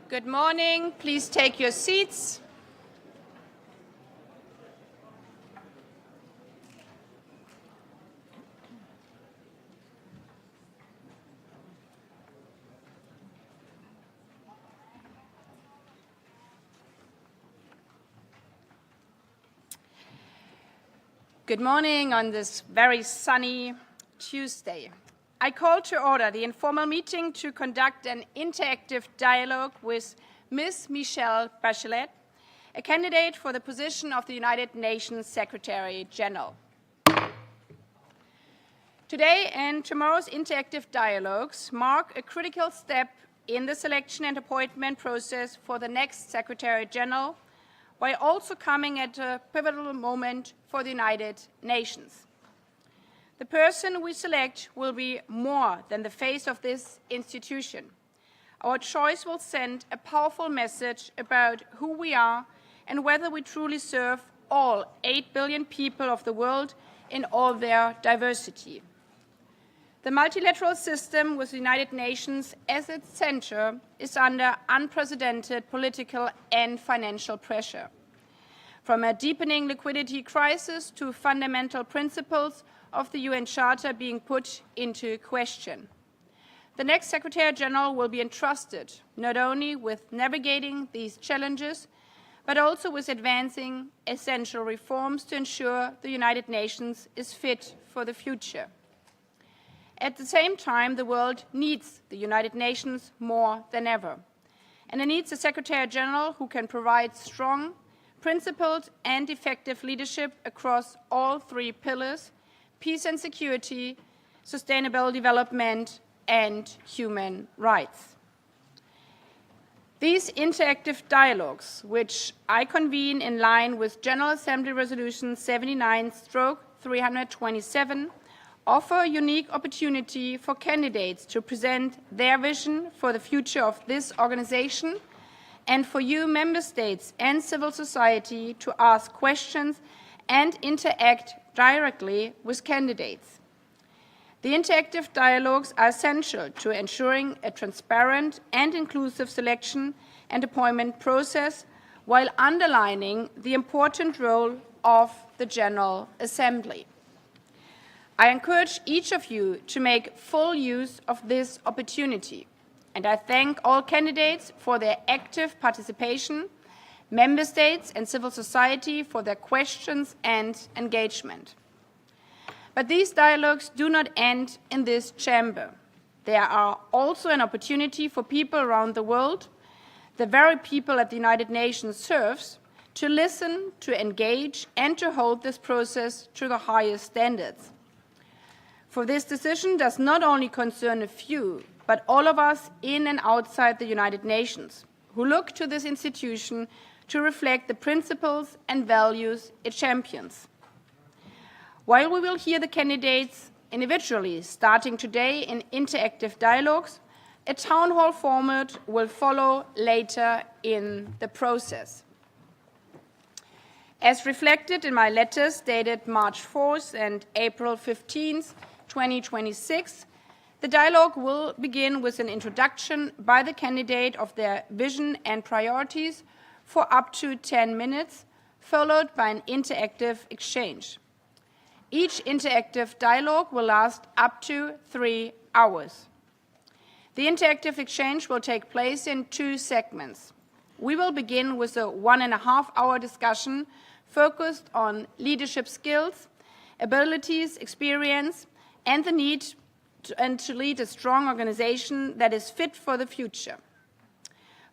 Good morning. Please take your seats. Good morning on this very sunny Tuesday. I call to order the informal meeting to conduct an interactive dialogue with Ms. Michelle Bachelet, a candidate for the position of the United Nations Secretary General. Today and tomorrow's interactive dialogues mark a critical step in the selection and appointment process for the next Secretary General, while also coming at a pivotal moment for the United Nations. The person we select will be more than the face of this institution. Our choice will send a powerful message about who we are and whether we truly serve all 8 billion people of the world in all their diversity. The multilateral system with the United Nations as its center is under unprecedented political and financial pressure. From a deepening liquidity crisis to fundamental principles of the UN Charter being put into question. The next Secretary General will be entrusted not only with navigating these challenges, but also with advancing essential reforms to ensure the United Nations is fit for the future. At the same time, the world needs the United Nations more than ever, and it needs a Secretary General who can provide strong, principled and effective leadership across all three pillars: peace and security, sustainable development, and human rights. These interactive dialogues, which I convene in line with General Assembly Resolution 79/327, offer a unique opportunity for candidates to present their vision for the future of this organization and for you, member states and civil society, to ask questions and interact directly with candidates. The interactive dialogues are essential to ensuring a transparent and inclusive selection and appointment process, while underlining the important role of the General Assembly. I encourage each of you to make full use of this opportunity, and I thank all candidates for their active participation, member states and civil society for their questions and engagement. But these dialogues do not end in this chamber. They are also an opportunity for people around the world, the very people that the United Nations serves, to listen, to engage, and to hold this process to the highest standards. For this decision does not only concern a few, but all of us in and outside the United Nations, who look to this institution to reflect the principles and values it champions. While we will hear the candidates individually, starting today in interactive dialogues, a town hall format will follow later in the process. As reflected in my letters dated March 4th and April 15th, 2026, the dialogue will begin with an introduction by the candidate of their vision and priorities for up to 10 minutes, followed by an interactive exchange. Each interactive dialogue will last up to 3 hours. The interactive exchange will take place in 2 segments. We will begin with a 1.5-hour discussion focused on leadership skills, abilities, experience, and the need to lead a strong organization that is fit for the future.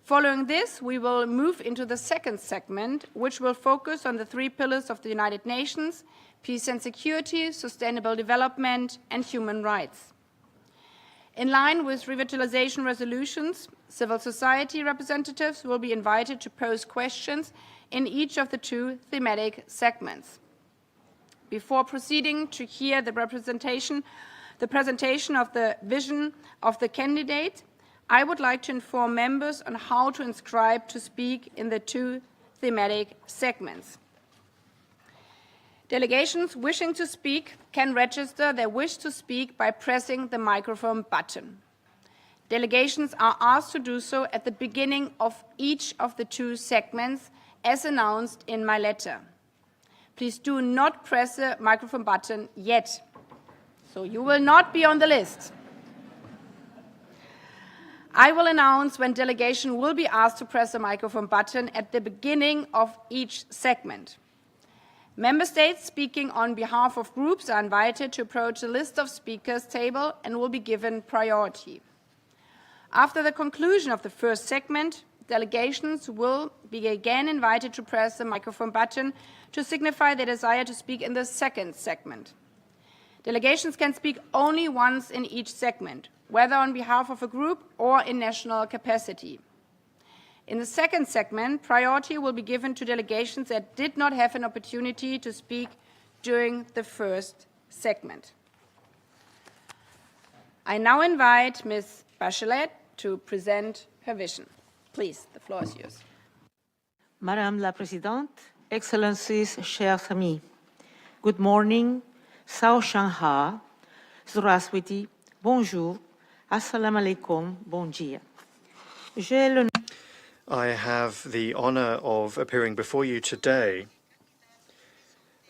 Following this, we will move into the second segment, which will focus on the 3 pillars of the United Nations: peace and security, sustainable development, and human rights. In line with revitalization resolutions, civil society representatives will be invited to pose questions in each of the 2 thematic segments. Before proceeding to hear the presentation of the vision of the candidate, I would like to inform members on how to inscribe to speak in the 2 thematic segments. Delegations wishing to speak can register their wish to speak by pressing the microphone button. Delegations are asked to do so at the beginning of each of the 2 segments, as announced in my letter. Please do not press the microphone button yet, so you will not be on the list. I will announce when delegation will be asked to press the microphone button at the beginning of each segment. Member states speaking on behalf of groups are invited to approach the list of speakers table and will be given priority. After the conclusion of the first segment, delegations will be again invited to press the microphone button to signify their desire to speak in the second segment. Delegations can speak only once in each segment, whether on behalf of a group or in national capacity. In the second segment, priority will be given to delegations that did not have an opportunity to speak during the first segment. I now invite Ms. Bachelet to present her vision. Please, the floor is yours. Madame la Présidente, Excellencies, chers amis, good morning, Sao Shanghai, Zdravstvuyte, bonjour, assalamu alaikum, bon dia. I have the honor of appearing before you today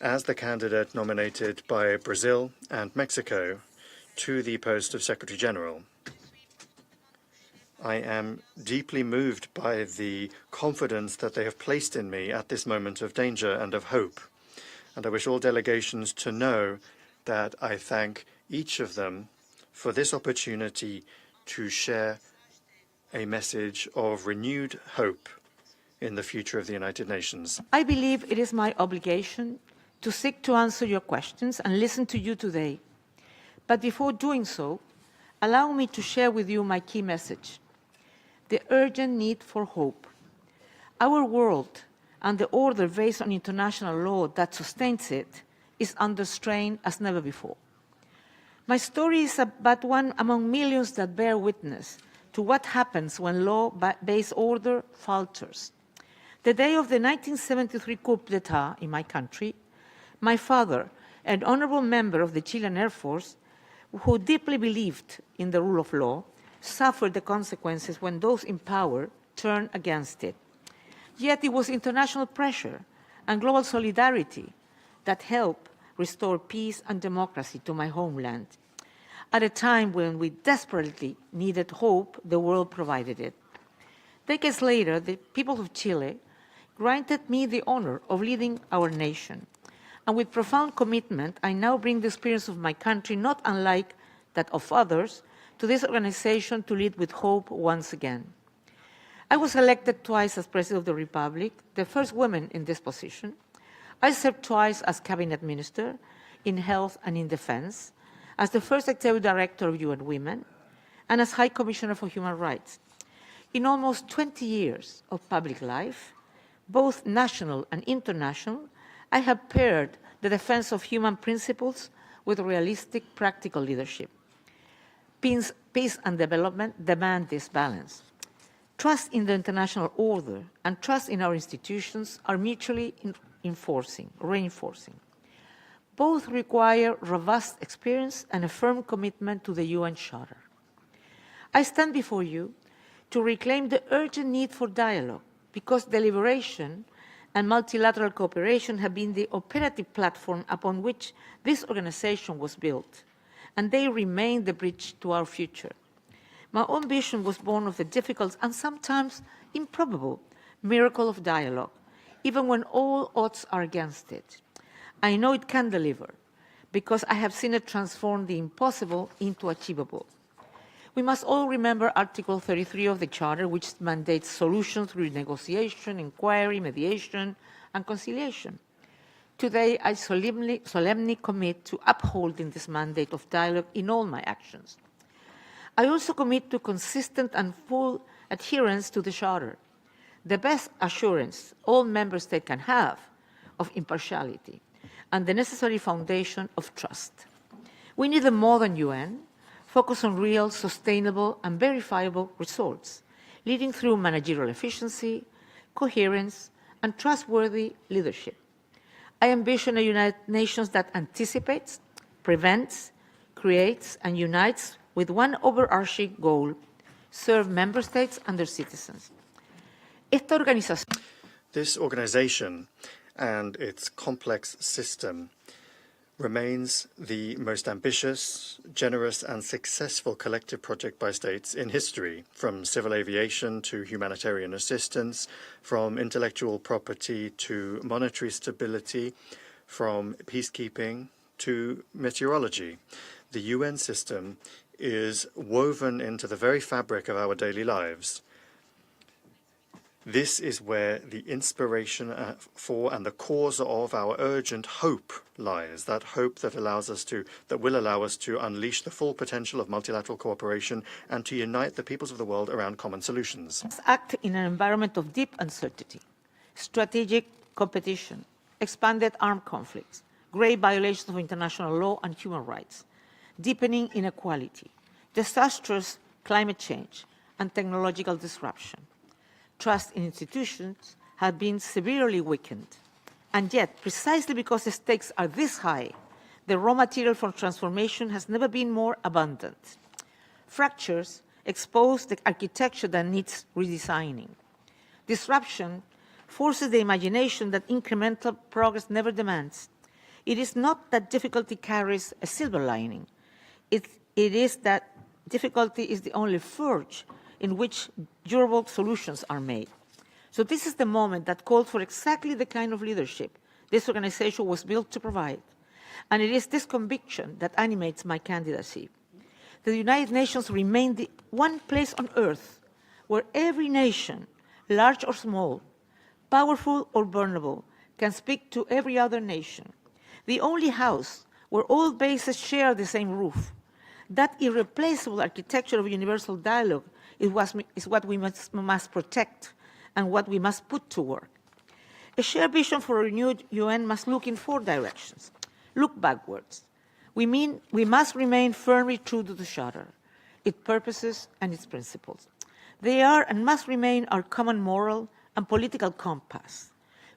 as the candidate nominated by Brazil and Mexico to the post of Secretary General. I am deeply moved by the confidence that they have placed in me at this moment of danger and of hope. And I wish all delegations to know that I thank each of them for this opportunity to share a message of renewed hope in the future of the United Nations. I believe it is my obligation to seek to answer your questions and listen to you today. But before doing so, allow me to share with you my key message: the urgent need for hope. Our world and the order based on international law that sustains it is under strain as never before. My story is but one among millions that bear witness to what happens when law-based order falters. The day of the 1973 coup d'etat in my country, my father, an honorable member of the Chilean Air Force, who deeply believed in the rule of law, suffered the consequences when those in power turned against it. Yet it was international pressure and global solidarity that helped restore peace and democracy to my homeland. At a time when we desperately needed hope, the world provided it. Decades later, the people of Chile granted me the honor of leading our nation. And with profound commitment, I now bring the experience of my country, not unlike that of others, to this organization to lead with hope once again. I was elected twice as President of the Republic, the first woman in this position. I served twice as Cabinet Minister in Health and in Defense, as the first Executive Director of UN Women, and as High Commissioner for Human Rights. In almost 20 years of public life, both national and international, I have paired the defense of human principles with realistic, practical leadership. Peace and development demand this balance. Trust in the international order and trust in our institutions are mutually reinforcing. Both require robust experience and a firm commitment to the UN Charter. I stand before you to reclaim the urgent need for dialogue, because deliberation and multilateral cooperation have been the operative platform upon which this organization was built, and they remain the bridge to our future. My own vision was born of the difficult and sometimes improbable miracle of dialogue, even when all odds are against it. I know it can deliver, because I have seen it transform the impossible into achievable. We must all remember Article 33 of the Charter, which mandates solutions through negotiation, inquiry, mediation, and conciliation. Today, I solemnly commit to upholding this mandate of dialogue in all my actions. I also commit to consistent and full adherence to the Charter, the best assurance all member states can have of impartiality, and the necessary foundation of trust. We need a modern UN, focus on real, sustainable, and verifiable results, leading through managerial efficiency, coherence, and trustworthy leadership. I envision a United Nations that anticipates, prevents, creates, and unites with one overarching goal: serve member states and their citizens. This organization and its complex system remains the most ambitious, generous, and successful collective project by states in history, from civil aviation to humanitarian assistance, from intellectual property to monetary stability, from peacekeeping to meteorology. The UN system is woven into the very fabric of our daily lives. This is where the inspiration for and the cause of our urgent hope lies, that hope that will allow us to unleash the full potential of multilateral cooperation and to unite the peoples of the world around common solutions. Let's act in an environment of deep uncertainty, strategic competition, expanded armed conflicts, grave violations of international law and human rights, deepening inequality, disastrous climate change, and technological disruption. Trust in institutions has been severely weakened. And yet, precisely because the stakes are this high, the raw material for transformation has never been more abundant. Fractures expose the architecture that needs redesigning. Disruption forces the imagination that incremental progress never demands. It is not that difficulty carries a silver lining. It is that difficulty is the only forge in which durable solutions are made. So this is the moment that calls for exactly the kind of leadership this organization was built to provide. And it is this conviction that animates my candidacy. The United Nations remain the one place on earth where every nation, large or small, powerful or vulnerable, can speak to every other nation. The only house where all bases share the same roof. That irreplaceable architecture of universal dialogue is what we must protect and what we must put to work. A shared vision for a renewed UN must look in 4 directions. Look backwards. We must remain firmly true to the Charter, its purposes and its principles. They are and must remain our common moral and political compass.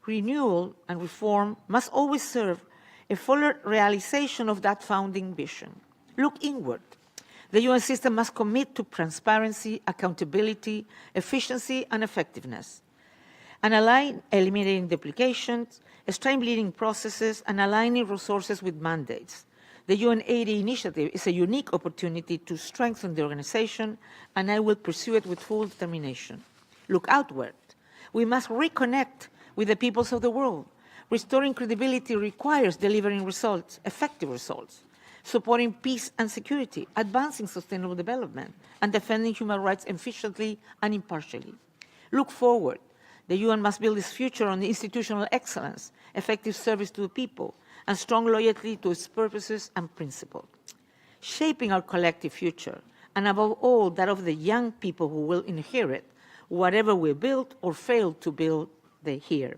Renewal and reform must always serve a fuller realization of that founding vision. Look inward. The UN system must commit to transparency, accountability, efficiency, and effectiveness, and align eliminating duplications, streamlining processes, and aligning resources with mandates. The UN 80 initiative is a unique opportunity to strengthen the organization, and I will pursue it with full determination. Look outward. We must reconnect with the peoples of the world. Restoring credibility requires delivering results, effective results, supporting peace and security, advancing sustainable development, and defending human rights efficiently and impartially. Look forward. The UN must build its future on institutional excellence, effective service to the people, and strong loyalty to its purposes and principles. Shaping our collective future, and above all, that of the young people who will inherit whatever we build or fail to build here.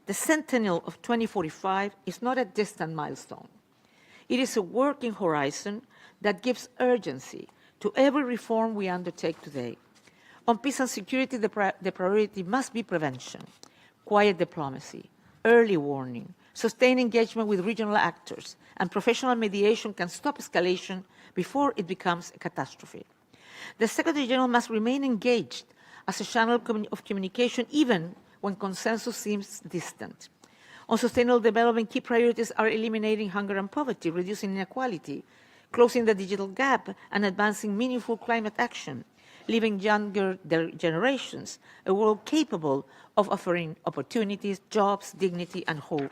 The centennial of 2045 is not a distant milestone. It is a working horizon that gives urgency to every reform we undertake today. On peace and security, the priority must be prevention, quiet diplomacy, early warning, sustained engagement with regional actors, and professional mediation can stop escalation before it becomes a catastrophe. The Secretary General must remain engaged as a channel of communication even when consensus seems distant. On sustainable development, key priorities are eliminating hunger and poverty, reducing inequality, closing the digital gap, and advancing meaningful climate action, leaving younger generations a world capable of offering opportunities, jobs, dignity, and hope.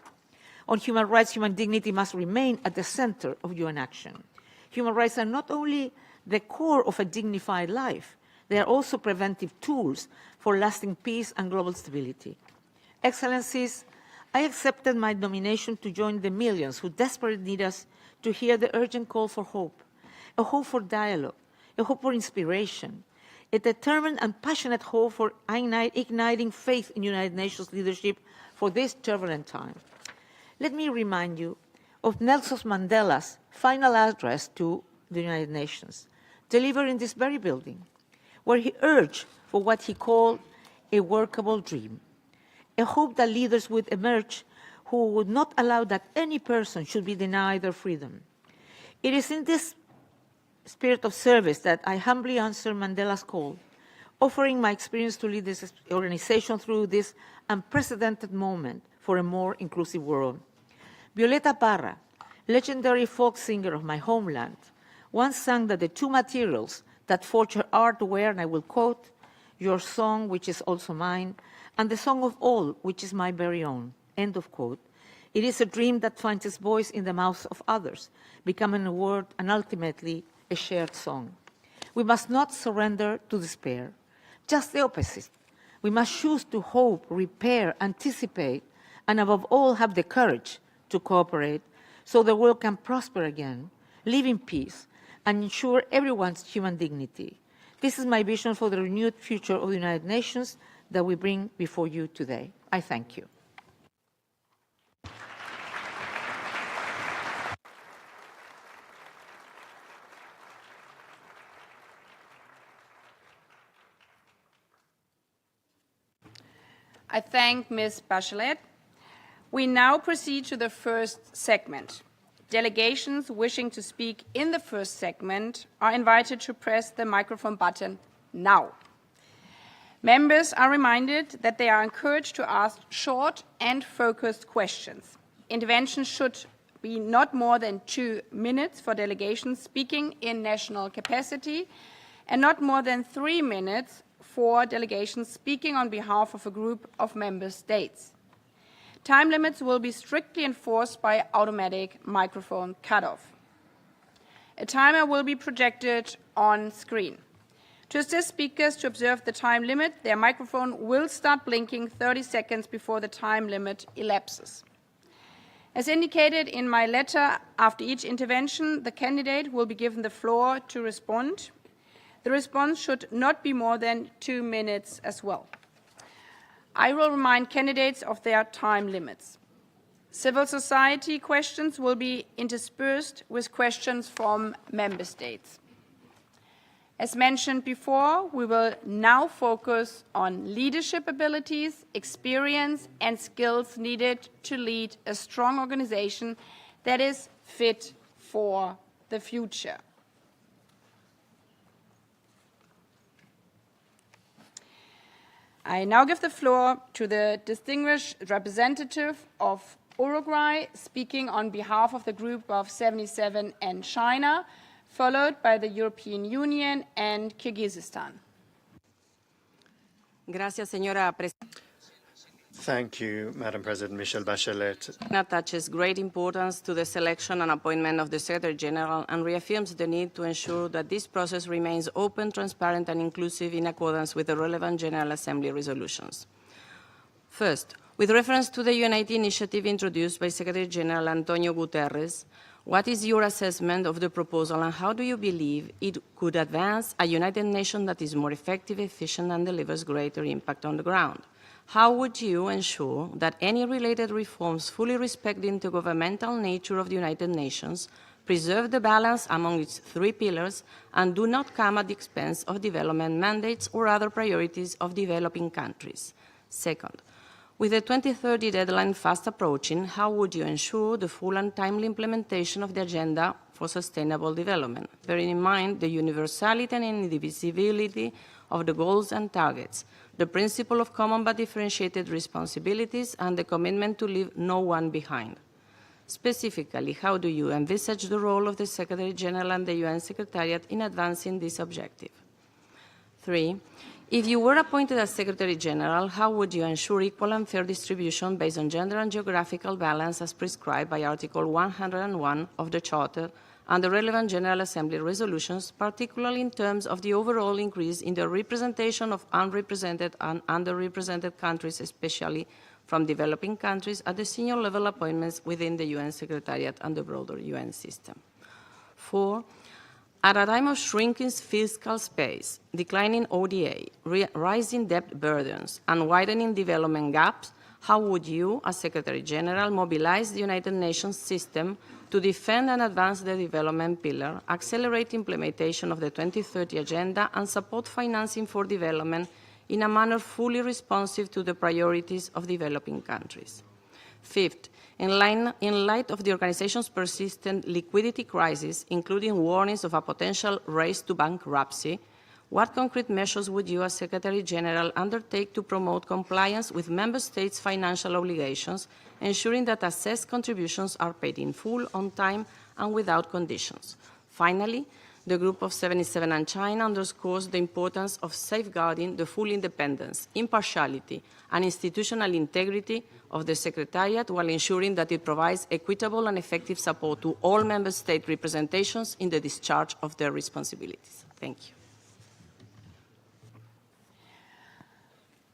On human rights, human dignity must remain at the center of UN action. Human rights are not only the core of a dignified life, they are also preventive tools for lasting peace and global stability. Excellencies, I accepted my nomination to join the millions who desperately need us to hear the urgent call for hope, a hope for dialogue, a hope for inspiration, a determined and passionate hope for igniting faith in United Nations leadership for this turbulent time. Let me remind you of Nelson Mandela's final address to the United Nations, delivered in this very building, where he urged for what he called a workable dream, a hope that leaders would emerge who would not allow that any person should be denied their freedom. It is in this spirit of service that I humbly answer Mandela's call, offering my experience to lead this organization through this unprecedented moment for a more inclusive world. Violeta Parra, legendary folk singer of my homeland, once sang that the two materials that forge her art were, and I will quote, "Your song, which is also mine, and the song of all, which is my very own," end of quote. It is a dream that finds its voice in the mouths of others, becoming a word and ultimately a shared song. We must not surrender to despair. Just the opposite. We must choose to hope, repair, anticipate, and above all have the courage to cooperate so the world can prosper again, live in peace, and ensure everyone's human dignity. This is my vision for the renewed future of the United Nations that we bring before you today. I thank you. I thank Ms. Bachelet. We now proceed to the first segment. Delegations wishing to speak in the first segment are invited to press the microphone button now. Members are reminded that they are encouraged to ask short and focused questions. Interventions should be not more than 2 minutes for delegations speaking in national capacity and not more than 3 minutes for delegations speaking on behalf of a group of member states. Time limits will be strictly enforced by automatic microphone cutoff. A timer will be projected on screen. To assist speakers to observe the time limit, their microphone will start blinking 30 seconds before the time limit elapses. As indicated in my letter, after each intervention, the candidate will be given the floor to respond. The response should not be more than 2 minutes as well. I will remind candidates of their time limits. Civil society questions will be interspersed with questions from member states. As mentioned before, we will now focus on leadership abilities, experience, and skills needed to lead a strong organization that is fit for the future. I now give the floor to the distinguished representative of Uruguay, speaking on behalf of the Group of 77 and China, followed by the European Union and Kyrgyzstan. Gracias, señora Thank you, Madam President Michelle Bachelet. Attaches great importance to the selection and appointment of the Secretary General and reaffirms the need to ensure that this process remains open, transparent, and inclusive in accordance with the relevant General Assembly resolutions. First, with reference to the UNIT initiative introduced by Secretary General Antonio Guterres, what is your assessment of the proposal and how do you believe it could advance a United Nations that is more effective, efficient, and delivers greater impact on the ground? How would you ensure that any related reforms fully respect the intergovernmental nature of the United Nations, preserve the balance among its three pillars, and do not come at the expense of development mandates or other priorities of developing countries? Second, with the 2030 deadline fast approaching, how would you ensure the full and timely implementation of the Agenda for Sustainable Development, bearing in mind the universality and indivisibility of the goals and targets, the principle of common but differentiated responsibilities, and the commitment to leave no one behind? Specifically, how do you envisage the role of the Secretary General and the UN Secretariat in advancing this objective? 3. If you were appointed as Secretary General, how would you ensure equal and fair distribution based on gender and geographical balance as prescribed by Article 101 of the Charter and the relevant General Assembly resolutions, particularly in terms of the overall increase in the representation of unrepresented and underrepresented countries, especially from developing countries, at the senior level appointments within the UN Secretariat and the broader UN system? 4. At a time of shrinking fiscal space, declining ODA, rising debt burdens, and widening development gaps, how would you, as Secretary General, mobilize the United Nations system to defend and advance the development pillar, accelerate implementation of the 2030 Agenda, and support financing for development in a manner fully responsive to the priorities of developing countries? Fifth, in light of the organization's persistent liquidity crisis, including warnings of a potential race to bankruptcy, what concrete measures would you, as Secretary General, undertake to promote compliance with Member States' financial obligations, ensuring that assessed contributions are paid in full, on time, and without conditions? Finally, the Group of 77 and China underscores the importance of safeguarding the full independence, impartiality, and institutional integrity of the Secretariat while ensuring that it provides equitable and effective support to all Member State representations in the discharge of their responsibilities. Thank you.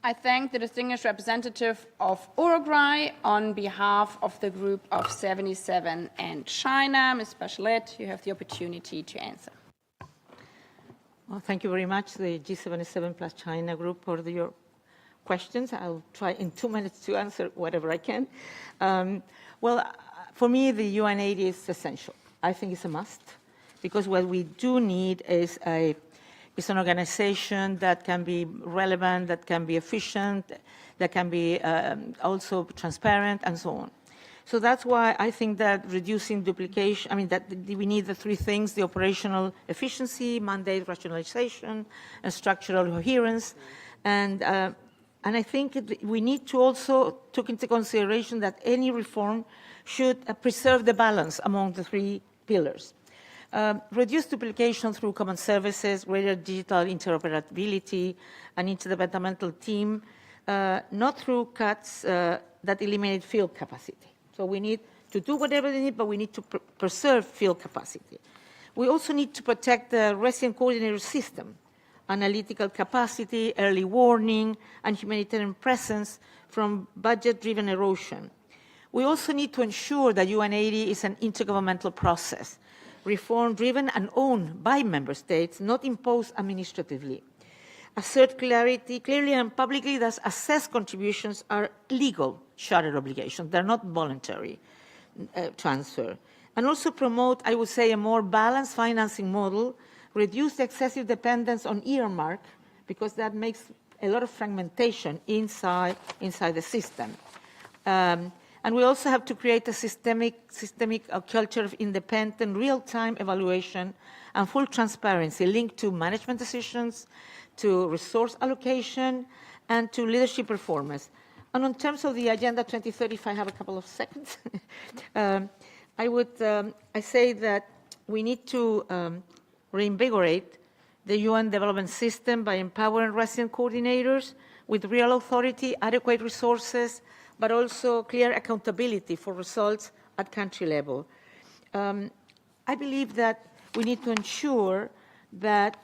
I thank the distinguished representative of Uruguay on behalf of the Group of 77 and China. Ms. Bachelet, you have the opportunity to answer. Well, thank you very much, the G77 plus China group, for your questions. I'll try in 2 minutes to answer whatever I can. For me, the UNAID is essential. I think it's a must, because what we do need is an organization that can be relevant, that can be efficient, that can be also transparent, and so on. So that's why I think that reducing duplication, that we need the three things: the operational efficiency, mandate rationalization, and structural coherence. And I think we need to also take into consideration that any reform should preserve the balance among the three pillars. Reduce duplication through common services, greater digital interoperability, an interdepartmental team, not through cuts that eliminate field capacity. So we need to do whatever they need, but we need to preserve field capacity. We also need to protect the resident coordinator system, analytical capacity, early warning, and humanitarian presence from budget-driven erosion. We also need to ensure that UNAID is an intergovernmental process, reform-driven and owned by member states, not imposed administratively. Assert clearly and publicly that assessed contributions are legal charter obligations. They're not voluntary transfer. And also promote, I would say, a more balanced financing model, reduce excessive dependence on earmark, because that makes a lot of fragmentation inside the system. And we also have to create a systemic culture of independent, real-time evaluation and full transparency linked to management decisions, to resource allocation, and to leadership performance. And in terms of the Agenda 2030, if I have a couple of seconds, I say that we need to reinvigorate the UN development system by empowering resident coordinators, with real authority, adequate resources, but also clear accountability for results at country level. I believe that we need to ensure that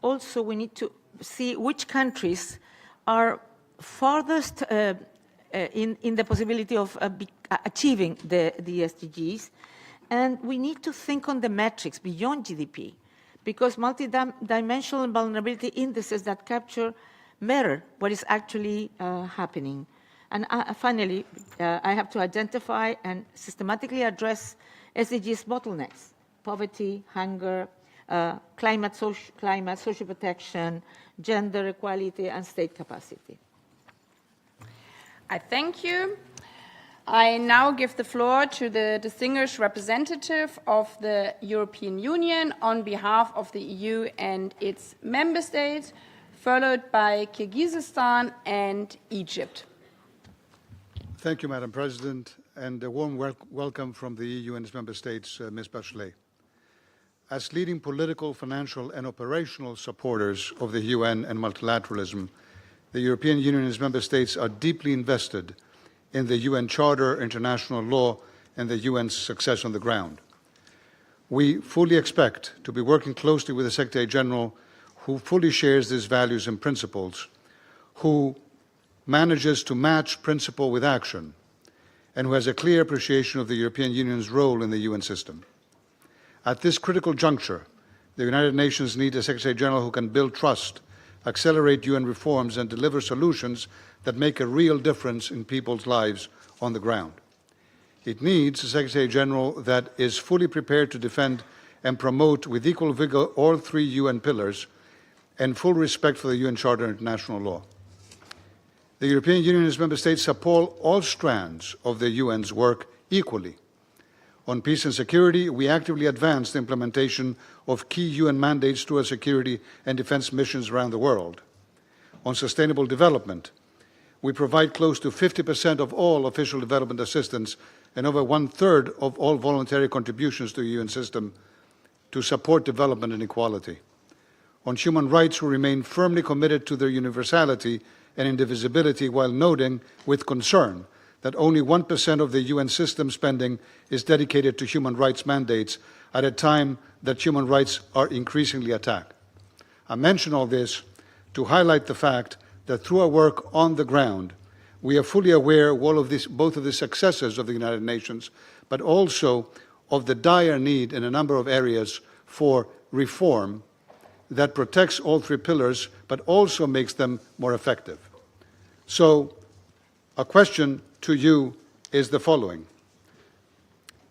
also we need to see which countries are farthest in the possibility of achieving the SDGs. And we need to think on the metrics beyond GDP, because multidimensional vulnerability indices that capture mirror what is actually happening. And finally, I have to identify and systematically address SDGs bottlenecks: poverty, hunger, climate, social protection, gender equality, and state capacity. I thank you. I now give the floor to the distinguished representative of the European Union on behalf of the EU and its member states, followed by Kyrgyzstan and Egypt. Thank you, Madam President, and a warm welcome from the EU and its member states, Ms. Bachelet. As leading political, financial, and operational supporters of the UN and multilateralism, the European Union and its member states are deeply invested in the UN Charter, international law, and the UN's success on the ground. We fully expect to be working closely with the Secretary General, who fully shares these values and principles, who manages to match principle with action, and who has a clear appreciation of the European Union's role in the UN system. At this critical juncture, the United Nations need a Secretary General who can build trust, accelerate UN reforms, and deliver solutions that make a real difference in people's lives on the ground. It needs a Secretary General that is fully prepared to defend and promote with equal vigor all three UN pillars and full respect for the UN Charter and international law. The European Union and its member states support all strands of the UN's work equally. On peace and security, we actively advance the implementation of key UN mandates to our security and defense missions around the world. On sustainable development, we provide close to 50% of all official development assistance and over 1/3 of all voluntary contributions to the UN system to support development and equality. On human rights, we remain firmly committed to their universality and indivisibility, while noting with concern that only 1% of the UN system spending is dedicated to human rights mandates at a time that human rights are increasingly attacked. I mention all this to highlight the fact that through our work on the ground, we are fully aware of both of the successes of the United Nations, but also of the dire need in a number of areas for reform that protects all three pillars, but also makes them more effective. So, a question to you is the following.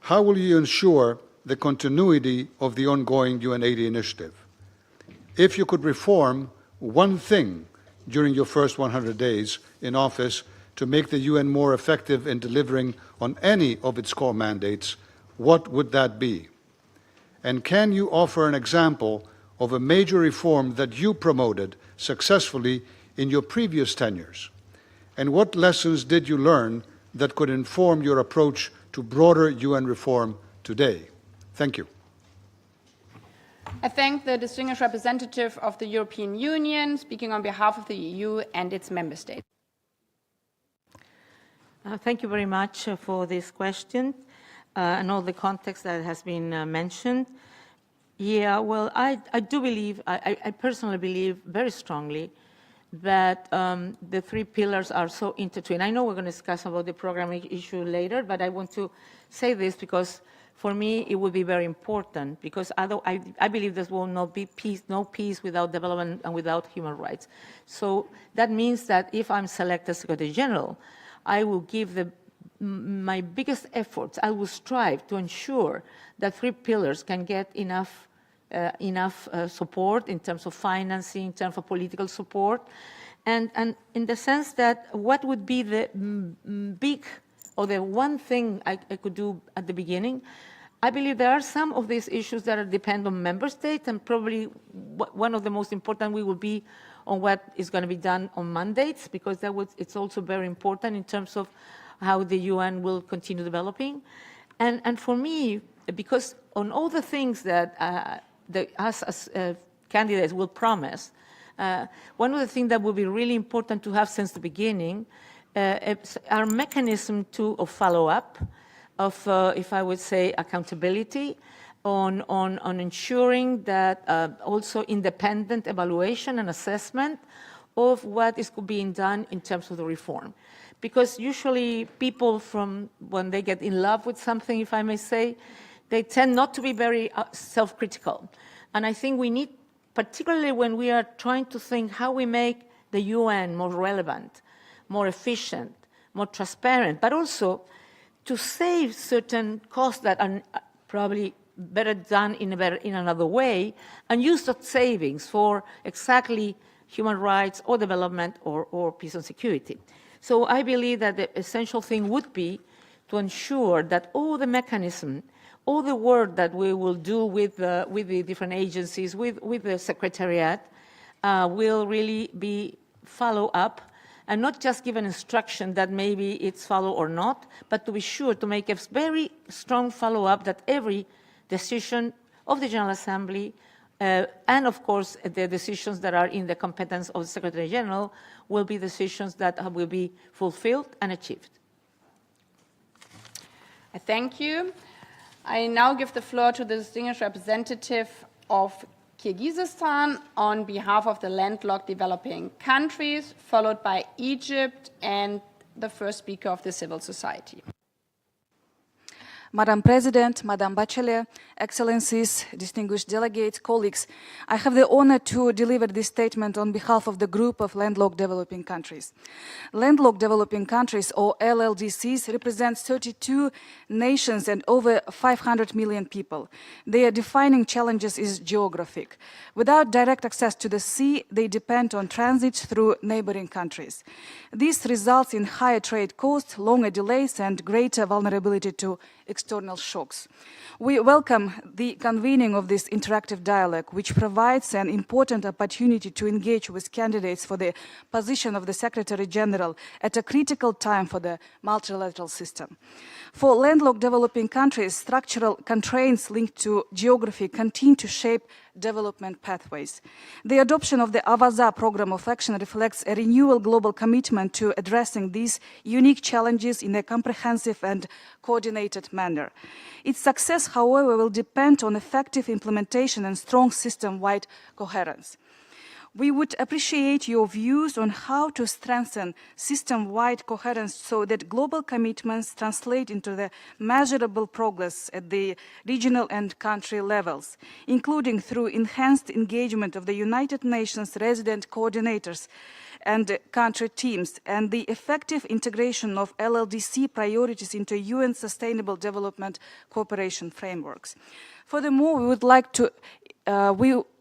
How will you ensure the continuity of the ongoing UN80 initiative? If you could reform one thing during your first 100 days in office to make the UN more effective in delivering on any of its core mandates, what would that be? And can you offer an example of a major reform that you promoted successfully in your previous tenures? And what lessons did you learn that could inform your approach to broader UN reform today? Thank you. I thank the distinguished representative of the European Union, speaking on behalf of the EU and its member states. Thank you very much for this question and all the context that has been mentioned. Yeah, well, I do believe, I personally believe very strongly that the three pillars are so intertwined. I know we're going to discuss about the programming issue later, but I want to say this because for me it would be very important, because I believe there will not be peace, no peace without development and without human rights. So that means that if I'm selected Secretary General, I will give my biggest efforts. I will strive to ensure that three pillars can get enough support in terms of financing, in terms of political support, and in the sense that what would be the big or the one thing I could do at the beginning. I believe there are some of these issues that depend on member states, and probably one of the most important will be on what is going to be done on mandates, because it's also very important in terms of how the UN will continue developing. And for me, because on all the things that us as candidates will promise, One of the things that will be really important to have since the beginning are mechanism of follow-up, of, if I would say, accountability, on ensuring that also independent evaluation and assessment of what is being done in terms of the reform. Because usually people when they get in love with something, if I may say, they tend not to be very self-critical. And I think we need, particularly when we are trying to think how we make the UN more relevant, more efficient, more transparent, but also to save certain costs that are probably better done in another way, and use that savings for exactly human rights or development or peace and security. So I believe that the essential thing would be to ensure that all the mechanism, all the work that we will do with the different agencies, with the Secretariat, will really be follow up, and not just give an instruction that maybe it's follow or not, but to be sure to make a very strong follow-up that every decision of the General Assembly and, of course, the decisions that are in the competence of the Secretary General will be decisions that will be fulfilled and achieved. I thank you. I now give the floor to the distinguished representative of Kyrgyzstan on behalf of the landlocked developing countries, followed by Egypt and the first speaker of the civil society. Madam President, Madam Bachelet, Excellencies, distinguished delegates, colleagues, I have the honor to deliver this statement on behalf of the group of landlocked developing countries. Landlocked developing countries, or LLDCs, represent 32 nations and over 500 million people. Their defining challenges is geographic. Without direct access to the sea, they depend on transit through neighboring countries. This results in higher trade costs, longer delays, and greater vulnerability to external shocks. We welcome the convening of this interactive dialogue, which provides an important opportunity to engage with candidates for the position of the Secretary General at a critical time for the multilateral system. For landlocked developing countries, structural constraints linked to geography continue to shape development pathways. The adoption of the Avaza program of action reflects a renewal global commitment to addressing these unique challenges in a comprehensive and coordinated manner. Its success, however, will depend on effective implementation and strong system-wide coherence. We would appreciate your views on how to strengthen system-wide coherence so that global commitments translate into the measurable progress at the regional and country levels, including through enhanced engagement of the United Nations resident coordinators and country teams, and the effective integration of LLDC priorities into UN Sustainable Development Cooperation frameworks. Furthermore, we would like to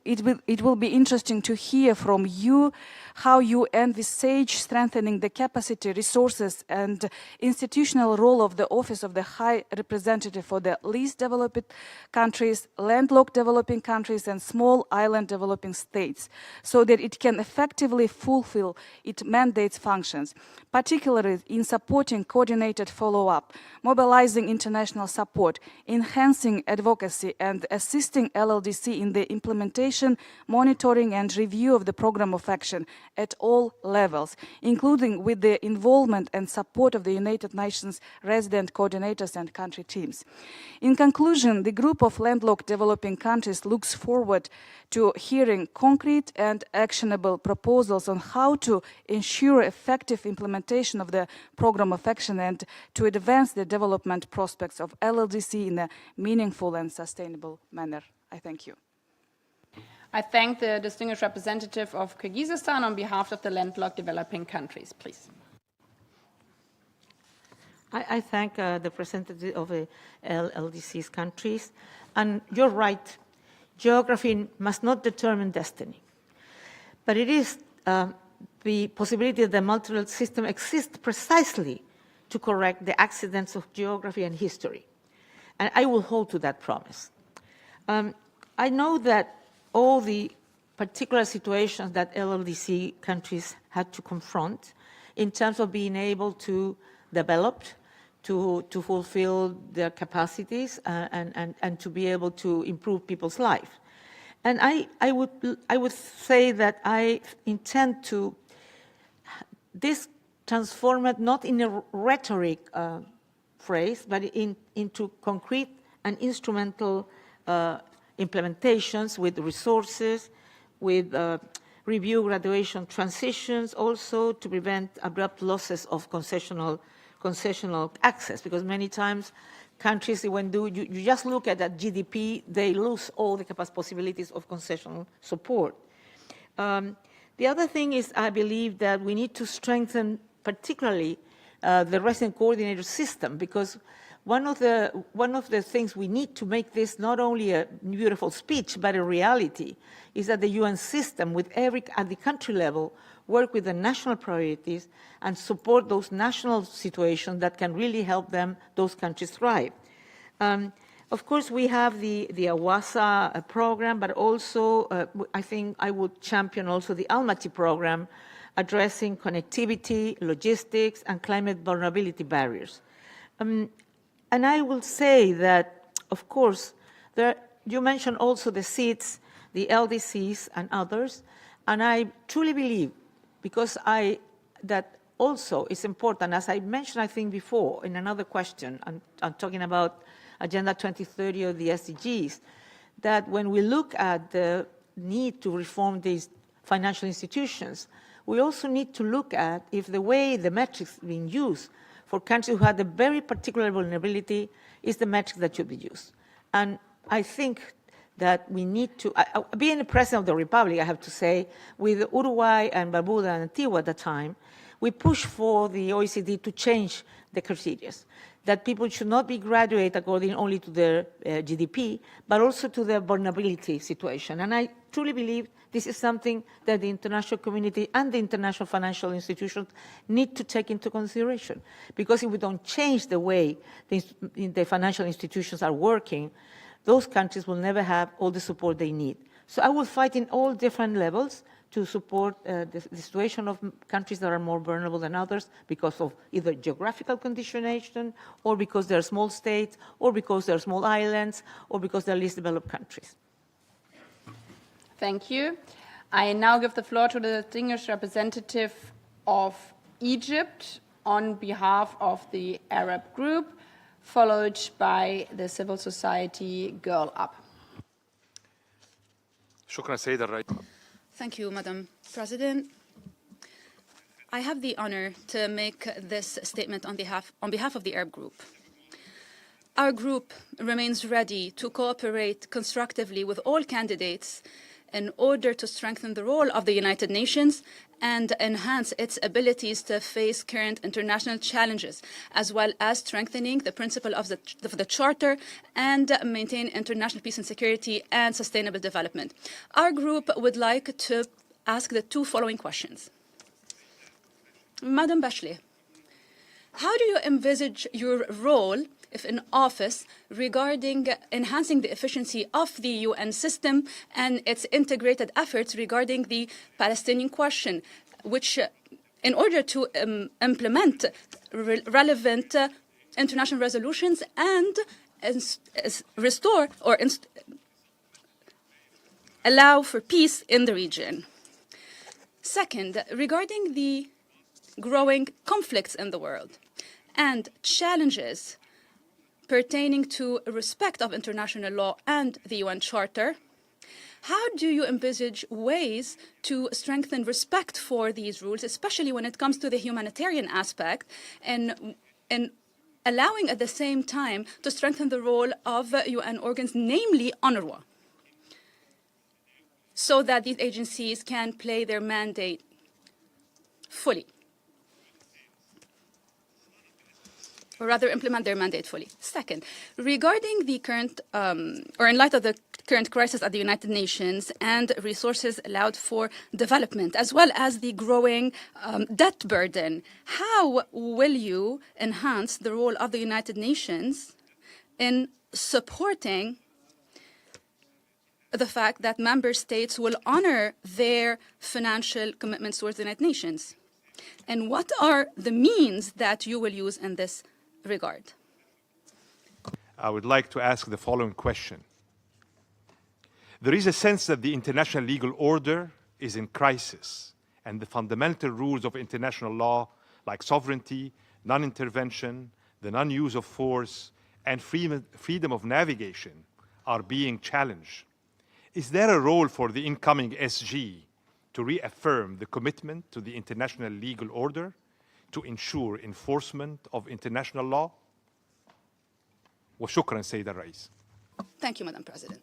it will be interesting to hear from you how you envisage strengthening the capacity, resources, and institutional role of the Office of the High Representative for the least developed countries, landlocked developing countries, and small island developing states, so that it can effectively fulfill its mandate's functions, particularly in supporting coordinated follow-up, mobilizing international support, enhancing advocacy, and assisting LLDC in the implementation, monitoring, and review of the program of action at all levels, including with the involvement and support of the United Nations resident coordinators and country teams. In conclusion, the group of landlocked developing countries looks forward to hearing concrete and actionable proposals on how to ensure effective implementation of the program of action and to advance the development prospects of LLDC in a meaningful and sustainable manner. I thank you. I thank the distinguished representative of Kyrgyzstan on behalf of the landlocked developing countries, please. I thank the representative of the LDC's countries. And you're right, geography must not determine destiny. But it is the possibility that the multilateral system exists precisely to correct the accidents of geography and history. And I will hold to that promise. I know that all the particular situations that LLDC countries had to confront in terms of being able to develop, to fulfill their capacities and to be able to improve people's life. And I would say that I intend to transform it not in a rhetoric phrase, but into concrete and instrumental implementations with resources, with review graduation transitions, also to prevent abrupt losses of concessional access, because many times countries, when you just look at that GDP, they lose all the possibilities of concessional support. The other thing is, I believe that we need to strengthen particularly the resident coordinator system, because one of the things we need to make this not only a beautiful speech, but a reality, is that the UN system, at the country level, work with the national priorities and support those national situations that can really help those countries thrive. Of course, we have the AWASA program, but also I think I would champion also the Almaty program, addressing connectivity, logistics, and climate vulnerability barriers. And I will say that, of course, you mentioned also the SEEDs, the LDCs, and others, and I truly believe, because that also is important, as I mentioned, I think, before in another question, I'm talking about Agenda 2030 or the SDGs, that when we look at the need to reform these financial institutions, we also need to look at if the way the metrics being used for countries who had a very particular vulnerability is the metrics that should be used. And I think that we need to, being the President of the Republic, I have to say, with Uruguay and Barbuda and Antigua at the time, we pushed for the OECD to change the criteria, that people should not be graduated according only to their GDP, but also to their vulnerability situation. And I truly believe this is something that the international community and the international financial institutions need to take into consideration. Because if we don't change the way the financial institutions are working, those countries will never have all the support they need. So I will fight in all different levels to support the situation of countries that are more vulnerable than others because of either geographical conditionation, or because they're small states, or because they're small islands, or because they're least developed countries. Thank you. I now give the floor to the distinguished representative of Egypt on behalf of the Arab group, followed by the civil society Girl Up. شكرا سيدة الرئيس. Thank you, Madam President. I have the honor to make this statement on behalf of the Arab Group. Our group remains ready to cooperate constructively with all candidates in order to strengthen the role of the United Nations and enhance its abilities to face current international challenges, as well as strengthening the principle of the Charter and maintain international peace and security and sustainable development. Our group would like to ask the two following questions. Madam Bachelet, how do you envisage your role, if in office, regarding enhancing the efficiency of the UN system and its integrated efforts regarding the Palestinian question, which, in order to implement relevant international resolutions and restore or allow for peace in the region? Second, regarding the growing conflicts in the world and challenges pertaining to respect of international law and the UN Charter, how do you envisage ways to strengthen respect for these rules, especially when it comes to the humanitarian aspect, and allowing at the same time to strengthen the role of UN organs, namely UNRWA, so that these agencies can play their mandate fully? Or rather implement their mandate fully. Second, regarding the current, or in light of the current crisis at the United Nations and resources allowed for development, as well as the growing debt burden, how will you enhance the role of the United Nations in supporting the fact that member states will honor their financial commitments towards the United Nations? And what are the means that you will use in this regard? I would like to ask the following question. There is a sense that the international legal order is in crisis, and the fundamental rules of international law, like sovereignty, non-intervention, the non-use of force, and freedom of navigation, are being challenged. Is there a role for the incoming SG to reaffirm the commitment to the international legal order to ensure enforcement of international law? وشكرا سيد الرئيس. Thank you, Madam President.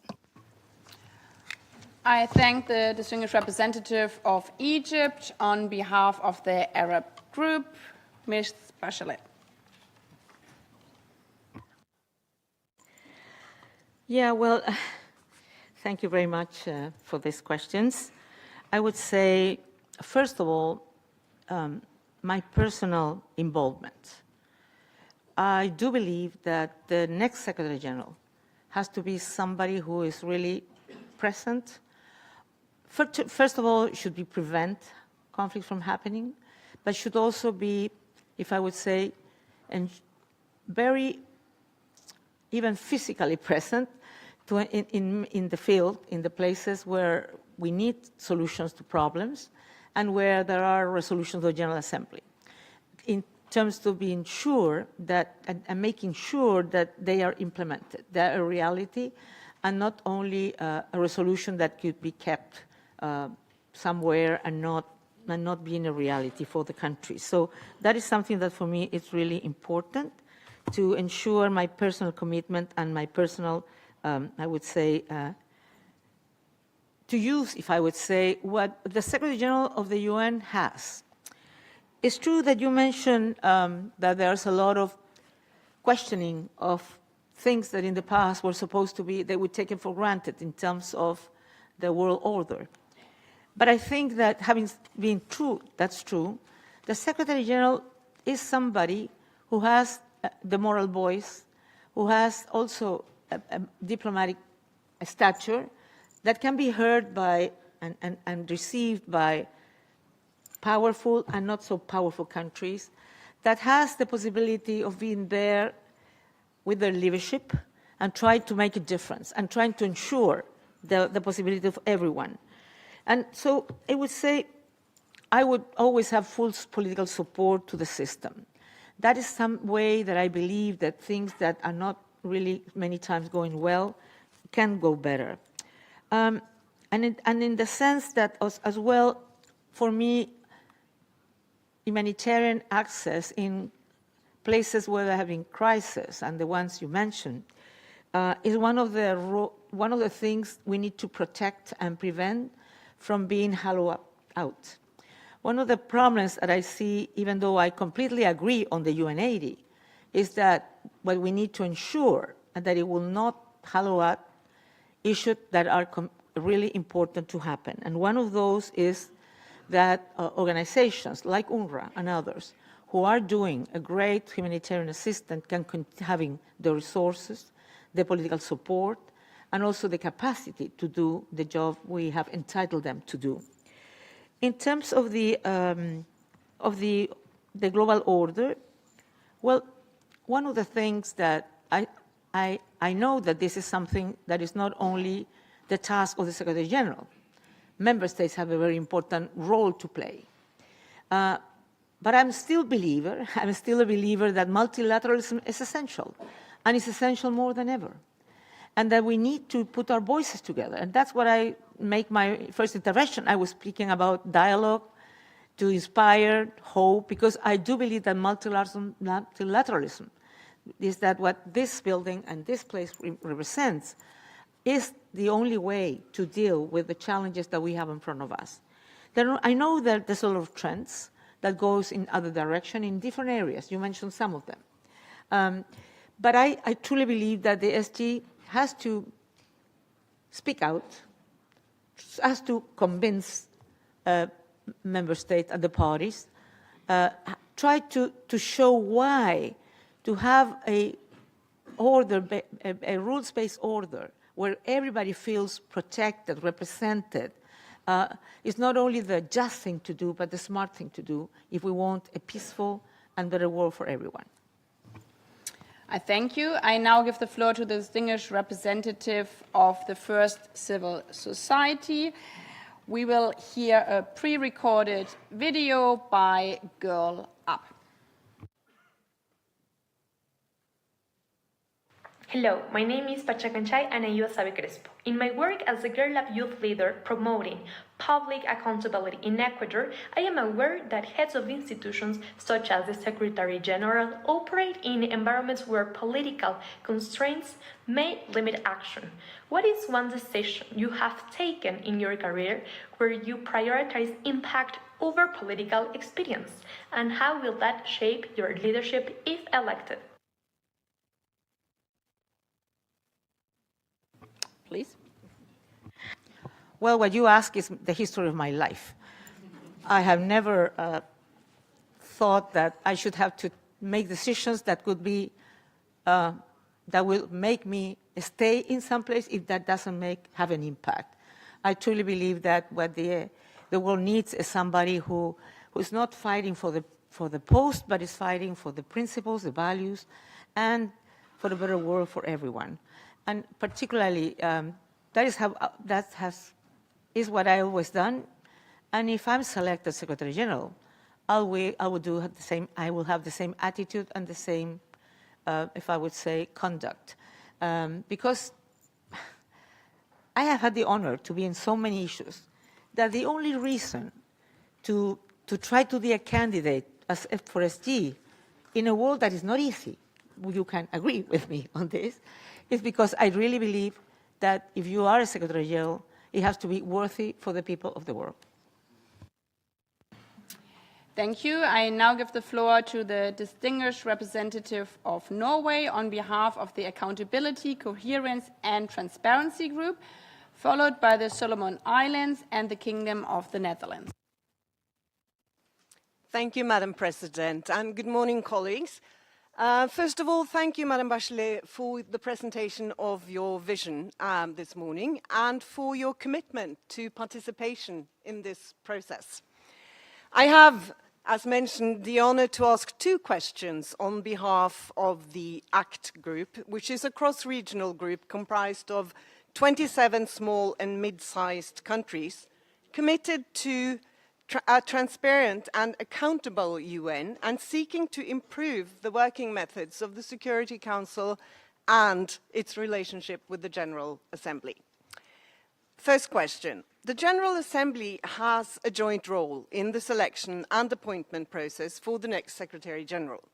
I thank the distinguished representative of Egypt on behalf of the Arab group, Ms. Bachelet. Yeah, well, thank you very much for these questions. I would say, first of all, my personal involvement. I do believe that the next Secretary General has to be somebody who is really present. First of all, should be prevent conflict from happening, but should also be, if I would say, and very even physically present in the field, in the places where we need solutions to problems and where there are resolutions of the General Assembly, in terms of being sure that, and making sure that they are implemented, they're a reality, and not only a resolution that could be kept somewhere and not being a reality for the country. So that is something that for me is really important to ensure my personal commitment and my personal, I would say, to use, if I would say, what the Secretary General of the UN has. It's true that you mentioned that there's a lot of questioning of things that in the past were supposed to be, they were taken for granted in terms of the world order. But I think that having been true, that's true, the Secretary General is somebody who has the moral voice, who has also a diplomatic stature that can be heard by and received by powerful and not so powerful countries, that has the possibility of being there with their leadership and trying to make a difference and trying to ensure the possibility of everyone. And so I would say I would always have full political support to the system. That is some way that I believe that things that are not really many times going well can go better. And in the sense that as well, for me, humanitarian access in places where there have been crises, and the ones you mentioned, is one of the things we need to protect and prevent from being hollowed out. One of the problems that I see, even though I completely agree on the UN80, is that what we need to ensure and that it will not hollow out issues that are really important to happen. And one of those is that organizations like UNRWA and others who are doing a great humanitarian assistance can having the resources, the political support, and also the capacity to do the job we have entitled them to do. In terms of the global order, well, one of the things that I know that this is something that is not only the task of the Secretary General. Member states have a very important role to play. But I'm still a believer that multilateralism is essential, and it's essential more than ever. And that we need to put our voices together. And that's what I make my first intervention. I was speaking about dialogue to inspire hope, because I do believe that multilateralism is that what this building and this place represents is the only way to deal with the challenges that we have in front of us. I know that there's a lot of trends that goes in other direction in different areas. You mentioned some of them. But I truly believe that the SG has to speak out, has to convince member states and the parties, try to show why to have a rules-based order where everybody feels protected, represented, is not only the just thing to do, but the smart thing to do if we want a peaceful and better world for everyone. I thank you. I now give the floor to the distinguished representative of the first civil society. We will hear a pre-recorded video by Girl Up. Hello, my name is Pachacanchay and I use Sabe Crespo. In my work as a Girl Lab youth leader promoting public accountability in Ecuador, I am aware that heads of institutions such as the Secretariat General operate in environments where political constraints may limit action. What is one decision you have taken in your career where you prioritize impact over political experience? And how will that shape your leadership if elected? Please. Well, what you ask is the history of my life. I have never thought that I should have to make decisions that could be, that will make me stay in some place if that doesn't have an impact. I truly believe that what the world needs is somebody who is not fighting for the post, but is fighting for the principles, the values, and for a better world for everyone. And particularly, is what I always done. And if I'm selected Secretary General, I will have the same attitude and the same, if I would say, conduct. Because I have had the honor to be in so many issues that the only reason to try to be a candidate for SG in a world that is not easy, you can agree with me on this, is because I really believe that if you are a Secretary General, it has to be worthy for the people of the world. Thank you. I now give the floor to the distinguished representative of Norway on behalf of the Accountability, Coherence and Transparency Group, followed by the Solomon Islands and the Kingdom of the Netherlands. Thank you, Madam President, and good morning, colleagues. First of all, thank you, Madam Bachelet, for the presentation of your vision this morning and for your commitment to participation in this process. I have, as mentioned, the honor to ask 2 questions on behalf of the ACT group, which is a cross-regional group comprised of 27 small and mid-sized countries committed to a transparent and accountable UN and seeking to improve the working methods of the Security Council and its relationship with the General Assembly. First question. The General Assembly has a joint role in the selection and appointment process for the next Secretary General.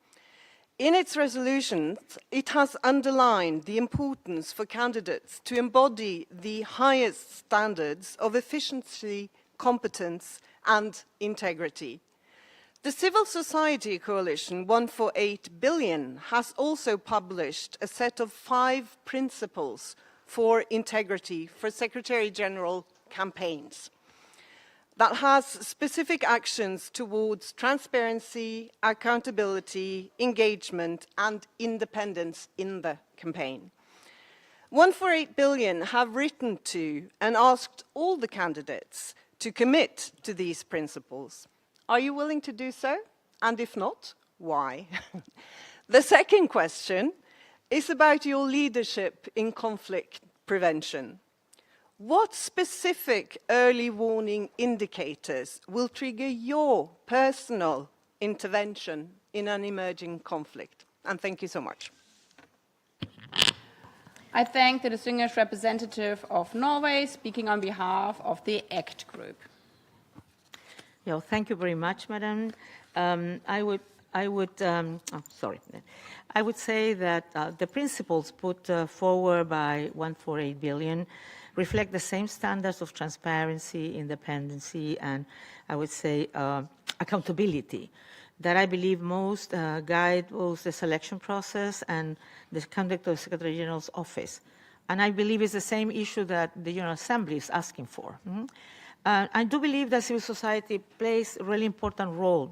In its resolutions, it has underlined the importance for candidates to embody the highest standards of efficiency, competence, and integrity. The Civil Society Coalition 148 Billion has also published a set of 5 principles for integrity for Secretary General campaigns that has specific actions towards transparency, accountability, engagement, and independence in the campaign. 148 Billion have written to and asked all the candidates to commit to these principles. Are you willing to do so? And if not, why? The second question is about your leadership in conflict prevention. What specific early warning indicators will trigger your personal intervention in an emerging conflict? And thank you so much. I thank the distinguished representative of Norway speaking on behalf of the ACT group. Yeah, thank you very much, Madam. I would say that the principles put forward by 148 Billion reflect the same standards of transparency, independency, and I would say accountability that I believe most guide both the selection process and the conduct of the Secretary General's office. And I believe it's the same issue that the General Assembly is asking for. I do believe that civil society plays a really important role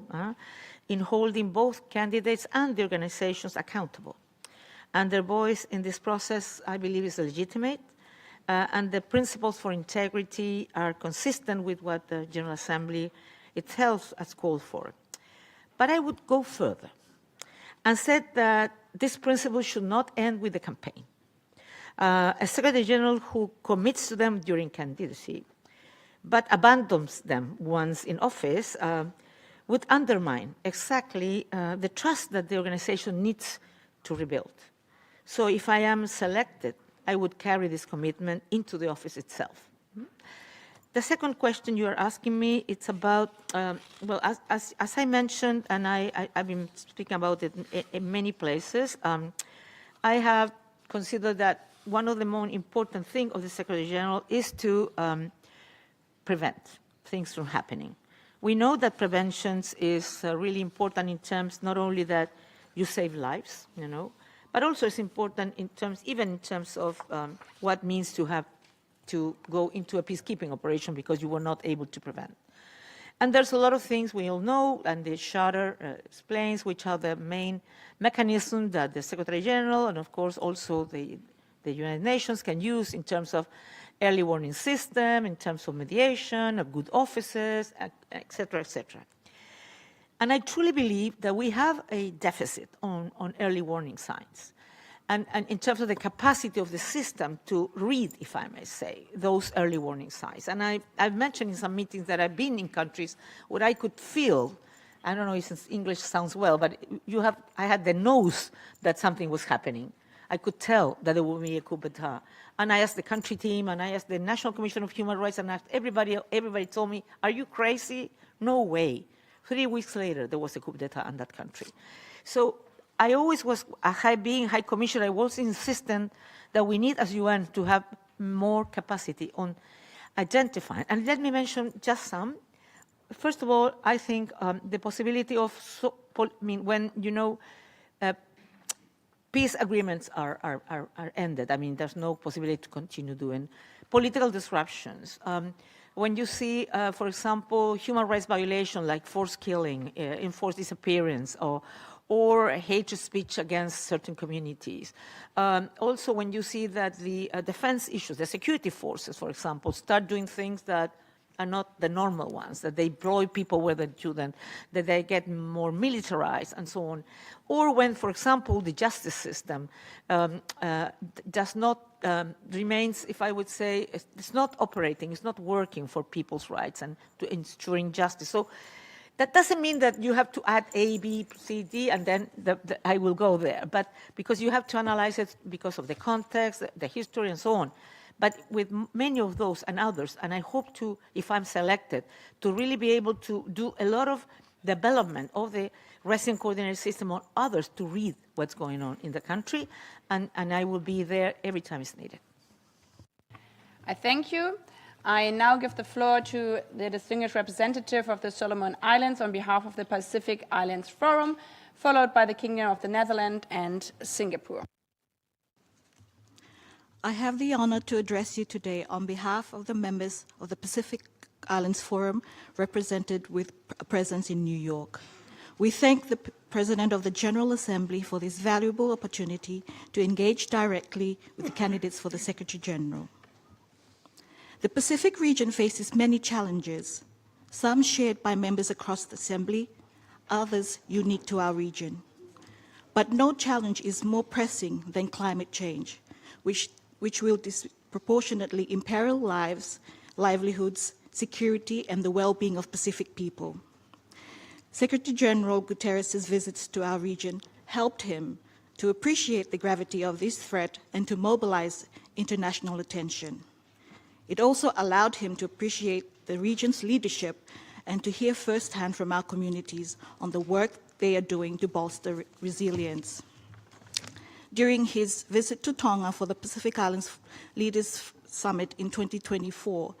in holding both candidates and the organizations accountable. And their voice in this process, I believe, is legitimate. And the principles for integrity are consistent with what the General Assembly itself has called for. But I would go further and said that this principle should not end with the campaign. A Secretary General who commits to them during candidacy but abandons them once in office would undermine exactly the trust that the organization needs to rebuild. So if I am selected, I would carry this commitment into the office itself. The second question you are asking me, it's about, well, as I mentioned, and I've been speaking about it in many places, I have considered that one of the most important things of the Secretary General is to prevent things from happening. We know that prevention is really important in terms not only that you save lives, you know, but also it's important in terms, even in terms of what means to have to go into a peacekeeping operation because you were not able to prevent. And there's a lot of things we all know, and the Charter explains which are the main mechanisms that the Secretary General and, of course, also the United Nations can use in terms of early warning system, in terms of mediation, of good offices, et cetera, et cetera. And I truly believe that we have a deficit on early warning signs. And in terms of the capacity of the system to read, if I may say, those early warning signs. And I've mentioned in some meetings that I've been in countries where I could feel, I don't know if English sounds well, but I had the nose that something was happening. I could tell that there would be a coup d'etat. And I asked the country team, and I asked the National Commission of Human Rights, and I asked everybody told me, are you crazy? No way. 3 weeks later, there was a coup d'etat in that country. So I always was, being High Commissioner, I was insistent that we need, as UN, to have more capacity on identifying. And let me mention just some. First of all, I think the possibility of, when, you know, peace agreements are ended. I mean, there's no possibility to continue doing political disruptions. When you see, for example, human rights violation like forced killing, enforced disappearance, or hate speech against certain communities. Also, when you see that the defense issues, the security forces, for example, start doing things that are not the normal ones, that they employ people where they shouldn't, that they get more militarized and so on. Or when, for example, the justice system does not, remains, if I would say, it's not operating, it's not working for people's rights and to ensuring justice. So that doesn't mean that you have to add A, B, C, D, and then I will go there. But because you have to analyze it because of the context, the history, and so on. But with many of those and others, and I hope to, if I'm selected, to really be able to do a lot of development of the resident coordinated system or others to read what's going on in the country, and I will be there every time it's needed. I thank you. I now give the floor to the distinguished representative of the Solomon Islands on behalf of the Pacific Islands Forum, followed by the Kingdom of the Netherlands and Singapore. I have the honor to address you today on behalf of the members of the Pacific Islands Forum represented with a presence in New York. We thank the President of the General Assembly for this valuable opportunity to engage directly with the candidates for the Secretary General. The Pacific region faces many challenges, some shared by members across the Assembly, others unique to our region. But no challenge is more pressing than climate change, which will disproportionately imperil lives, livelihoods, security, and the well-being of Pacific people. Secretary General Guterres' visits to our region helped him to appreciate the gravity of this threat and to mobilize international attention. It also allowed him to appreciate the region's leadership and to hear firsthand from our communities on the work they are doing to bolster resilience. During his visit to Tonga for the Pacific Islands Leaders Summit in 2024,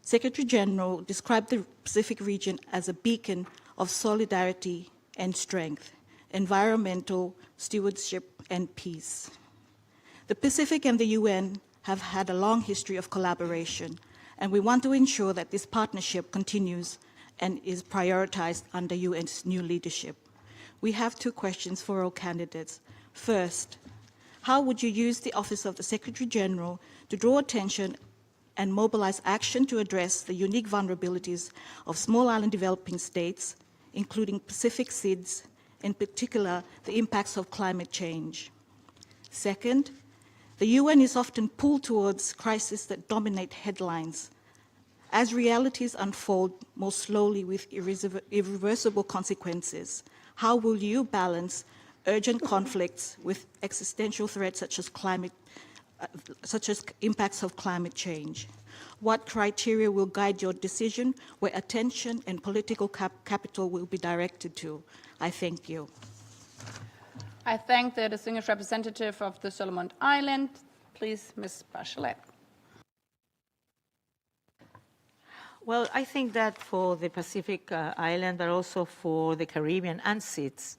Secretary General described the Pacific region as a beacon of solidarity and strength, environmental stewardship and peace. The Pacific and the UN have had a long history of collaboration, and we want to ensure that this partnership continues and is prioritized under UN's new leadership. We have 2 questions for all candidates. First, how would you use the Office of the Secretary General to draw attention and mobilize action to address the unique vulnerabilities of small island developing states, including Pacific SIDS in particular the impacts of climate change. Second, the UN is often pulled towards crises that dominate headlines. As realities unfold more slowly with irreversible consequences, how will you balance urgent conflicts with existential threats such as impacts of climate change? What criteria will guide your decision where attention and political capital will be directed to? I thank you. I thank the distinguished representative of the Solomon Islands. Please, Ms. Bachelet. Well, I think that for the Pacific Island, but also for the Caribbean and SEATs,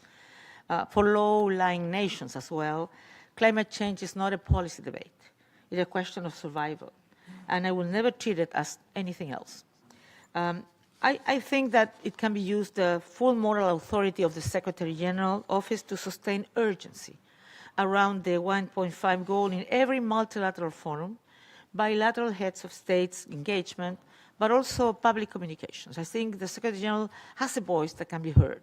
for low-lying nations as well, climate change is not a policy debate. It's a question of survival. And I will never treat it as anything else. I think that it can be used, the full moral authority of the Secretary General office to sustain urgency around the 1.5 goal in every multilateral forum, bilateral heads of states engagement, but also public communications. I think the Secretary General has a voice that can be heard.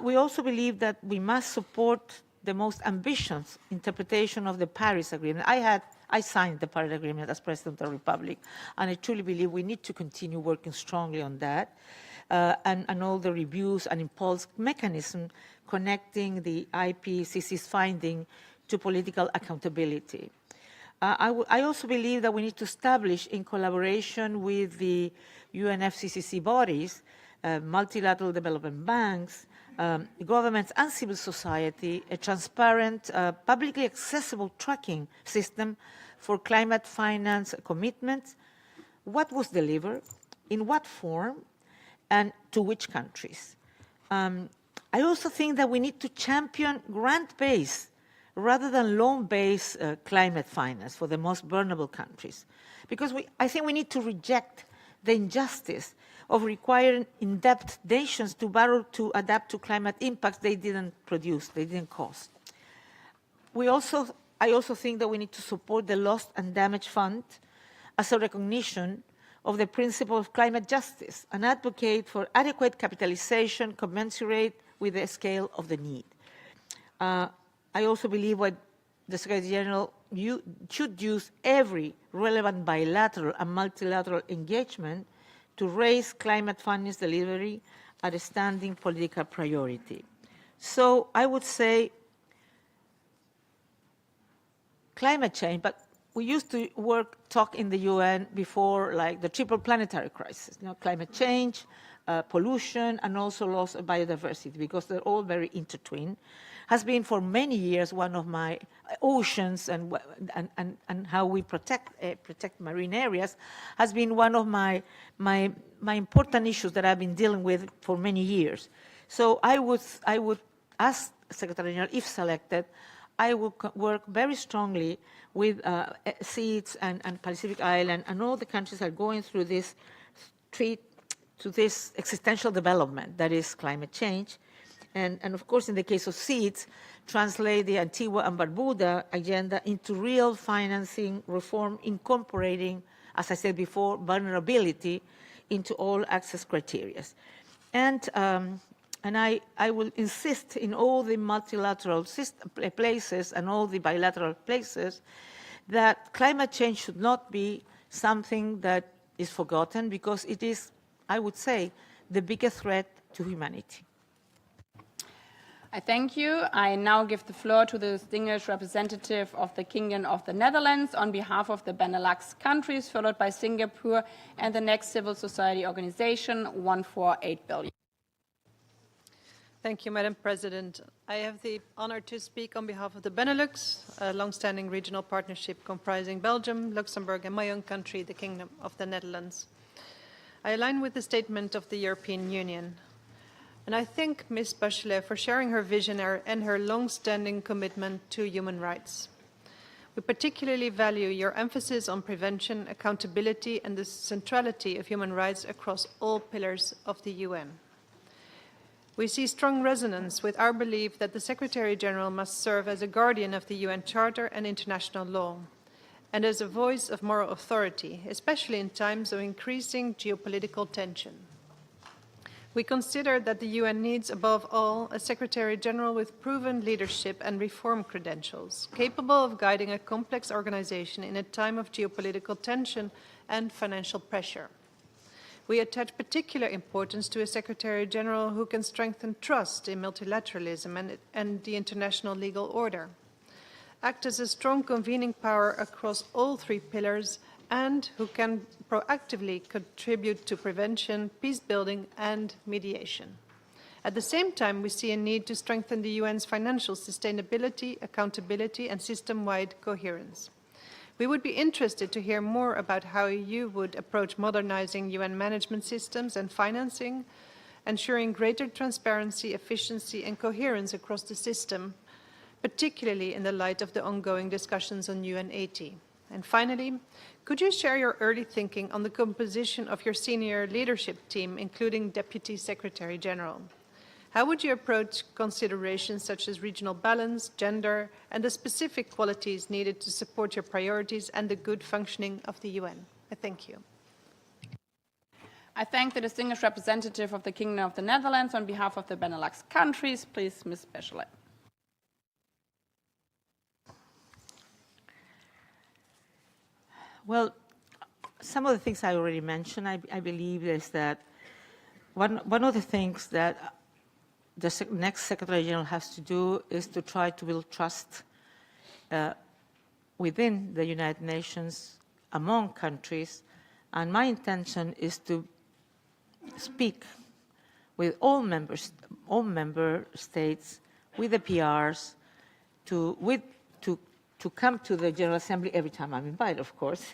We also believe that we must support the most ambitious interpretation of the Paris Agreement. I signed the Paris Agreement as President of the Republic, and I truly believe we need to continue working strongly on that, and all the reviews and impulse mechanism connecting the IPCC's finding to political accountability. I also believe that we need to establish, in collaboration with the UNFCCC bodies, multilateral development banks, governments and civil society, a transparent, publicly accessible tracking system for climate finance commitments, what was delivered, in what form, and to which countries. I also think that we need to champion grant-based rather than loan-based climate finance for the most vulnerable countries, because I think we need to reject the injustice of requiring in-depth nations to borrow to adapt to climate impacts they didn't produce, they didn't cause. I also think that we need to support the Lost and Damaged Fund as a recognition of the principle of climate justice and advocate for adequate capitalization commensurate with the scale of the need. I also believe what the Secretary General should use every relevant bilateral and multilateral engagement to raise climate finance delivery at a standing political priority. So I would say climate change, but we used to talk in the UN before, like the triple planetary crisis, climate change, pollution, and also loss of biodiversity, because they're all very intertwined, has been for many years one of my oceans and how we protect marine areas has been one of my important issues that I've been dealing with for many years. So I would ask Secretary General, if selected, I will work very strongly with SEATs and Pacific Island and all the countries that are going through this existential development that is climate change. And of course, in the case of SEATs, translate the Antigua and Barbuda agenda into real financing reform, incorporating, as I said before, vulnerability into all access criteria. And I will insist in all the multilateral places and all the bilateral places that climate change should not be something that is forgotten, because it is, I would say, the biggest threat to humanity. I thank you. I now give the floor to the distinguished representative of the Kingdom of the Netherlands on behalf of the Benelux countries, followed by Singapore and the next civil society organization, 148 billion. Thank you, Madam President. I have the honor to speak on behalf of the Benelux, a long-standing regional partnership comprising Belgium, Luxembourg, and my own country, the Kingdom of the Netherlands. I align with the statement of the European Union. And I thank Ms. Bachelet for sharing her vision and her long-standing commitment to human rights. We particularly value your emphasis on prevention, accountability, and the centrality of human rights across all pillars of the UN. We see strong resonance with our belief that the Secretary General must serve as a guardian of the UN Charter and international law, and as a voice of moral authority, especially in times of increasing geopolitical tension. We consider that the UN needs, above all, a Secretary General with proven leadership and reform credentials, capable of guiding a complex organization in a time of geopolitical tension and financial pressure. We attach particular importance to a Secretary General who can strengthen trust in multilateralism and the international legal order, act as a strong convening power across all three pillars, and who can proactively contribute to prevention, peace building, and mediation. At the same time, we see a need to strengthen the UN's financial sustainability, accountability, and system-wide coherence. We would be interested to hear more about how you would approach modernizing UN management systems and financing, ensuring greater transparency, efficiency, and coherence across the system, particularly in the light of the ongoing discussions on UN 80. And finally, could you share your early thinking on the composition of your senior leadership team, including Deputy Secretary General? How would you approach considerations such as regional balance, gender, and the specific qualities needed to support your priorities and the good functioning of the UN? I thank you. I thank the distinguished representative of the Kingdom of the Netherlands on behalf of the Benelux countries. Please, Ms. Bachelet. Well, some of the things I already mentioned, I believe, is that one of the things that the next Secretary General has to do is to try to build trust within the United Nations, among countries, and my intention is to speak with all member states, with the PRs, to come to the General Assembly every time I'm invited, of course,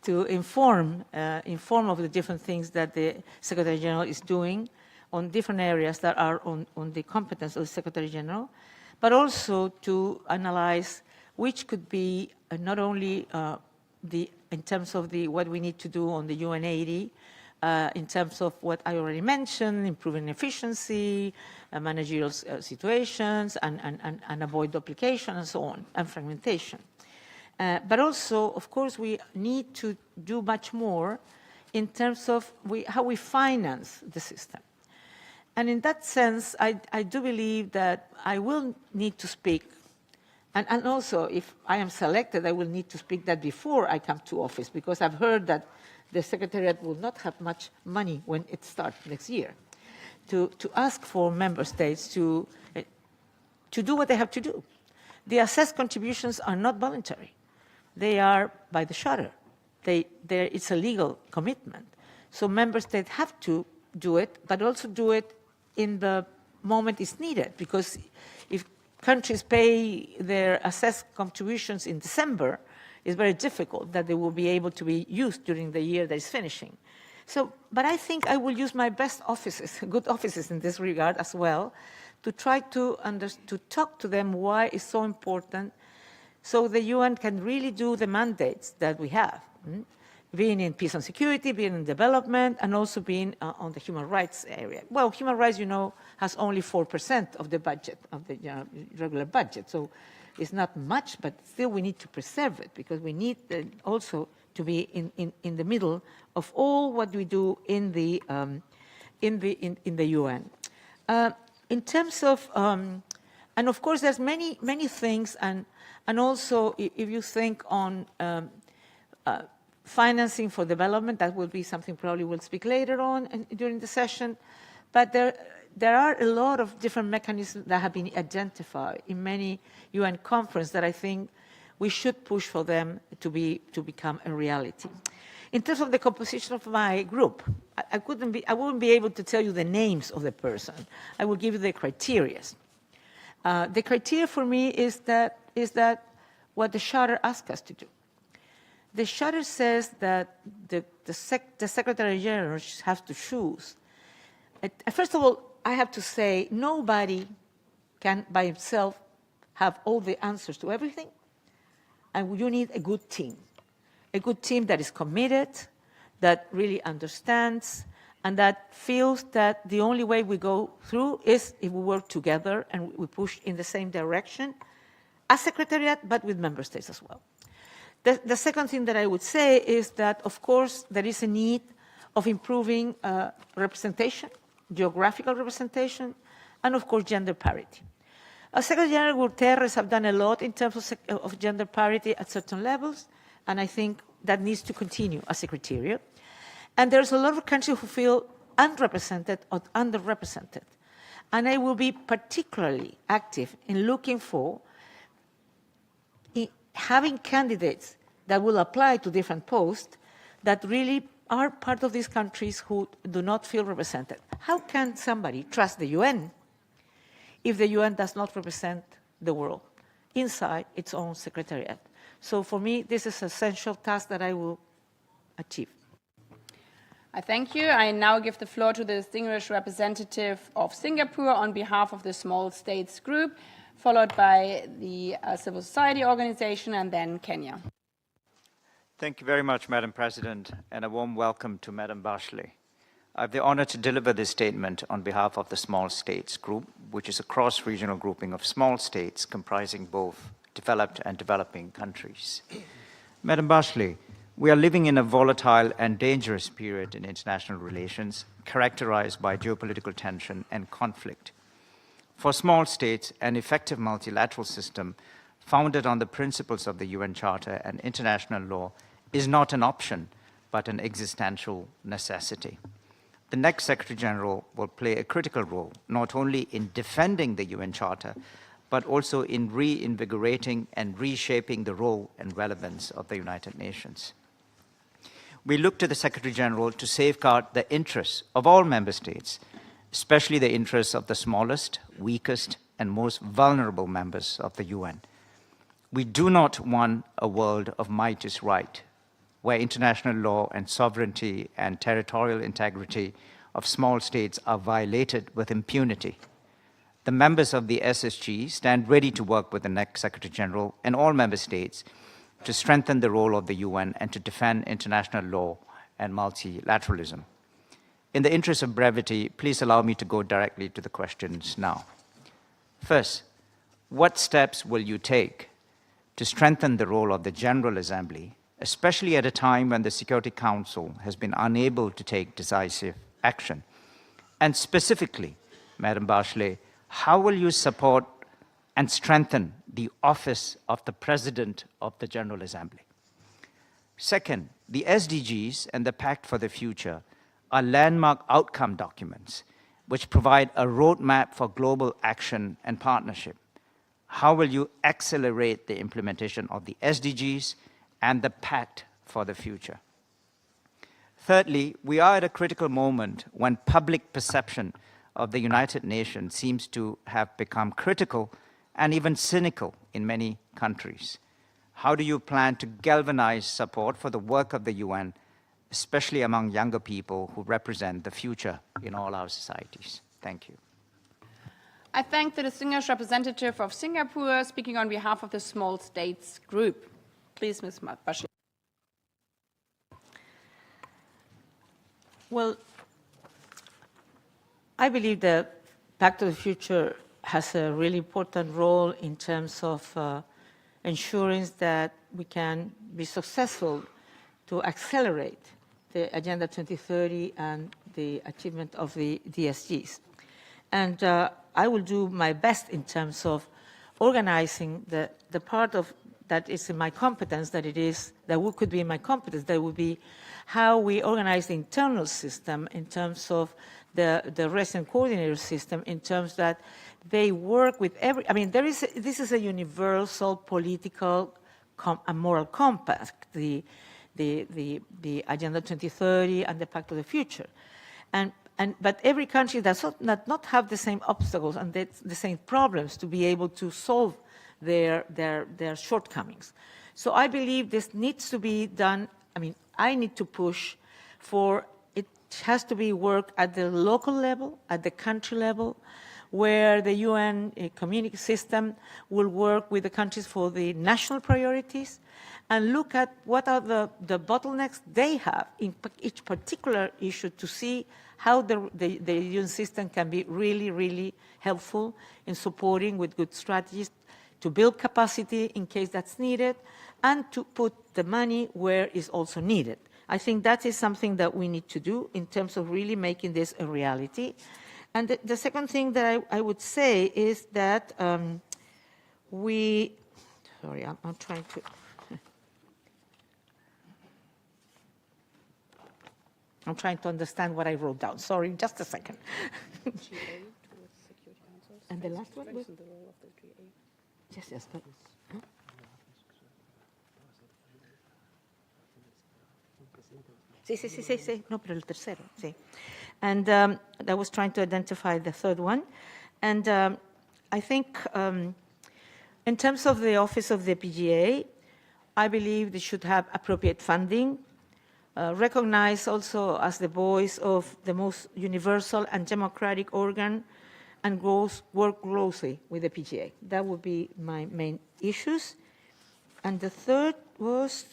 to inform of the different things that the Secretary General is doing on different areas that are on the competence of the Secretary General, but also to analyze which could be not only in terms of what we need to do on the UN 80, in terms of what I already mentioned, improving efficiency, managerial situations, and avoid duplication, and so on, and fragmentation. But also, of course, we need to do much more in terms of how we finance the system. And in that sense, I do believe that I will need to speak, and also if I am selected, I will need to speak that before I come to office, because I've heard that the Secretariat will not have much money when it starts next year, to ask for member states to do what they have to do. The assessed contributions are not voluntary. They are by the charter. It's a legal commitment. So member states have to do it, but also do it in the moment it's needed, because if countries pay their assessed contributions in December, it's very difficult that they will be able to be used during the year that is finishing. So, but I think I will use my best offices, good offices in this regard as well, to try to talk to them why it's so important, so the UN can really do the mandates that we have, being in peace and security, being in development, and also being on the human rights area. Well, human rights, you know, has only 4% of the budget, of the regular budget. So it's not much, but still we need to preserve it, because we need also to be in the middle of all what we do in the UN. In terms of, and of course there's many things, and also if you think on financing for development, that will be something probably we'll speak later on during the session, but there are a lot of different mechanisms that have been identified in many UN conferences that I think we should push for them to become a reality. In terms of the composition of my group, I wouldn't be able to tell you the names of the person. I will give you the criteria. The criteria for me is that what the Charter asks us to do. The Charter says that the Secretary General has to choose. First of all, I have to say nobody can by himself have all the answers to everything, and you need a good team that is committed, that really understands, and that feels that the only way we go through is if we work together and we push in the same direction as Secretariat, but with member states as well. The second thing that I would say is that, of course, there is a need of improving representation geographical representation, and of course, gender parity. Secretary General Guterres have done a lot in terms of gender parity at certain levels, and I think that needs to continue as Secretariat. And there's a lot of countries who feel unrepresented or underrepresented. And I will be particularly active in looking for having candidates that will apply to different posts that really are part of these countries who do not feel represented. How can somebody trust the UN if the UN does not represent the world inside its own secretariat? So for me, this is an essential task that I will achieve. I thank you. I now give the floor to the distinguished representative of Singapore on behalf of the Small States Group, followed by the civil society organization, and then Kenya. Thank you very much, Madam President, and a warm welcome to Madam Bachelet. I have the honor to deliver this statement on behalf of the Small States Group, which is a cross-regional grouping of small states comprising both developed and developing countries. Madam Bachelet, we are living in a volatile and dangerous period in international relations, characterized by geopolitical tension and conflict. For small states, an effective multilateral system founded on the principles of the UN Charter and international law is not an option, but an existential necessity. The next Secretary General will play a critical role, not only in defending the UN Charter, but also in reinvigorating and reshaping the role and relevance of the United Nations. We look to the Secretary General to safeguard the interests of all member states, especially the interests of the smallest, weakest, and most vulnerable members of the UN. We do not want a world of might is right, where international law and sovereignty and territorial integrity of small states are violated with impunity. The members of the SSG stand ready to work with the next Secretary General and all member states to strengthen the role of the UN and to defend international law and multilateralism. In the interest of brevity, please allow me to go directly to the questions now. First, what steps will you take to strengthen the role of the General Assembly, especially at a time when the Security Council has been unable to take decisive action? And specifically, Madam Bachelet, how will you support and strengthen the office of the President of the General Assembly? Second, the SDGs and the Pact for the Future are landmark outcome documents which provide a roadmap for global action and partnership. How will you accelerate the implementation of the SDGs and the Pact for the Future? Thirdly, we are at a critical moment when public perception of the United Nations seems to have become critical and even cynical in many countries. How do you plan to galvanize support for the work of the UN, especially among younger people who represent the future in all our societies? Thank you. I thank the distinguished representative of Singapore speaking on behalf of the Small States Group. Please, Ms. Bachelet. Well, I believe the Pact of the Future has a really important role in terms of ensuring that we can be successful to accelerate the Agenda 2030 and the achievement of the DSGs. And I will do my best in terms of organizing the part of that is in my competence, that could be in my competence, that would be how we organize the internal system in terms of the resident coordinator system, in terms that they work with this is a universal political and moral compass, the Agenda 2030 and the Pact of the Future. But every country does not have the same obstacles and the same problems to be able to solve their shortcomings. So I believe this needs to be done. I need to push for it has to be work at the local level, at the country level, where the UN community system will work with the countries for the national priorities and look at what are the bottlenecks they have in each particular issue to see how the UN system can be really, really helpful in supporting with good strategies to build capacity in case that's needed and to put the money where is also needed. I think that is something that we need to do in terms of really making this a reality. And the second thing that I would say is that I'm trying to... I'm trying to understand what I wrote down. Sorry, just a second. And the last one was? Yes, but... Huh? Sí. No, pero el tercero, sí. And I was trying to identify the third one. And I think in terms of the office of the PGA, I believe they should have appropriate funding, recognized also as the voice of the most universal and democratic organ, and work closely with the PGA. That would be my main issues. And the third was...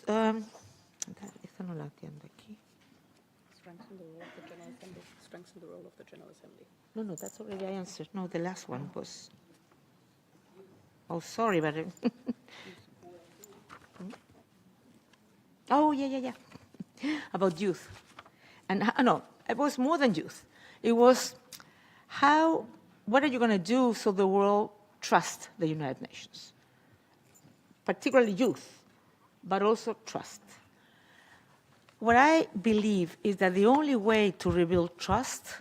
Strengthen the role of the General Assembly. Strengthen the role of the General Assembly. No, that's already I answered. No, the last one was... Oh, sorry, but... Oh, yeah. About youth. And no, it was more than youth. It was what are you going to do so the world trusts the United Nations? Particularly youth, but also trust. What I believe is that the only way to rebuild trust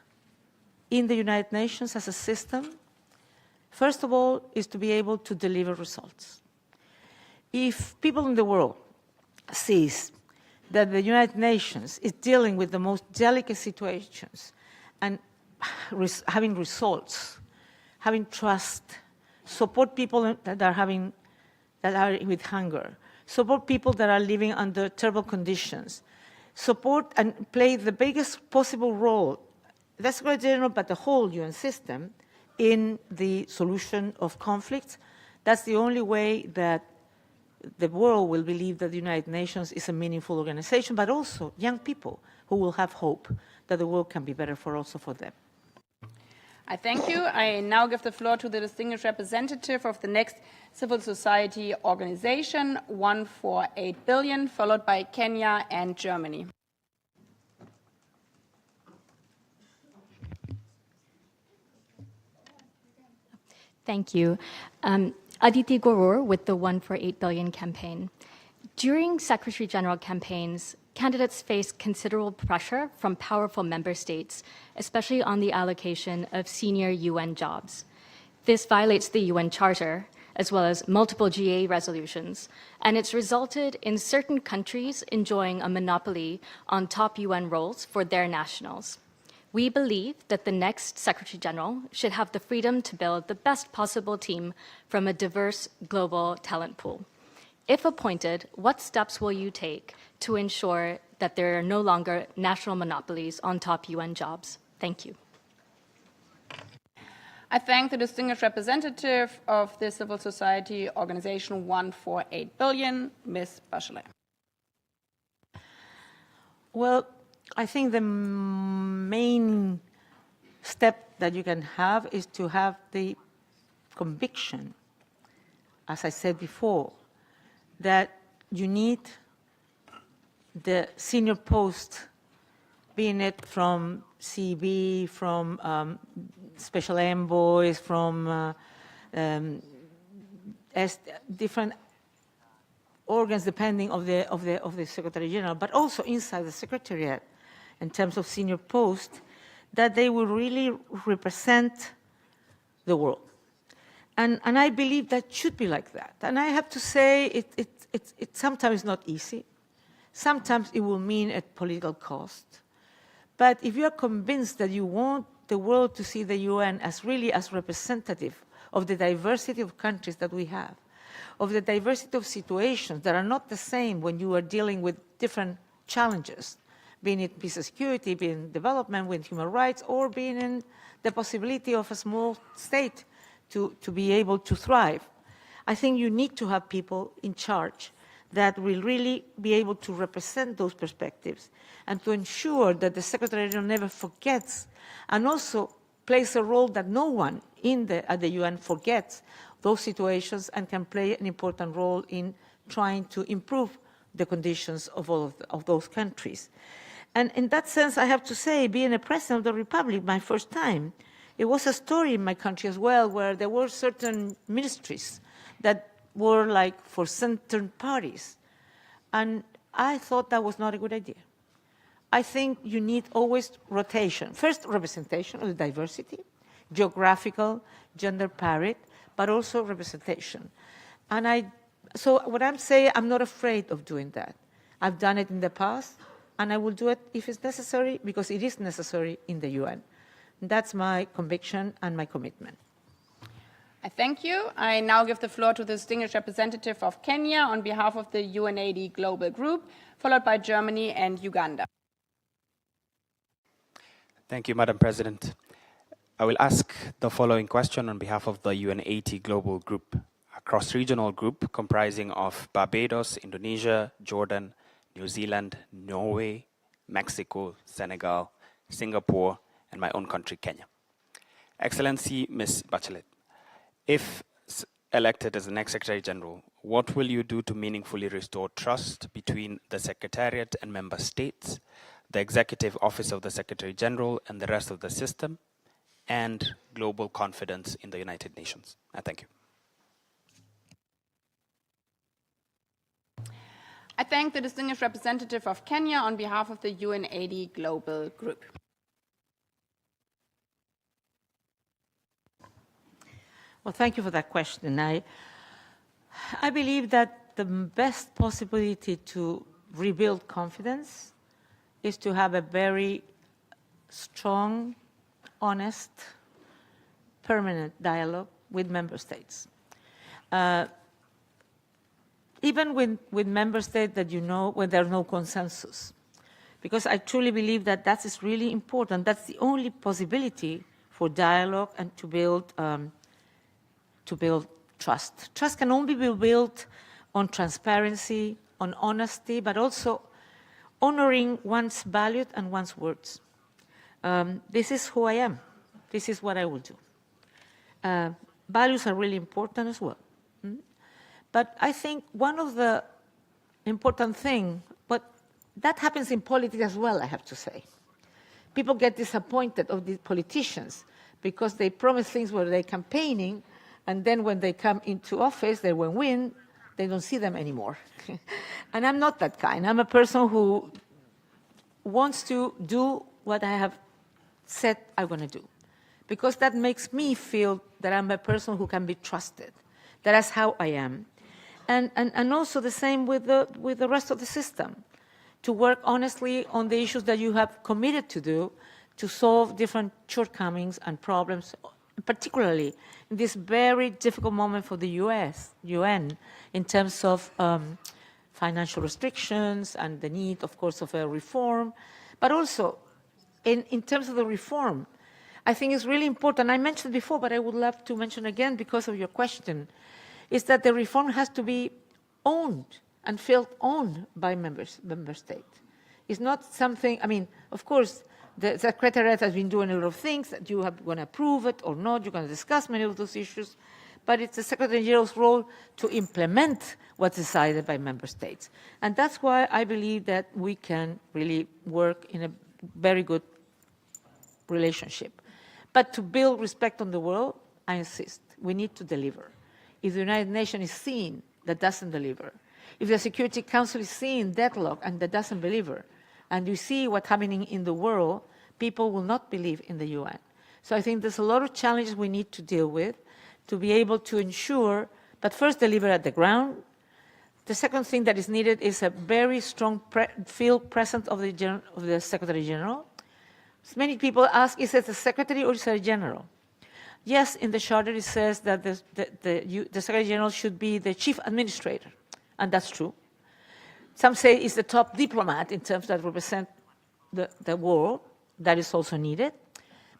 in the United Nations as a system, first of all, is to be able to deliver results. If people in the world sees that the United Nations is dealing with the most delicate situations and having results, having trust, support people that are with hunger, support people that are living under terrible conditions, support and play the biggest possible role, the Secretary General, but the whole UN system, in the solution of conflicts. That's the only way that the world will believe that the United Nations is a meaningful organization, but also young people who will have hope that the world can be better also for them. I thank you. I now give the floor to the distinguished representative of the next civil society organization, 148 billion, followed by Kenya and Germany. Thank you. Aditi Gorur with the 148 billion campaign. During Secretary General campaigns, candidates face considerable pressure from powerful member states, especially on the allocation of senior UN jobs. This violates the UN Charter, as well as multiple GA resolutions, and it's resulted in certain countries enjoying a monopoly on top UN roles for their nationals. We believe that the next Secretary General should have the freedom to build the best possible team from a diverse global talent pool. If appointed, what steps will you take to ensure that there are no longer national monopolies on top UN jobs? Thank you. I thank the distinguished representative of the civil society organization 148 billion, Ms. Bachelet. Well, I think the main step that you can have is to have the conviction, as I said before, that you need the senior post, being it from CB, from special envoys, from different organs depending of the Secretary General, but also inside the Secretariat in terms of senior post, that they will really represent the world. And I believe that should be like that. And I have to say, it's sometimes not easy. Sometimes it will mean a political cost. But if you are convinced that you want the world to see the UN as really as representative of the diversity of countries that we have, of the diversity of situations that are not the same when you are dealing with different challenges, being it peace and security, being development with human rights, or being in the possibility of a small state to be able to thrive. I think you need to have people in charge that will really be able to represent those perspectives and to ensure that the Secretary General never forgets and also plays a role that no one at the UN forgets those situations and can play an important role in trying to improve the conditions of all of those countries. And in that sense, I have to say, being a president of the Republic, my first time, it was a story in my country as well, where there were certain ministries that were like for certain parties. And I thought that was not a good idea. I think you need always rotation. First, representation of the diversity, geographical, gender parity, but also representation. And so what I'm saying, I'm not afraid of doing that. I've done it in the past, and I will do it if it's necessary, because it is necessary in the UN. That's my conviction and my commitment. I thank you. I now give the floor to the distinguished representative of Kenya on behalf of the UNAID Global Group, followed by Germany and Uganda. Thank you, Madam President. I will ask the following question on behalf of the UNAID Global Group, a cross-regional group comprising of Barbados, Indonesia, Jordan, New Zealand, Norway, Mexico, Senegal, Singapore, and my own country, Kenya. Excellency, Ms. Bachelet, if elected as the next Secretary General, what will you do to meaningfully restore trust between the Secretariat and member states, the Executive Office of the Secretary General and the rest of the system, and global confidence in the United Nations? Thank you. I thank the distinguished representative of Kenya on behalf of the UNAID Global Group. Well, thank you for that question. I believe that the best possibility to rebuild confidence is to have a very strong, honest, permanent dialogue with member states. Even with member states that you know when there's no consensus. Because I truly believe that that is really important. That's the only possibility for dialogue and to build trust. Trust can only be built on transparency, on honesty, but also honoring one's values and one's words. This is who I am. This is what I will do. Values are really important as well. But I think one of the important things, but that happens in politics as well, I have to say. People get disappointed of the politicians because they promise things where they're campaigning, and then when they come into office, they will win, they don't see them anymore. And I'm not that kind. I'm a person who wants to do what I have said I'm going to do, because that makes me feel that I'm a person who can be trusted. That is how I am. And also the same with the rest of the system, to work honestly on the issues that you have committed to do, to solve different shortcomings and problems, particularly in this very difficult moment for the UN, in terms of financial restrictions and the need, of course, of a reform. But also, in terms of the reform, I think it's really important. I mentioned before, but I would love to mention again because of your question, is that the reform has to be owned and felt owned by member states. It's not something, I mean, of course, the Secretariat has been doing a lot of things that you are going to approve it or not, you're going to discuss many of those issues, but it's the Secretary General's role to implement what's decided by member states. And that's why I believe that we can really work in a very good relationship. But to build respect on the world, I insist, we need to deliver. If the United Nations is seen that doesn't deliver, if the Security Council is seeing deadlock and that doesn't deliver, and you see what's happening in the world, people will not believe in the UN. So I think there's a lot of challenges we need to deal with to be able to ensure, but first deliver at the ground. The second thing that is needed is a very strong field presence of the Secretary General. Many people ask, is it the Secretary or is it a General? Yes, in the Charter it says that the Secretary General should be the Chief Administrator, and that's true. Some say it's the top diplomat in terms that represent the world. That is also needed.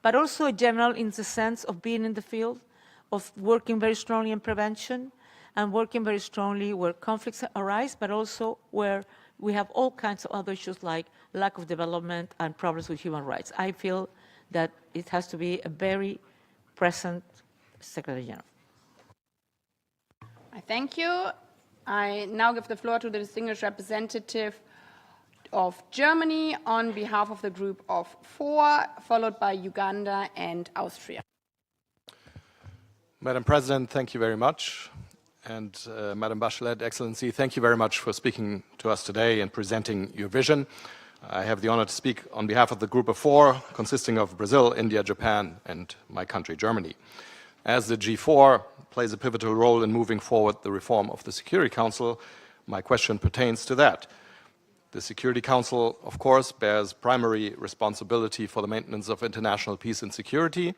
But also a general in the sense of being in the field, of working very strongly in prevention, and working very strongly where conflicts arise, but also where we have all kinds of other issues like lack of development and problems with human rights. I feel that it has to be a very present Secretary General. I thank you. I now give the floor to the distinguished representative of Germany on behalf of the group of 4, followed by Uganda and Austria. Madam President, thank you very much. And Madam Bachelet, Excellency, thank you very much for speaking to us today and presenting your vision. I have the honor to speak on behalf of the group of 4, consisting of Brazil, India, Japan, and my country, Germany. As the G4 plays a pivotal role in moving forward the reform of the Security Council, my question pertains to that. The Security Council, of course, bears primary responsibility for the maintenance of international peace and security,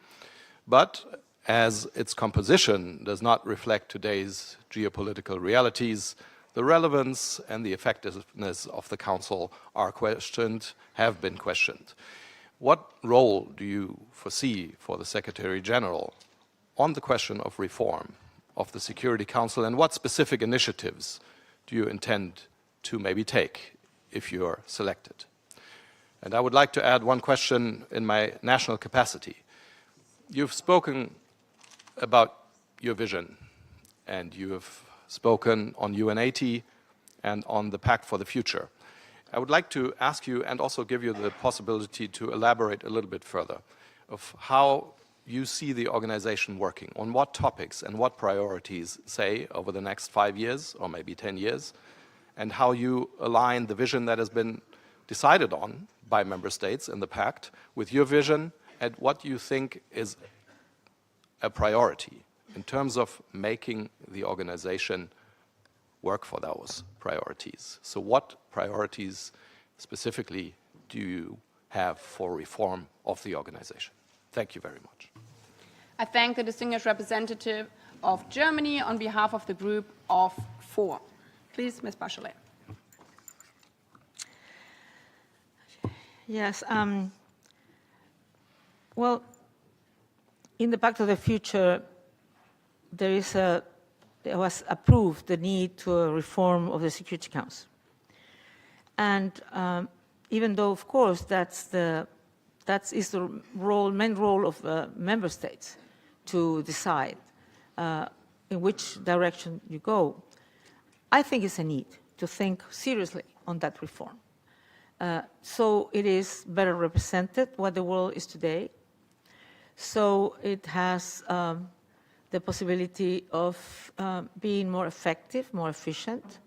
but as its composition does not reflect today's geopolitical realities, the relevance and the effectiveness of the Council are questioned, have been questioned. What role do you foresee for the Secretary General on the question of reform of the Security Council, and what specific initiatives do you intend to maybe take if you're selected? And I would like to add one question in my national capacity. You've spoken about your vision, and you have spoken on UN80 and on the Pact for the Future. I would like to ask you, and also give you the possibility to elaborate a little bit further, of how you see the organization working, on what topics and what priorities, say, over the next 5 years or maybe 10 years, and how you align the vision that has been decided on by member states in the Pact with your vision, and what you think is a priority in terms of making the organization work for those priorities. So what priorities specifically do you have for reform of the organization? Thank you very much. I thank the distinguished representative of Germany on behalf of the group of 4. Please, Ms. Bachelet. Yes. Well, in the Pact of the Future, there was approved the need to a reform of the Security Council. And even though, of course, that is the main role of member states to decide in which direction you go, I think it's a need to think seriously on that reform. So it is better represented what the world is today. So it has the possibility of being more effective, more efficient,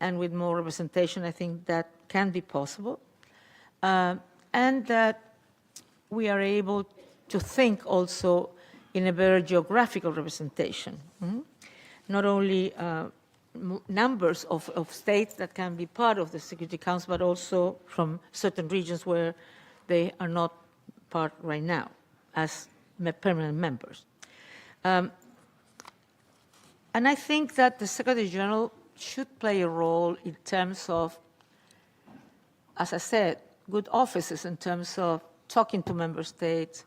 and with more representation, I think that can be possible. And that we are able to think also in a better geographical representation. Not only numbers of states that can be part of the Security Council, but also from certain regions where they are not part right now as permanent members. And I think that the Secretary General should play a role in terms of, as I said, good offices in terms of talking to member states,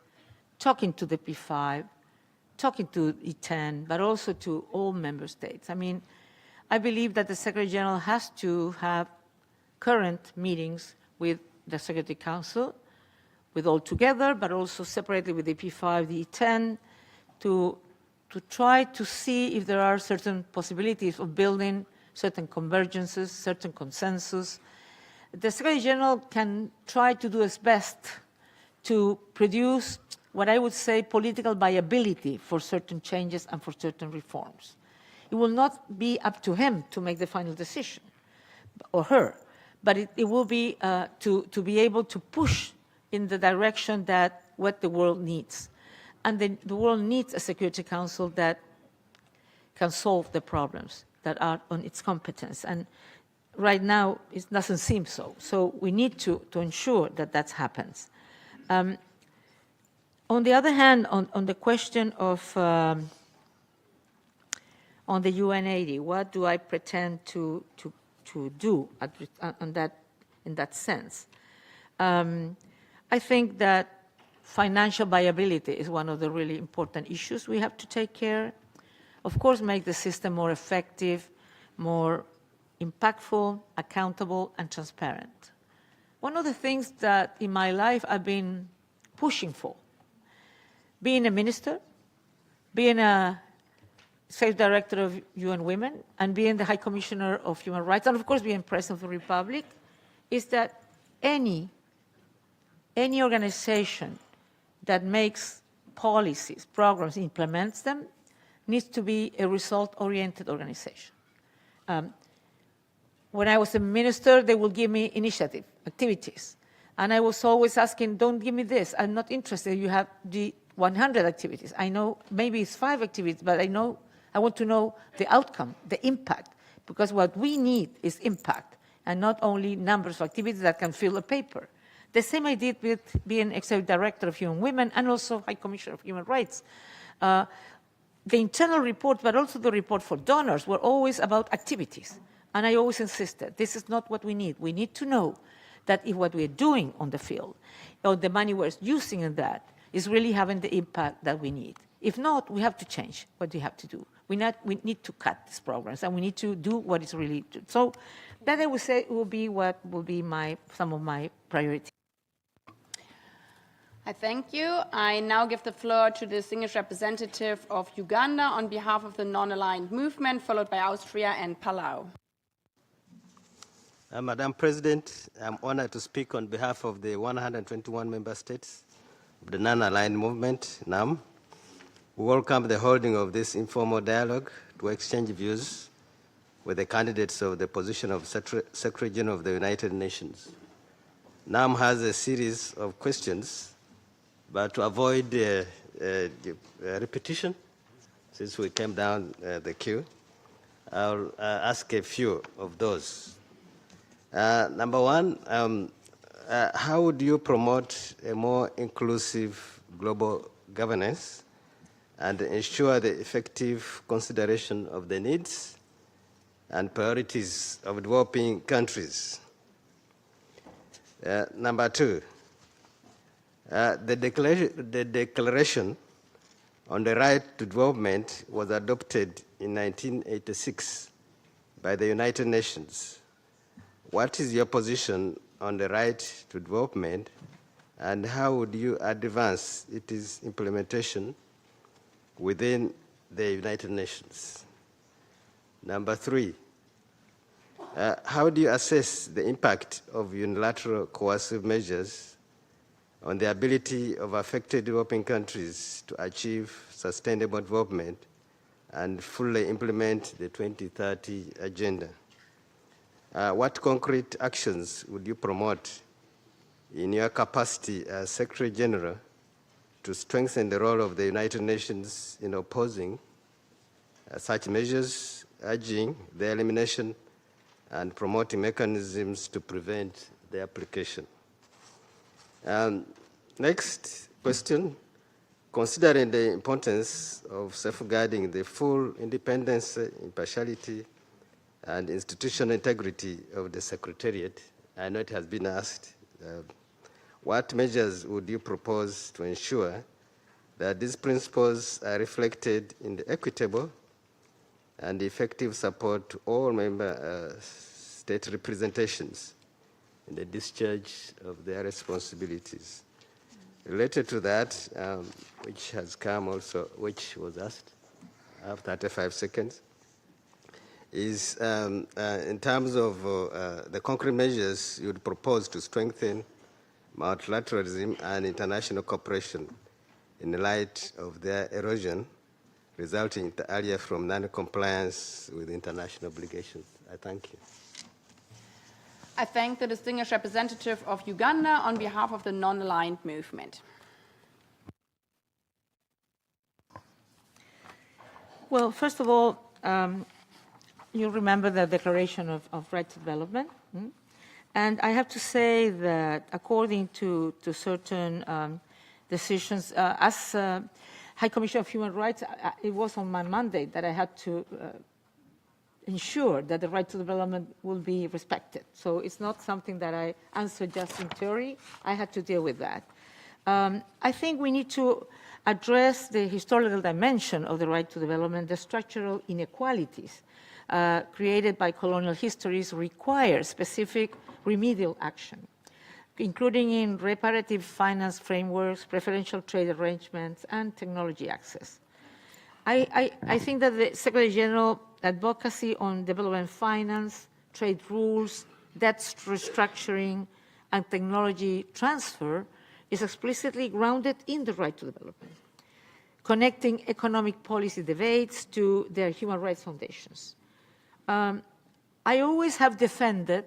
talking to the P5, talking to E10, but also to all member states. I mean, I believe that the Secretary General has to have current meetings with the Security Council, with all together, but also separately with the P5, the E10, to try to see if there are certain possibilities of building certain convergences, certain consensus. The Secretary General can try to do his best to produce what I would say political viability for certain changes and for certain reforms. It will not be up to him to make the final decision, or her, but it will be to be able to push in the direction that what the world needs. And the world needs a Security Council that can solve the problems that are on its competence. And right now, it doesn't seem so. So we need to ensure that that happens. On the other hand, on the question of on the UN80, what do I pretend to do in that sense? I think that financial viability is one of the really important issues we have to take care. Of course, make the system more effective, more impactful, accountable, and transparent. One of the things that in my life I've been pushing for, being a minister, being a State Director of UN Women and being the High Commissioner of Human Rights, and of course being President of the Republic, is that any organization that makes policies, programs, implements them, needs to be a result-oriented organization. When I was a minister, they would give me initiative, activities. And I was always asking, don't give me this, I'm not interested, you have the 100 activities. I know maybe it's 5 activities, but I want to know the outcome, the impact, because what we need is impact, and not only numbers of activities that can fill a paper. The same I did with being Executive Director of Human Women and also High Commissioner of Human Rights. The internal report, but also the report for donors, were always about activities. And I always insisted, this is not what we need. We need to know that if what we're doing on the field, or the money we're using in that, is really having the impact that we need. If not, we have to change what we have to do. We need to cut these programs, and we need to do what is really good. So that I would say will be what will be some of my priorities. I thank you. I now give the floor to the distinguished representative of Uganda on behalf of the non-aligned movement, followed by Austria and Palau. Madam President, I'm honored to speak on behalf of the 121 member states of the non-aligned movement, NAM. We welcome the holding of this informal dialogue to exchange views with the candidates of the position of Secretary General of the United Nations. NAM has a series of questions, but to avoid repetition, since we came down the queue, I'll ask a few of those. Number one, how would you promote a more inclusive global governance and ensure the effective consideration of the needs and priorities of developing countries? Number two, the Declaration on the Right to Development was adopted in 1986 by the United Nations. What is your position on the right to development, and how would you advance its implementation within the United Nations? Number three, how do you assess the impact of unilateral coercive measures on the ability of affected developing countries to achieve sustainable development and fully implement the 2030 Agenda? What concrete actions would you promote in your capacity as Secretary General to strengthen the role of the United Nations in opposing such measures, urging their elimination and promoting mechanisms to prevent their application? Next question, considering the importance of safeguarding the full independence, impartiality, and institutional integrity of the Secretariat, I know it has been asked, what measures would you propose to ensure that these principles are reflected in the equitable and effective support to all member state representations in the discharge of their responsibilities? Related to that, which has come also, which was asked, I have 35 seconds, is in terms of the concrete measures you would propose to strengthen multilateralism and international cooperation in the light of their erosion resulting earlier from non-compliance with international obligations. I thank you. I thank the distinguished representative of Uganda on behalf of the non-aligned movement. Well, first of all, you remember the Declaration of Right to Development. And I have to say that according to certain decisions, as High Commissioner of Human Rights, it was on my mandate that I had to ensure that the right to development will be respected. So it's not something that I answer just in theory. I had to deal with that. I think we need to address the historical dimension of the right to development. The structural inequalities created by colonial histories require specific remedial action, including in reparative finance frameworks, preferential trade arrangements, and technology access. I think that the Secretary General advocacy on development finance, trade rules, debt restructuring, and technology transfer is explicitly grounded in the right to development, connecting economic policy debates to their human rights foundations. I always have defended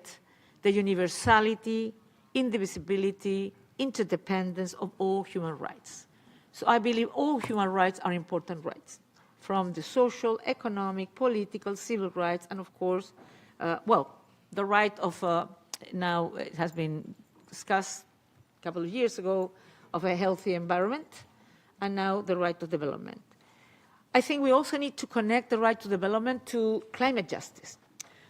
the universality, indivisibility, interdependence of all human rights. So I believe all human rights are important rights, from the social, economic, political, civil rights, and of course, the right of, now it has been discussed a couple of years ago, of a healthy environment, and now the right to development. I think we also need to connect the right to development to climate justice.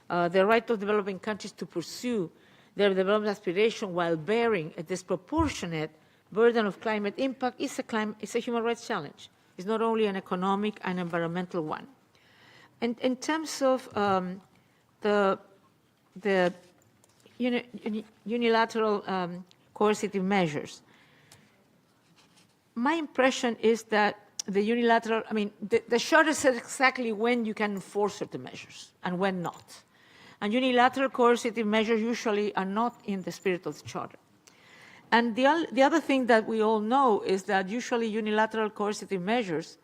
The right of developing countries to pursue their development aspiration while bearing a disproportionate burden of climate impact is a human rights challenge. It's not only an economic and environmental one. And in terms of the unilateral coercive measures, my impression is that the unilateral, the Charter says exactly when you can enforce certain measures and when not. And unilateral coercive measures usually are not in the spirit of the Charter. And the other thing that we all know is that usually unilateral coercive measures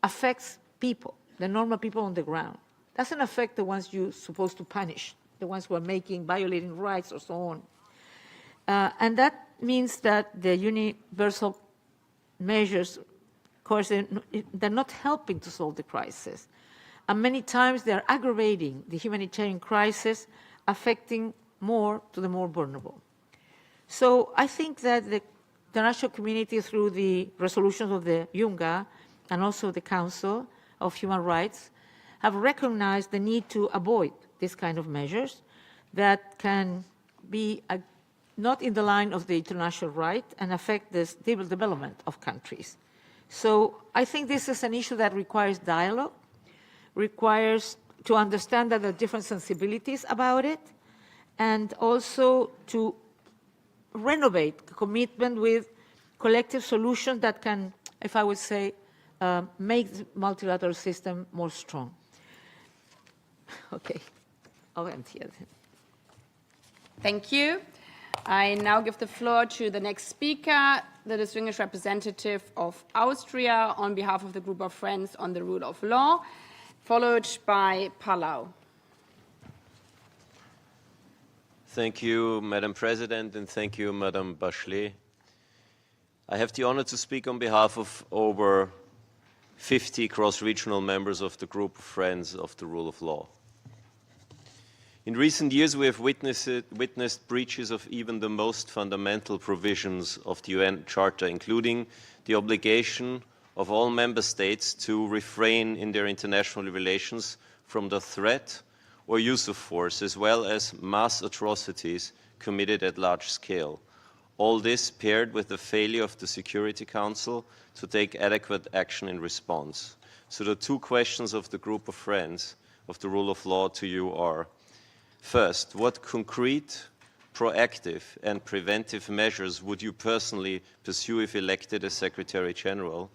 affects people, the normal people on the ground. Doesn't affect the ones you're supposed to punish, the ones who are violating rights or so on. And that means that the universal measures, of course, they're not helping to solve the crisis. And many times they're aggravating the humanitarian crisis, affecting more to the more vulnerable. So I think that the international community, through the resolutions of the UNGA and also the Council of Human Rights, have recognized the need to avoid this kind of measures that can be not in the line of the international right and affect the stable development of countries. So I think this is an issue that requires dialogue, requires to understand that there are different sensibilities about it, and also to renovate commitment with collective solutions that can, if I would say, make the multilateral system more strong. Okay, I'll end here. Thank you. I now give the floor to the next speaker, the distinguished representative of Austria on behalf of the Group of Friends on the Rule of Law, followed by Palau. Thank you, Madam President, and thank you, Madam Bachelet. I have the honor to speak on behalf of over 50 cross-regional members of the Group of Friends of the Rule of Law. In recent years, we have witnessed breaches of even the most fundamental provisions of the UN Charter, including the obligation of all member states to refrain in their international relations from the threat or use of force, as well as mass atrocities committed at large scale. All this paired with the failure of the Security Council to take adequate action in response. So the two questions of the Group of Friends of the Rule of Law to you are: first, what concrete, proactive and preventive measures would you personally pursue if elected as Secretary General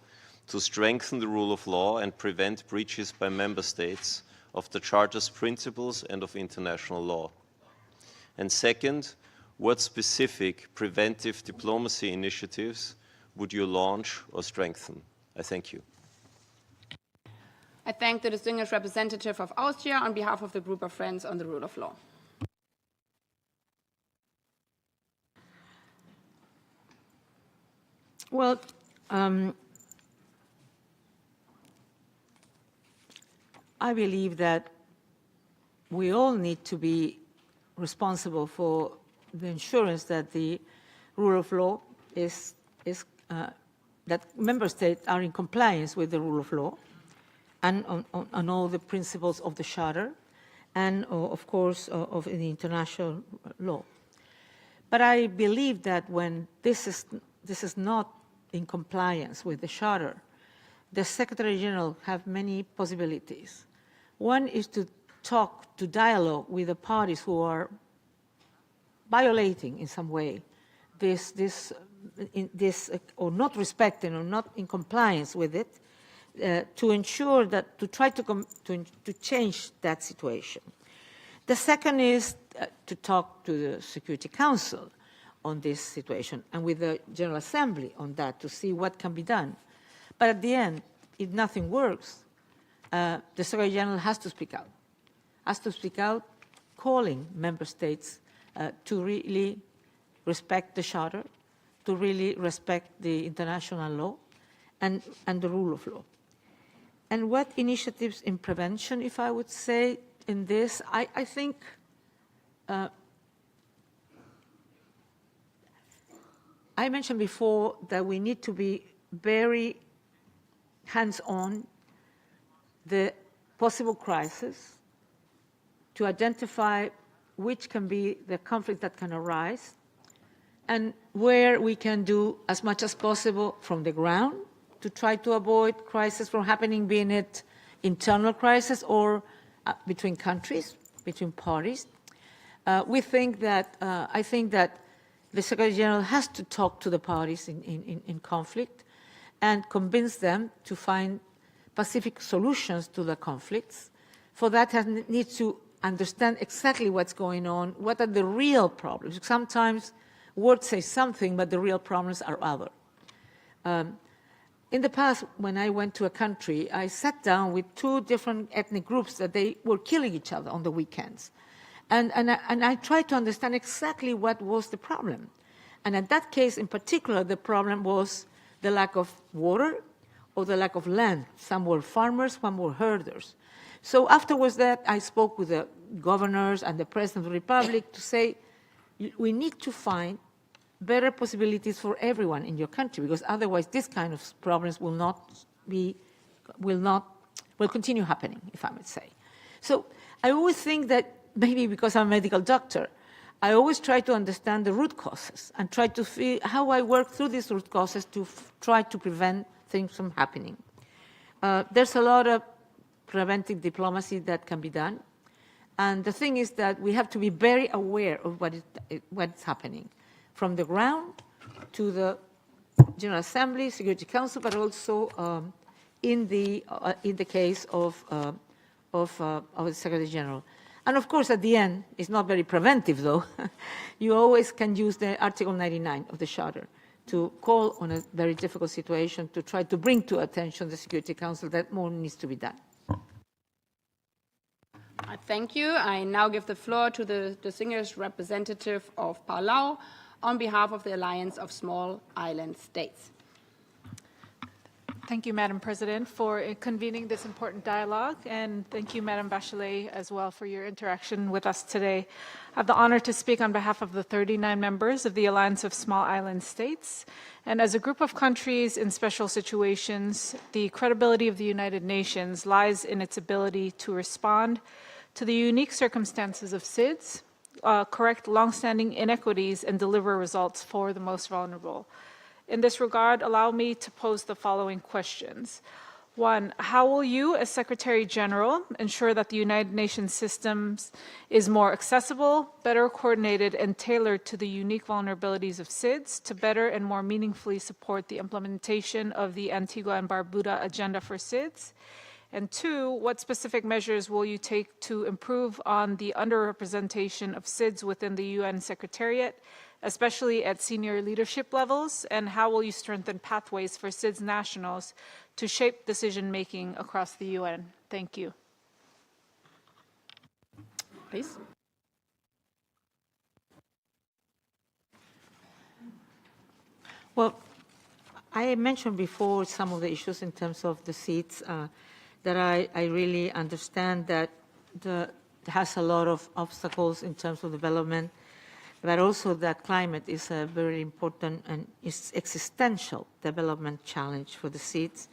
to strengthen the rule of law and prevent breaches by member states of the Charter's principles and of international law? And second, what specific preventive diplomacy initiatives would you launch or strengthen? I thank you. I thank the distinguished representative of Austria on behalf of the Group of Friends on the Rule of Law. Well, I believe that we all need to be responsible for the assurance that the rule of law is that member states are in compliance with the rule of law and on all the principles of the Charter and, of course, of the international law. But I believe that when this is not in compliance with the Charter, the Secretary General have many possibilities. One is to talk, to dialogue with the parties who are violating in some way this or not respecting or not in compliance with it, to ensure that, to try to change that situation. The second is to talk to the Security Council on this situation and with the General Assembly on that to see what can be done. But at the end, if nothing works, the Secretary General has to speak out, calling member states to really respect the Charter, to really respect the international law and the rule of law. And what initiatives in prevention, if I would say, in this, I think I mentioned before that we need to be very hands-on the possible crisis to identify which can be the conflict that can arise and where we can do as much as possible from the ground to try to avoid crisis from happening, being it internal crisis or between countries, between parties. I think that the Secretary General has to talk to the parties in conflict and convince them to find pacific solutions to the conflicts. For that, needs to understand exactly what's going on, what are the real problems. Sometimes words say something, but the real problems are other. In the past, when I went to a country, I sat down with two different ethnic groups that they were killing each other on the weekends. And I tried to understand exactly what was the problem. And in that case, in particular, the problem was the lack of water or the lack of land. Some were farmers, some were herders. So afterwards that, I spoke with the governors and the President of the Republic to say, we need to find better possibilities for everyone in your country, because otherwise this kind of problems will continue happening, if I might say. So I always think that maybe because I'm a medical doctor, I always try to understand the root causes and try to see how I work through these root causes to try to prevent things from happening. There's a lot of preventive diplomacy that can be done. And the thing is that we have to be very aware of what's happening, from the ground to the General Assembly, Security Council, but also in the case of the Secretary General. And of course, at the end, it's not very preventive, though. You always can use the Article 99 of the Charter to call on a very difficult situation to try to bring to attention the Security Council that more needs to be done. Thank you. I now give the floor to the distinguished representative of Palau on behalf of the Alliance of Small Island States. Thank you, Madam President, for convening this important dialogue, and thank you, Madam Bachelet, as well, for your interaction with us today. I have the honor to speak on behalf of the 39 members of the Alliance of Small Island States, and as a group of countries in special situations, the credibility of the United Nations lies in its ability to respond to the unique circumstances of SIDS, correct longstanding inequities, and deliver results for the most vulnerable. In this regard, allow me to pose the following questions. One, how will you, as Secretary General, ensure that the United Nations systems is more accessible, better coordinated, and tailored to the unique vulnerabilities of SIDS to better and more meaningfully support the implementation of the Antigua and Barbuda Agenda for SIDS? And two, what specific measures will you take to improve on the underrepresentation of SIDS within the UN Secretariat, especially at senior leadership levels, and how will you strengthen pathways for SIDS nationals to shape decision-making across the UN? Thank you. Please. Well, I mentioned before some of the issues in terms of the SIDS that I really understand that it has a lot of obstacles in terms of development, but also that climate is a very important and existential development challenge for the SIDS.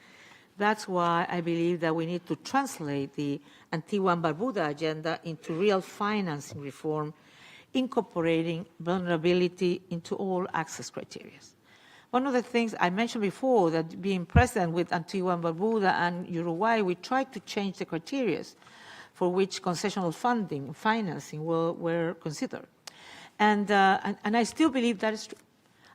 That's why I believe that we need to translate the Antigua and Barbuda agenda into real financing reform, incorporating vulnerability into all access criteria. One of the things I mentioned before, that being present with Antigua and Barbuda and Uruguay, we tried to change the criteria for which concessional funding and financing were considered. And I still believe that is true.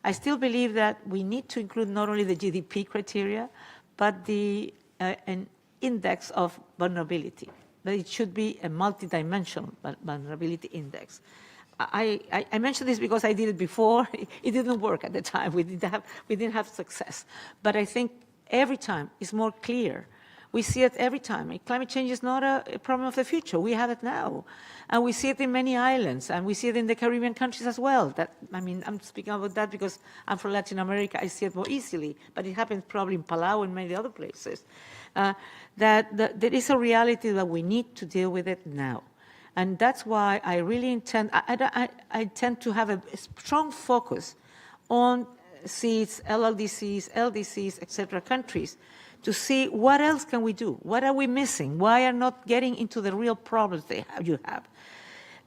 I still believe that we need to include not only the GDP criteria, but the an index of vulnerability, but it should be a multidimensional vulnerability index. I mentioned this because I did it before. It didn't work at the time. We didn't have success. But I think every time it's more clear. We see it every time. Climate change is not a problem of the future. We have it now. And we see it in many islands, and we see it in the Caribbean countries as well. I'm speaking about that because I'm from Latin America. I see it more easily, but it happens probably in Palau and many other places. That there is a reality that we need to deal with it now. And that's why I really intend, I tend to have a strong focus on seeds, LLDCs, LDCs, etc. countries, to see what else can we do? What are we missing? Why are not getting into the real problems you have?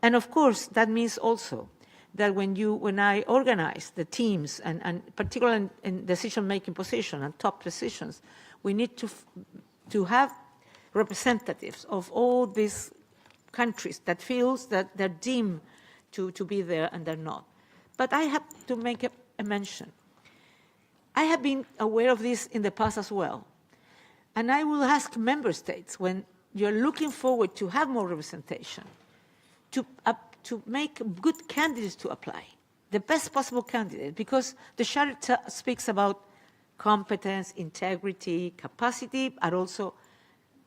And of course, that means also that when I organize the teams, and particularly in decision-making position and top positions, we need to have representatives of all these countries that feels that they're deemed to be there and they're not. But I have to make a mention. I have been aware of this in the past as well. And I will ask member states, when you're looking forward to have more representation, to make good candidates to apply, the best possible candidate, because the Charter speaks about competence, integrity, capacity, but also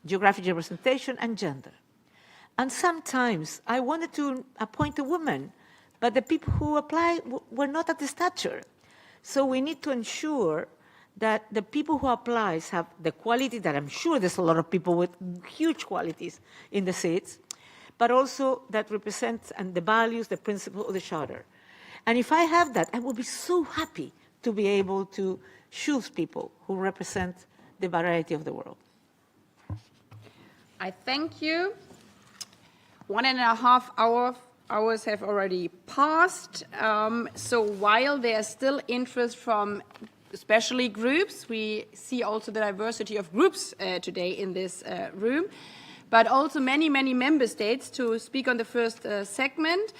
geographic representation and gender. And sometimes I wanted to appoint a woman, but the people who apply were not at the stature. So we need to ensure that the people who apply have the quality that I'm sure there's a lot of people with huge qualities in the seats, but also that represents and the values, the principles of the Charter. And if I have that, I will be so happy to be able to choose people who represent the variety of the world. I thank you. 1.5 hours have already passed. So while there's still interest from especially groups, we see also the diversity of groups today in this room, but also many member states to speak on the first segment.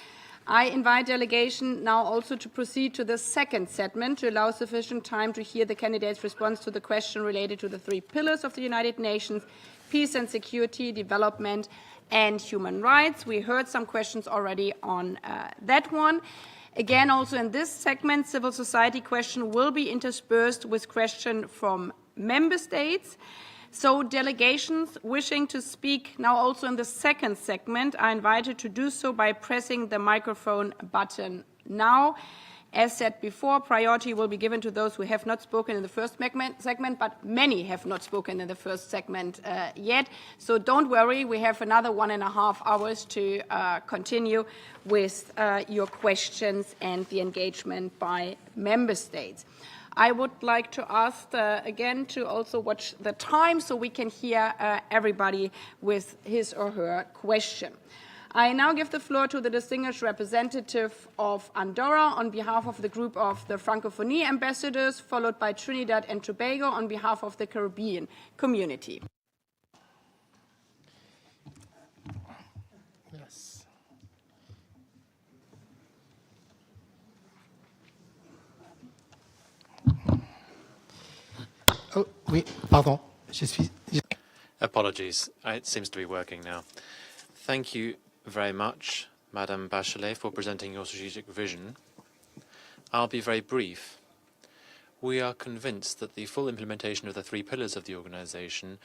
I invite delegation now also to proceed to the second segment to allow sufficient time to hear the candidates' response to the question related to the 3 pillars of the United Nations: peace and security, development, and human rights. We heard some questions already on that one. Again, also in this segment, civil society question will be interspersed with question from member states. So delegations wishing to speak now also in the second segment are invited to do so by pressing the microphone button now. As said before, priority will be given to those who have not spoken in the first segment, but many have not spoken in the first segment yet. So don't worry, we have another 1.5 hours to continue with your questions and the engagement by member states. I would like to ask again to also watch the time so we can hear everybody with his or her question. I now give the floor to the distinguished representative of Andorra on behalf of the group of the Francophonie ambassadors, followed by Trinidad and Tobago on behalf of the Caribbean community. Yes. Oh, oui, pardon. Je suis... Apologies. It seems to be working now. Thank you very much, Madame Bachelet, for presenting your strategic vision. I'll be very brief. We are convinced that the full implementation of the 3 pillars of the organization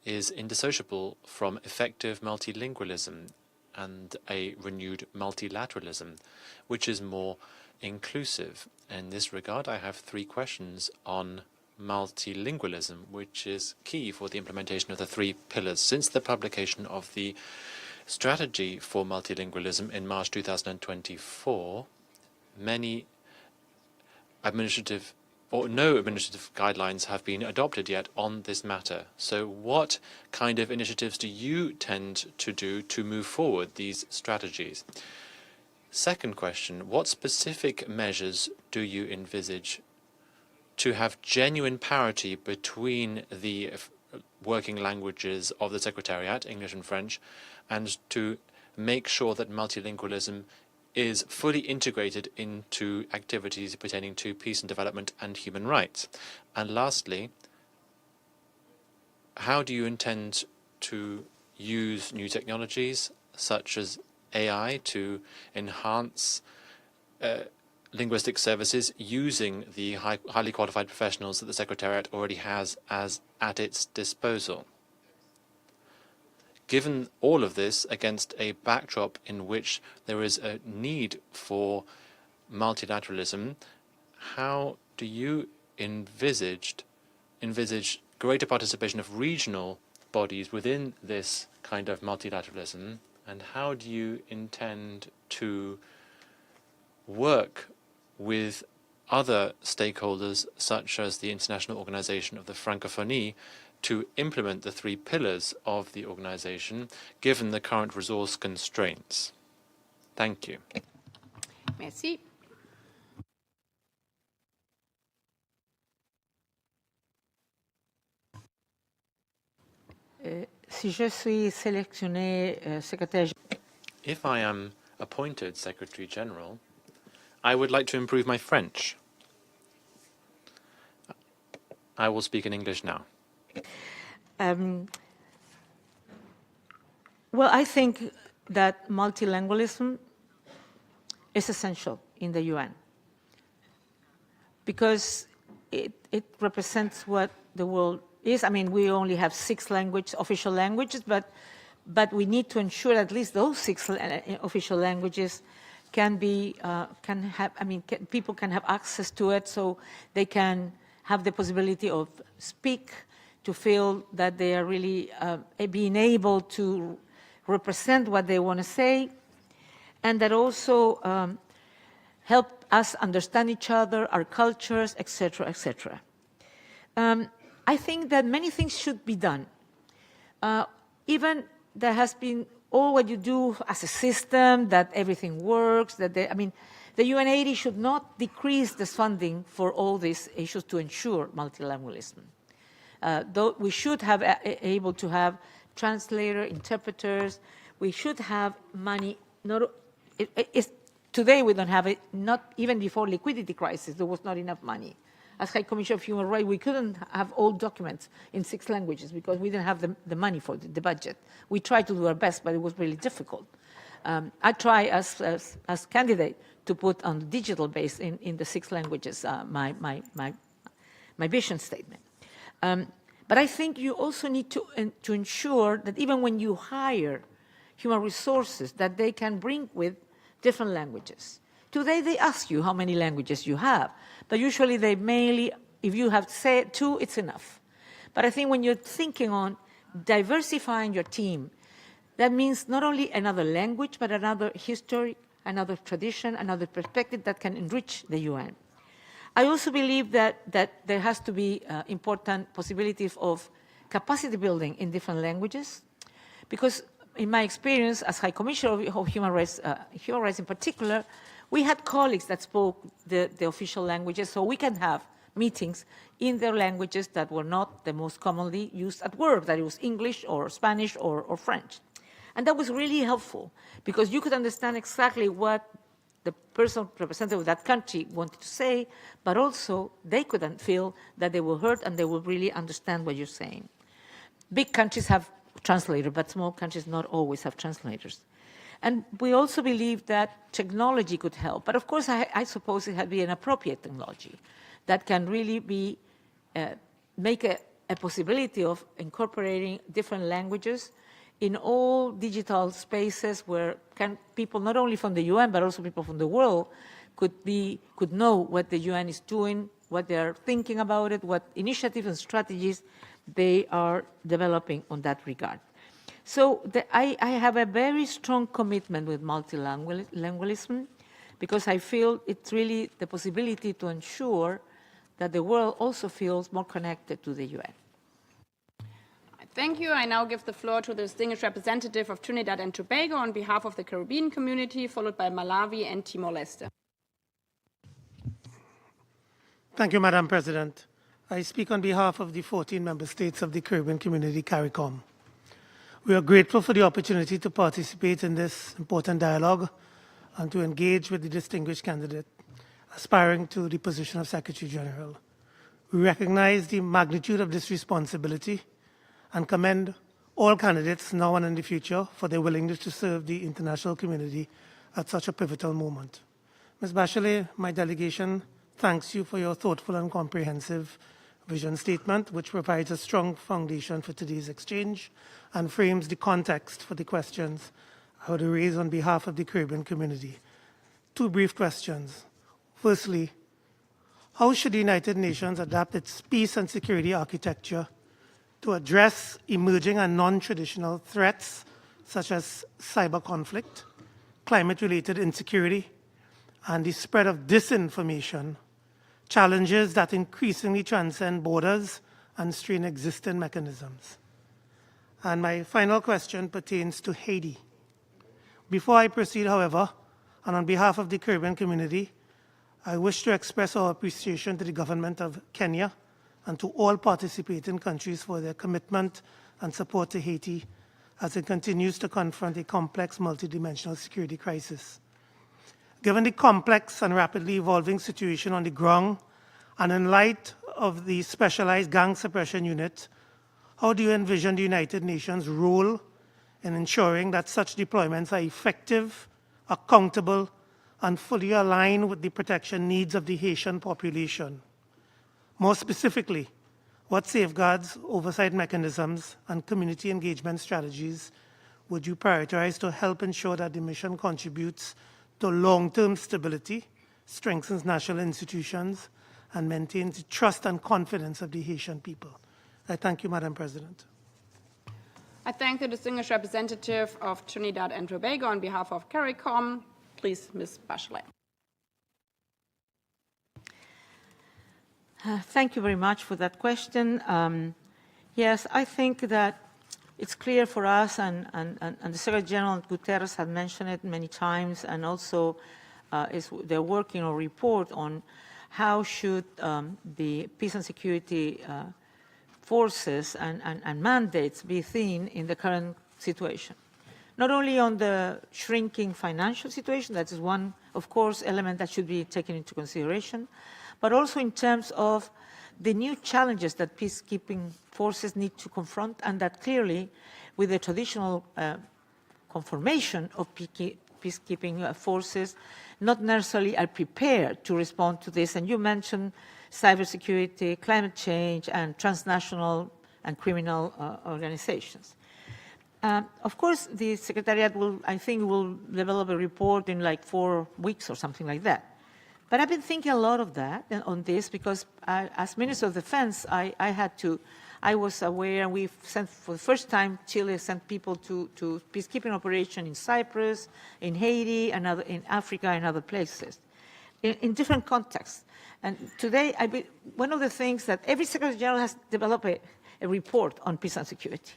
is indissociable from effective multilingualism and a renewed multilateralism, which is more inclusive. In this regard, I have 3 questions on multilingualism, which is key for the implementation of the 3 pillars. Since the publication of the strategy for multilingualism in March 2024, many administrative or no administrative guidelines have been adopted yet on this matter. So what kind of initiatives do you tend to do to move forward these strategies? Second question, what specific measures do you envisage to have genuine parity between the working languages of the Secretariat, English and French, and to make sure that multilingualism is fully integrated into activities pertaining to peace and development and human rights? And lastly, how do you intend to use new technologies such as AI to enhance linguistic services using the highly qualified professionals that the Secretariat already has at its disposal? Given all of this against a backdrop in which there is a need for multilateralism, how do you envisage greater participation of regional bodies within this kind of multilateralism, and how do you intend to work with other stakeholders, such as the International Organization of the Francophonie, to implement the 3 pillars of the organization, given the current resource constraints? Thank you. Merci. Si je suis sélectionné secrétaire, If I am appointed Secretary General, I would like to improve my French. I will speak in English now. well, I think that multilingualism is essential in the UN because it represents what the world is. I mean, we only have 6 official languages, but we need to ensure at least those 6 official languages can be, people can have access to it, so they can have the possibility of speak, to feel that they are really being able to represent what they want to say, and that also help us understand each other, our cultures, etc., etc. I think that many things should be done. Even there has been all what you do as a system, that everything works, that the UN80 should not decrease this funding for all these issues to ensure multilingualism. Though we should have able to have translator, interpreters, we should have money. Today we don't have it, not even before liquidity crisis, there was not enough money. As High Commissioner of Human Rights, we couldn't have all documents in 6 languages because we didn't have the money for the budget. We tried to do our best, but it was really difficult. I try as candidate to put on the digital base in the 6 languages my vision statement. But I think you also need to ensure that even when you hire human resources, that they can bring with different languages. Today they ask you how many languages you have, but usually they mainly, if you have 2, it's enough. But I think when you're thinking on diversifying your team, that means not only another language, but another history, another tradition, another perspective that can enrich the UN. I also believe that there has to be important possibilities of capacity building in different languages, because in my experience as High Commissioner of Human Rights in particular, we had colleagues that spoke the official languages, so we can have meetings in their languages that were not the most commonly used at work, that it was English or Spanish or French. And that was really helpful, because you could understand exactly what the person representative of that country wanted to say, but also they couldn't feel that they were heard and they would really understand what you're saying. Big countries have translators, but small countries not always have translators. And we also believe that technology could help. But of course, I suppose it had to be an appropriate technology that can really be, make a possibility of incorporating different languages in all digital spaces where people not only from the UN, but also people from the world could know what the UN is doing, what they're thinking about it, what initiatives and strategies they are developing on that regard. So I have a very strong commitment with multilingualism, because I feel it's really the possibility to ensure that the world also feels more connected to the UN. Thank you. I now give the floor to the distinguished representative of Trinidad and Tobago on behalf of the Caribbean community, followed by Malawi and Timor-Leste. Thank you, Madam President. I speak on behalf of the 14 member states of the Caribbean Community, CARICOM. We are grateful for the opportunity to participate in this important dialogue and to engage with the distinguished candidate aspiring to the position of Secretary General. We recognize the magnitude of this responsibility and commend all candidates now and in the future for their willingness to serve the international community at such a pivotal moment. Ms. Bachelet, my delegation thanks you for your thoughtful and comprehensive vision statement, which provides a strong foundation for today's exchange and frames the context for the questions I would raise on behalf of the Caribbean community. Two brief questions. Firstly, how should the United Nations adapt its peace and security architecture to address emerging and non-traditional threats such as cyber conflict, climate-related insecurity, and the spread of disinformation, challenges that increasingly transcend borders and strain existing mechanisms? And my final question pertains to Haiti. Before I proceed, however, and on behalf of the Caribbean community, I wish to express our appreciation to the government of Kenya and to all participating countries for their commitment and support to Haiti as it continues to confront a complex multidimensional security crisis. Given the complex and rapidly evolving situation on the ground, and in light of the specialized gang suppression unit, how do you envision the United Nations' role in ensuring that such deployments are effective, accountable, and fully aligned with the protection needs of the Haitian population? More specifically, what safeguards, oversight mechanisms, and community engagement strategies would you prioritize to help ensure that the mission contributes to long-term stability, strengthens national institutions, and maintains the trust and confidence of the Haitian people? I thank you, Madam President. I thank the distinguished representative of Trinidad and Tobago on behalf of CARICOM. Please, Ms. Bachelet. Thank you very much for that question. Yes, I think that it's clear for us, and the Secretary General Guterres had mentioned it many times, and also they're working on a report on how should the peace and security forces and mandates be seen in the current situation. Not only on the shrinking financial situation, that is one, of course, element that should be taken into consideration, but also in terms of the new challenges that peacekeeping forces need to confront, and that clearly, with the traditional conformation of peacekeeping forces, not necessarily are prepared to respond to this. And you mentioned cybersecurity, climate change, and transnational and criminal organizations. Of course, the Secretariat will, I think, will develop a report in like 4 weeks or something like that. But I've been thinking a lot of that on this because as Minister of Defense, I was aware, and we've sent, for the first time, Chile sent people to peacekeeping operation in Cyprus, in Haiti, and in Africa, and other places, in different contexts. And today, one of the things that every Secretary General has developed a report on peace and security.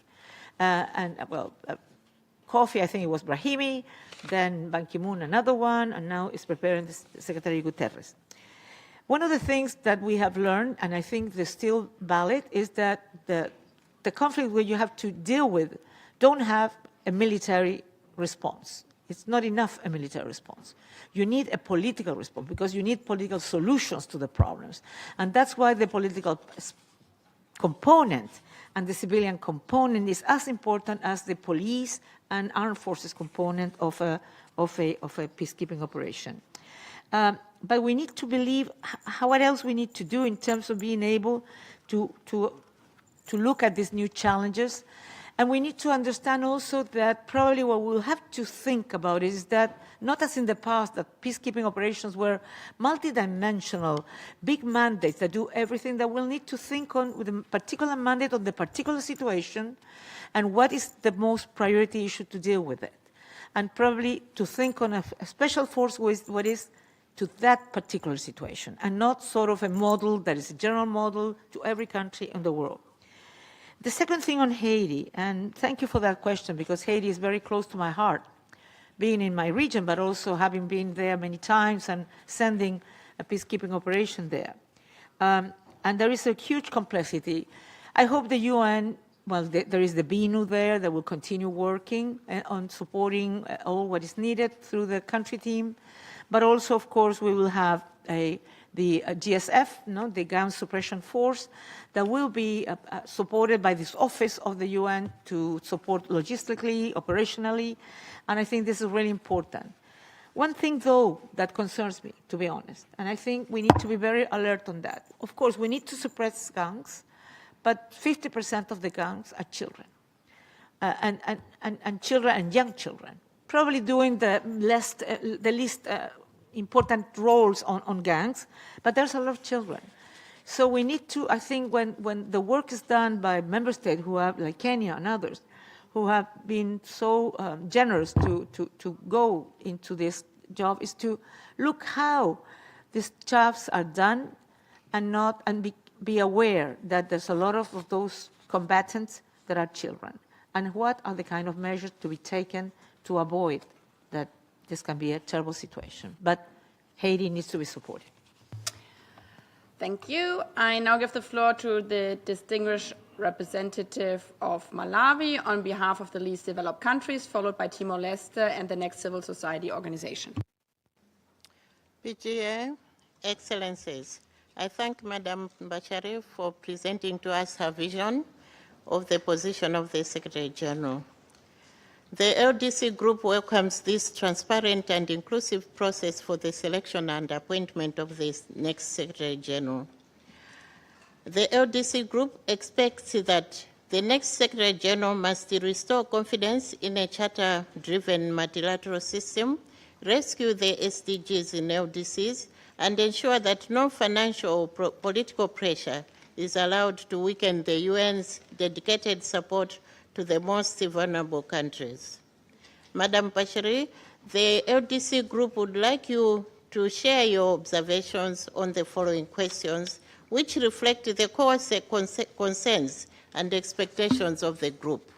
Kofi, I think it was Brahimi, then Ban Ki-moon, another one, and now is preparing the Secretary Guterres. One of the things that we have learned, and I think is still valid, is that the conflict where you have to deal with don't have a military response. It's not enough a military response. You need a political response because you need political solutions to the problems. And that's why the political component and the civilian component is as important as the police and armed forces component of a peacekeeping operation. But we need to believe what else we need to do in terms of being able to look at these new challenges. And we need to understand also that probably what we'll have to think about is that, not as in the past, that peacekeeping operations were multidimensional, big mandates that do everything, that we'll need to think on with a particular mandate on the particular situation and what is the most priority issue to deal with it. And probably to think on a special force with what is to that particular situation and not sort of a model that is a general model to every country in the world. The second thing on Haiti, and thank you for that question because Haiti is very close to my heart, being in my region, but also having been there many times and sending a peacekeeping operation there. And there is a huge complexity. I hope the UN, well, there is the BINU there that will continue working on supporting all what is needed through the country team. But also, of course, we will have the GSF, the Gun Suppression Force, that will be supported by this office of the UN to support logistically, operationally, and I think this is really important. One thing, though, that concerns me, to be honest, and I think we need to be very alert on that. Of course, we need to suppress gangs, but 50% of the gangs are children, and children and young children, probably doing the least important roles on gangs, but there's a lot of children. So we need to, I think, when the work is done by member states who have, like Kenya and others, who have been so generous to go into this job, is to look how these jobs are done and be aware that there's a lot of those combatants that are children, and what are the kind of measures to be taken to avoid that this can be a terrible situation. But Haiti needs to be supported. Thank you. I now give the floor to the distinguished representative of Malawi on behalf of the least developed countries, followed by Timor-Leste and the next civil society organization. PGA, Excellencies, I thank Madam Bachelet for presenting to us her vision of the position of the Secretary General. The LDC Group welcomes this transparent and inclusive process for the selection and appointment of the next Secretary General. The LDC Group expects that the next Secretary General must restore confidence in a charter-driven multilateral system, rescue the SDGs in LDCs, and ensure that no financial or political pressure is allowed to weaken the UN's dedicated support to the most vulnerable countries. Madam Bachelet, the LDC Group would like you to share your observations on the following questions, which reflect the core concerns and expectations of the group.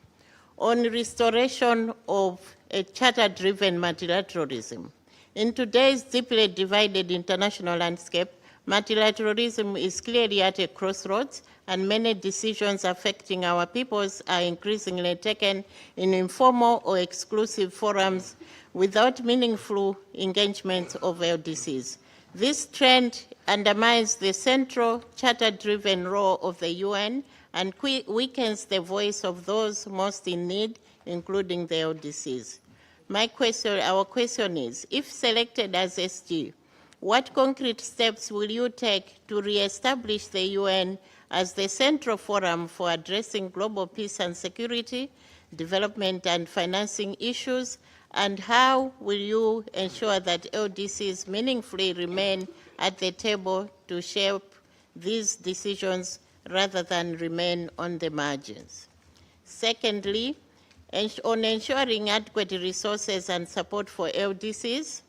On restoration of a charter-driven multilateralism. In today's deeply divided international landscape, multilateralism is clearly at a crossroads, and many decisions affecting our peoples are increasingly taken in informal or exclusive forums without meaningful engagement of LDCs. This trend undermines the central charter-driven role of the UN and weakens the voice of those most in need, including the LDCs. Our question is, if selected as SG, what concrete steps will you take to re-establish the UN as the central forum for addressing global peace and security, development and financing issues, and how will you ensure that LDCs meaningfully remain at the table to shape these decisions rather than remain on the margins? Secondly, on ensuring adequate resources and support for LDCs,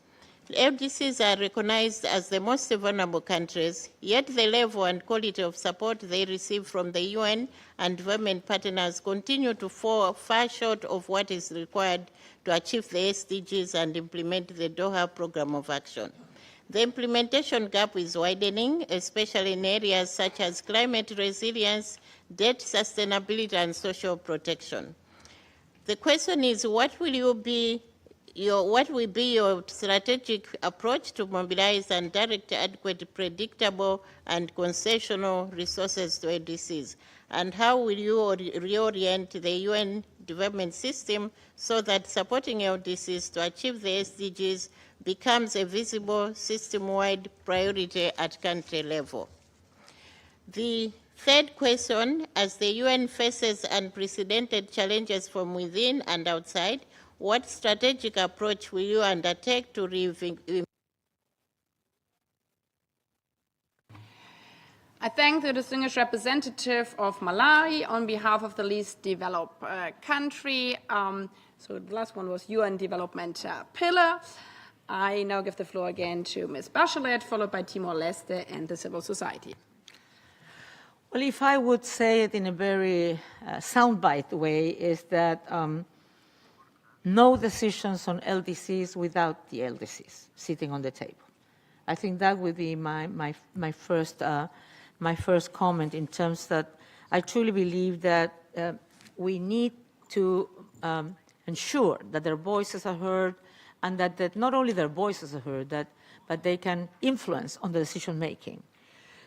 LDCs are recognized as the most vulnerable countries, yet the level and quality of support they receive from the UN and development partners continue to fall far short of what is required to achieve the SDGs and implement the Doha Program of Action. The implementation gap is widening, especially in areas such as climate resilience, debt sustainability, and social protection. The question is, what will be your strategic approach to mobilize and direct adequate, predictable, and concessional resources to LDCs? And how will you reorient the UN development system so that supporting LDCs to achieve the SDGs becomes a visible system-wide priority at country level? The third question, as the UN faces unprecedented challenges from within and outside, what strategic approach will you undertake to I thank the distinguished representative of Malawi on behalf of the least developed country. So the last one was UN Development Pillar. I now give the floor again to Ms. Bachelet, followed by Timor-Leste and the civil society. Well, if I would say it in a very soundbite way, is that no decisions on LDCs without the LDCs sitting on the table. I think that would be my first comment, in terms that I truly believe that we need to ensure that their voices are heard, and that not only their voices are heard, but they can influence on the decision making.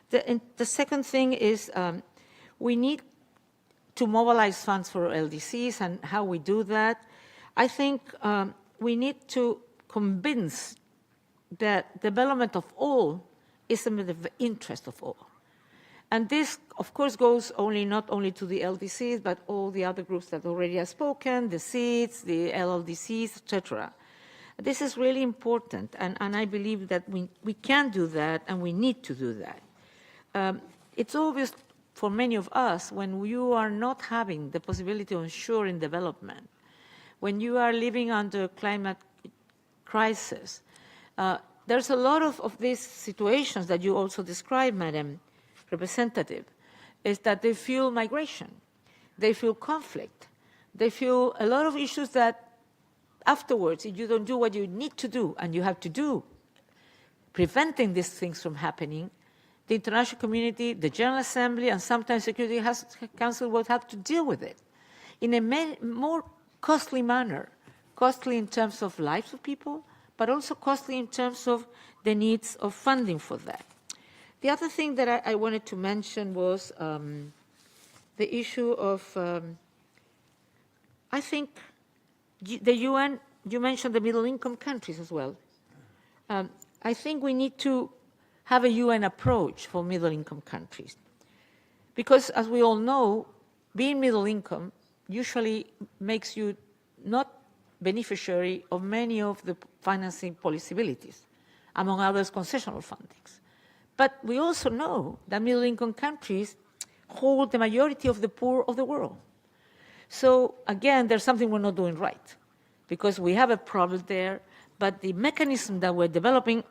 The second thing is we need to mobilize funds for LDCs, and how we do that. I think we need to convince that development of all is in the interest of all. And this, of course, goes not only to the LDCs, but all the other groups that already have spoken, the SEEDs, the LLDCs, etc. This is really important, and I believe that we can do that, and we need to do that. It's obvious for many of us when you are not having the possibility of ensuring development, when you are living under climate crisis, there's a lot of these situations that you also described, Madam Representative, is that they feel migration, they feel conflict, they feel a lot of issues that afterwards, if you don't do what you need to do, and you have to do, preventing these things from happening, the international community, the General Assembly, and sometimes Security Council will have to deal with it in a more costly manner, costly in terms of lives of people, but also costly in terms of the needs of funding for that. The other thing that I wanted to mention was the issue of, I think, the UN, you mentioned the middle-income countries as well. I think we need to have a UN approach for middle-income countries. Because, as we all know, being middle-income usually makes you not beneficiary of many of the financing possibilities, among others, concessional fundings. But we also know that middle-income countries hold the majority of the poor of the world. So again, there's something we're not doing right, because we have a problem there, but the mechanism that we're developing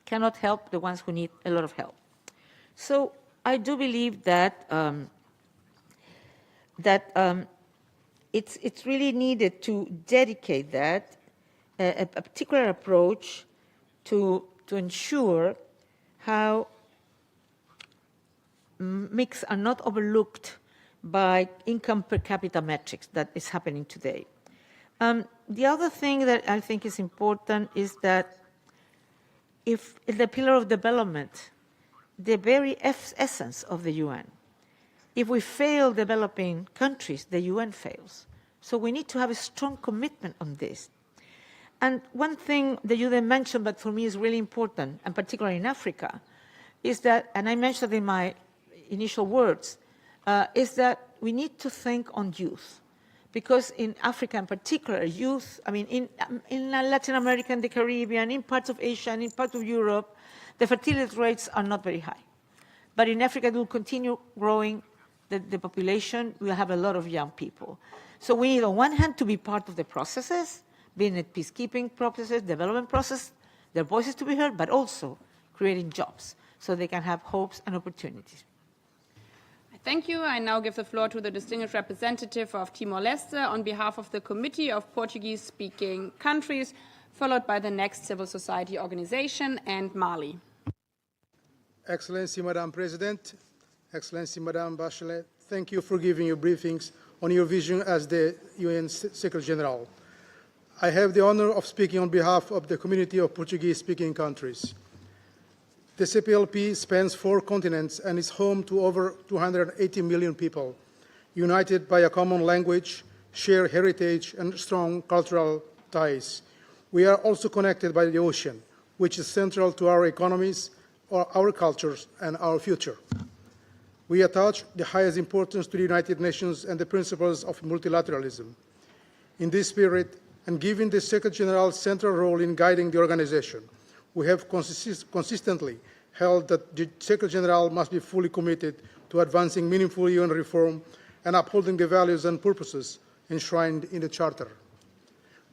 cannot help the ones who need a lot of help. So I do believe that it's really needed to dedicate that, a particular approach to ensure how mix are not overlooked by income per capita metrics that is happening today. The other thing that I think is important is that if the pillar of development, the very essence of the UN, if we fail developing countries, the UN fails. So we need to have a strong commitment on this. And one thing that you didn't mention, but for me is really important, and particularly in Africa, is that, and I mentioned in my initial words, is that we need to think on youth. Because in Africa in particular, youth, I mean, in Latin America and the Caribbean, in parts of Asia and in parts of Europe, the fertility rates are not very high. But in Africa, it will continue growing the population. We'll have a lot of young people. So we need, on one hand, to be part of the processes, being it peacekeeping processes, development process, their voices to be heard, but also creating jobs so they can have hopes and opportunities. Thank you. I now give the floor to the distinguished representative of Timor-Leste on behalf of the Committee of Portuguese-Speaking Countries, followed by the next civil society organization and Mali. Excellency, Madam President, Excellency, Madam Bachelet, thank you for giving your briefings on your vision as the UN Secretary General. I have the honor of speaking on behalf of the Community of Portuguese-Speaking Countries. The CPLP spans 4 continents and is home to over 280 million people, united by a common language, shared heritage, and strong cultural ties. We are also connected by the ocean, which is central to our economies, our cultures, and our future. We attach the highest importance to the United Nations and the principles of multilateralism. In this spirit, and given the Secretary General's central role in guiding the organization, we have consistently held that the Secretary General must be fully committed to advancing meaningful UN reform and upholding the values and purposes enshrined in the Charter.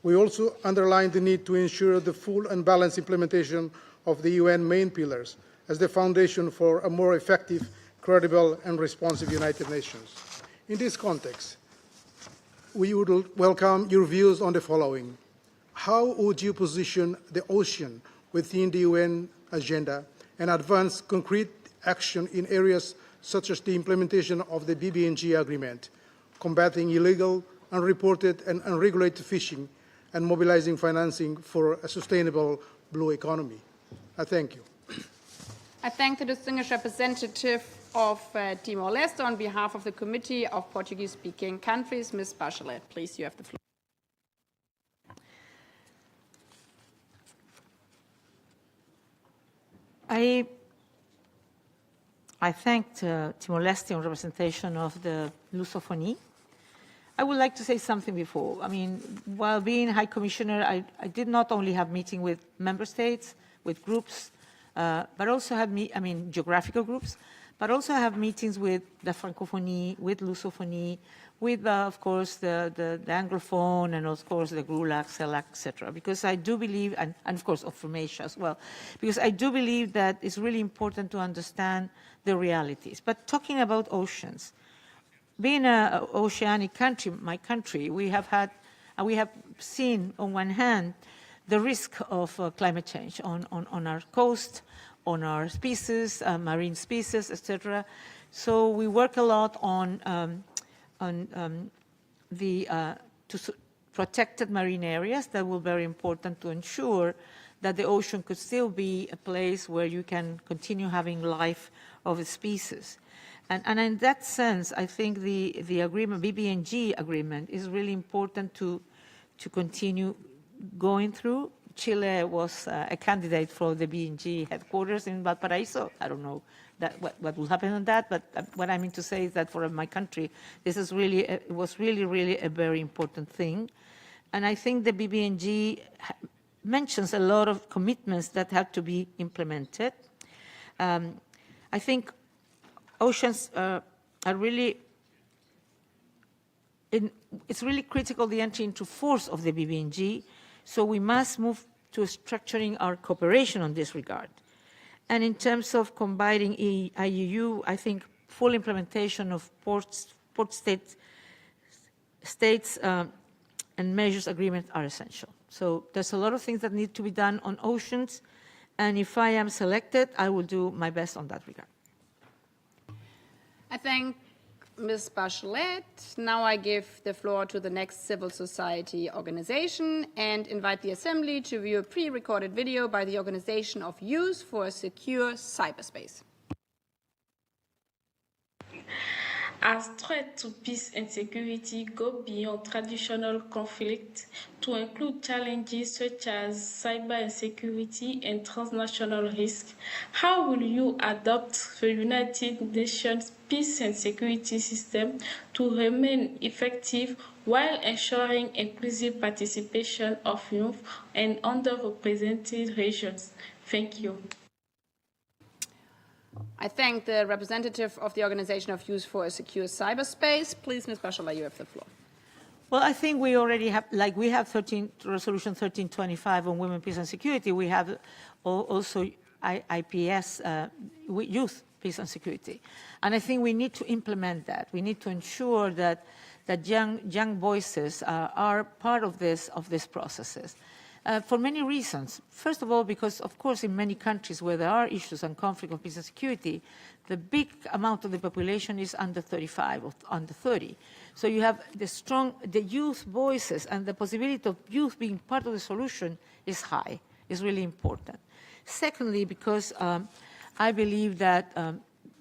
We also underlined the need to ensure the full and balanced implementation of the UN main pillars as the foundation for a more effective, credible, and responsive United Nations. In this context, we would welcome your views on the following. How would you position the ocean within the UN agenda and advance concrete action in areas such as the implementation of the BBNG agreement, combating illegal, unreported, and unregulated fishing, and mobilizing financing for a sustainable blue economy? I thank you. I thank the distinguished representative of Timor-Leste on behalf of the Committee of Portuguese-Speaking Countries. Ms. Bachelet, please, you have the floor. I thank Timor-Leste on representation of the Lusophonie. I would like to say something before. I mean, while being High Commissioner, I did not only have meetings with member states, with groups, but also have geographical groups, but also have meetings with the Francophonie, with Lusophonie, with, of course, the Anglophone, and of course the GRULAC, CELAC, etc. Because I do believe, and of course of Formatia as well, because I do believe that it's really important to understand the realities. But talking about oceans, being an oceanic country, my country, we have seen on one hand the risk of climate change on our coast, on our species, marine species, etc. So we work a lot on protected marine areas that will be very important to ensure that the ocean could still be a place where you can continue having life of a species. And in that sense, I think the agreement, BBNG agreement, is really important to continue going through. Chile was a candidate for the BNG headquarters in Valparaiso. I don't know what will happen on that, but what I mean to say is that for my country, this is really, it was really a very important thing. And I think the BBNG mentions a lot of commitments that have to be implemented. I think oceans are really, it's really critical, the entry into force of the BBNG, so we must move to structuring our cooperation on this regard. And in terms of combining IUU, I think full implementation of port states and measures agreements are essential. So there's a lot of things that need to be done on oceans, and if I am selected, I will do my best on that regard. I thank Ms. Bachelet. Now I give the floor to the next civil society organization and invite the Assembly to view a pre-recorded video by the Organization of Youth for a Secure Cyberspace. As threat to peace and security go beyond traditional conflict to include challenges such as cyber insecurity and transnational risk, how will you adopt the United Nations peace and security system to remain effective while ensuring inclusive participation of youth and underrepresented regions? Thank you. I thank the representative of the Organization of Youth for a Secure Cyberspace. Please, Ms. Bachelet, you have the floor. Well, I think we already have, like we have Resolution 1325 on women, peace and security. We have also IPS, youth, peace and security. And I think we need to implement that. We need to ensure that young voices are part of these processes. For many reasons. First of all, because, of course, in many countries where there are issues and conflict of peace and security, the big amount of the population is under 35 or under 30. So you have the youth voices, and the possibility of youth being part of the solution is high, is really important. Secondly, because I believe that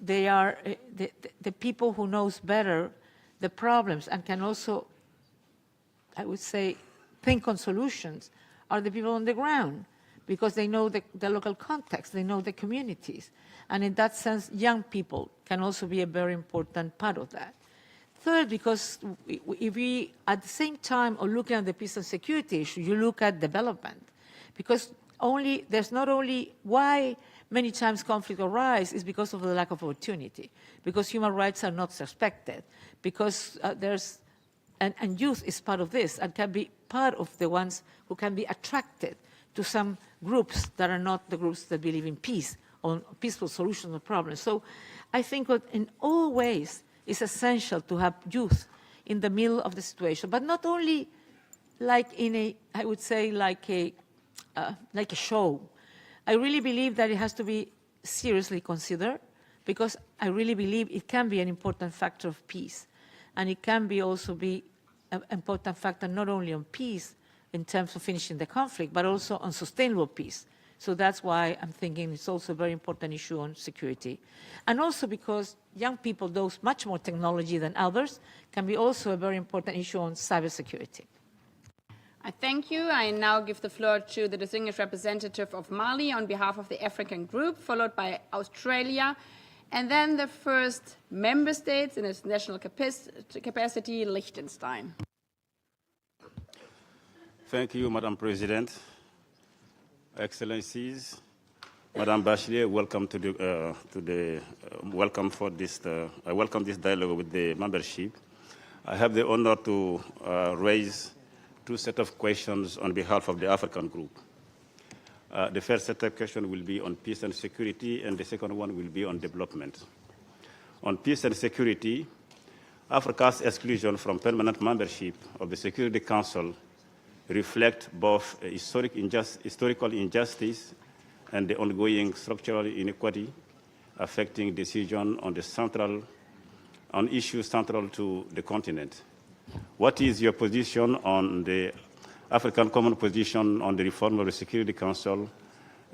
they are the people who knows better the problems and can also, I would say, think on solutions are the people on the ground, because they know the local context, they know the communities. And in that sense, young people can also be a very important part of that. Third, because if we, at the same time of looking at the peace and security issue, you look at development. Because there's not only why many times conflict arises is because of the lack of opportunity, because human rights are not respected, because and youth is part of this and can be part of the ones who can be attracted to some groups that are not the groups that believe in peace, on peaceful solutions of problems. So I think that in all ways it's essential to have youth in the middle of the situation, but not only like in a, I would say, like a show. I really believe that it has to be seriously considered, because I really believe it can be an important factor of peace. And it can be also be an important factor not only on peace in terms of finishing the conflict, but also on sustainable peace. So that's why I'm thinking it's also a very important issue on security. And also because young people, those much more technology than others, can be also a very important issue on cybersecurity. I thank you. I now give the floor to the distinguished representative of Mali on behalf of the African group, followed by Australia, and then the first member states in its national capacity, Liechtenstein. Thank you, Madam President. Excellencies, Madam Bachelet, welcome welcome for this. I welcome this dialogue with the membership. I have the honor to raise two sets of questions on behalf of the African group. The first set of questions will be on peace and security, and the second one will be on development. On peace and security, Africa's exclusion from permanent membership of the Security Council reflect both historical injustice and the ongoing structural inequity affecting decision on issues central to the continent. What is your position on the African Common Position on the reform of the Security Council,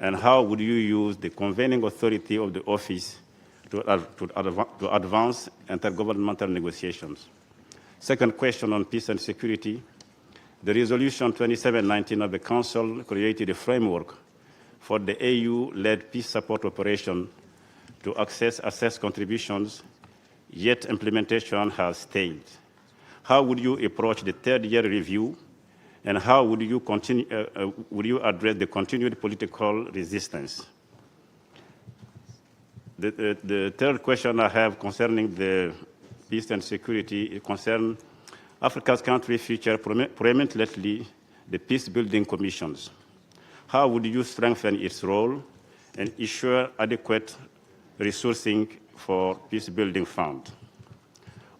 and how would you use the convening authority of the office to advance intergovernmental negotiations? Second question on peace and security. The resolution 2719 of the Council created a framework for the AU-led peace support operation to assess contributions, yet implementation has stalled. How would you approach the third-year review, and how would you address the continued political resistance? The third question I have concerning the peace and security concerns Africa's country feature prominently the peace-building commissions. How would you strengthen its role and ensure adequate resourcing for peace-building fund?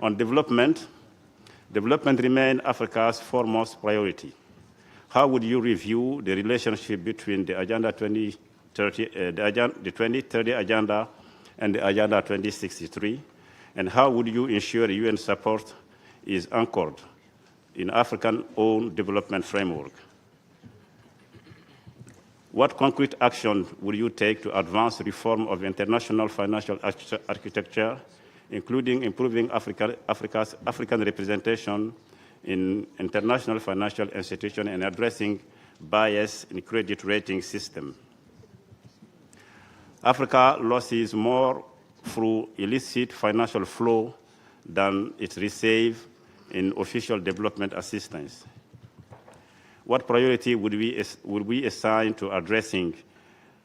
On development remains Africa's foremost priority. How would you review the relationship between the Agenda 2030, the 2030 Agenda and the Agenda 2063? And how would you ensure UN support is anchored in African-owned development framework? What concrete action will you take to advance reform of international financial architecture, including improving African representation in international financial institutions and addressing bias in credit rating system? Africa loses more through illicit financial flow than it receives in official development assistance. What priority would we assign to addressing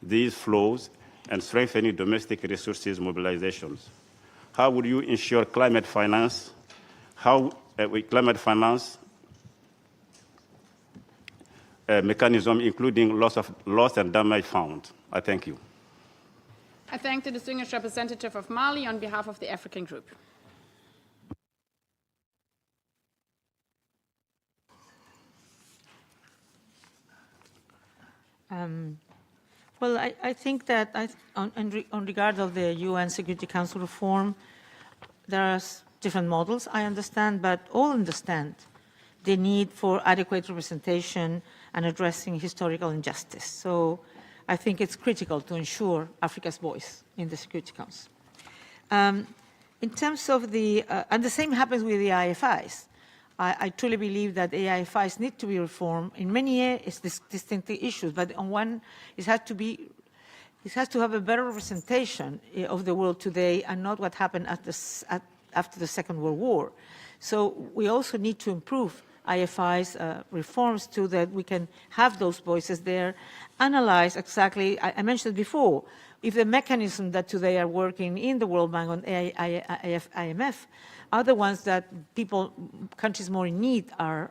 these flows and strengthening domestic resources mobilizations? How would you ensure climate finance? Mechanism, including loss and damage fund? I thank you. I thank the distinguished representative of Mali on behalf of the African Group. Well, I think that on regard of the UN Security Council reform, there are different models, I understand, but all understand the need for adequate representation and addressing historical injustice. So I think it's critical to ensure Africa's voice in the Security Council. In terms of and the same happens with the IFIs. I truly believe that AIFIs need to be reformed in many areas, distinct issues, but on one, it has to have a better representation of the world today and not what happened after the Second World War. So we also need to improve IFIs reforms so that we can have those voices there, analyze exactly, I mentioned before, if the mechanisms that today are working in the World Bank on IMF are the ones that countries more in need are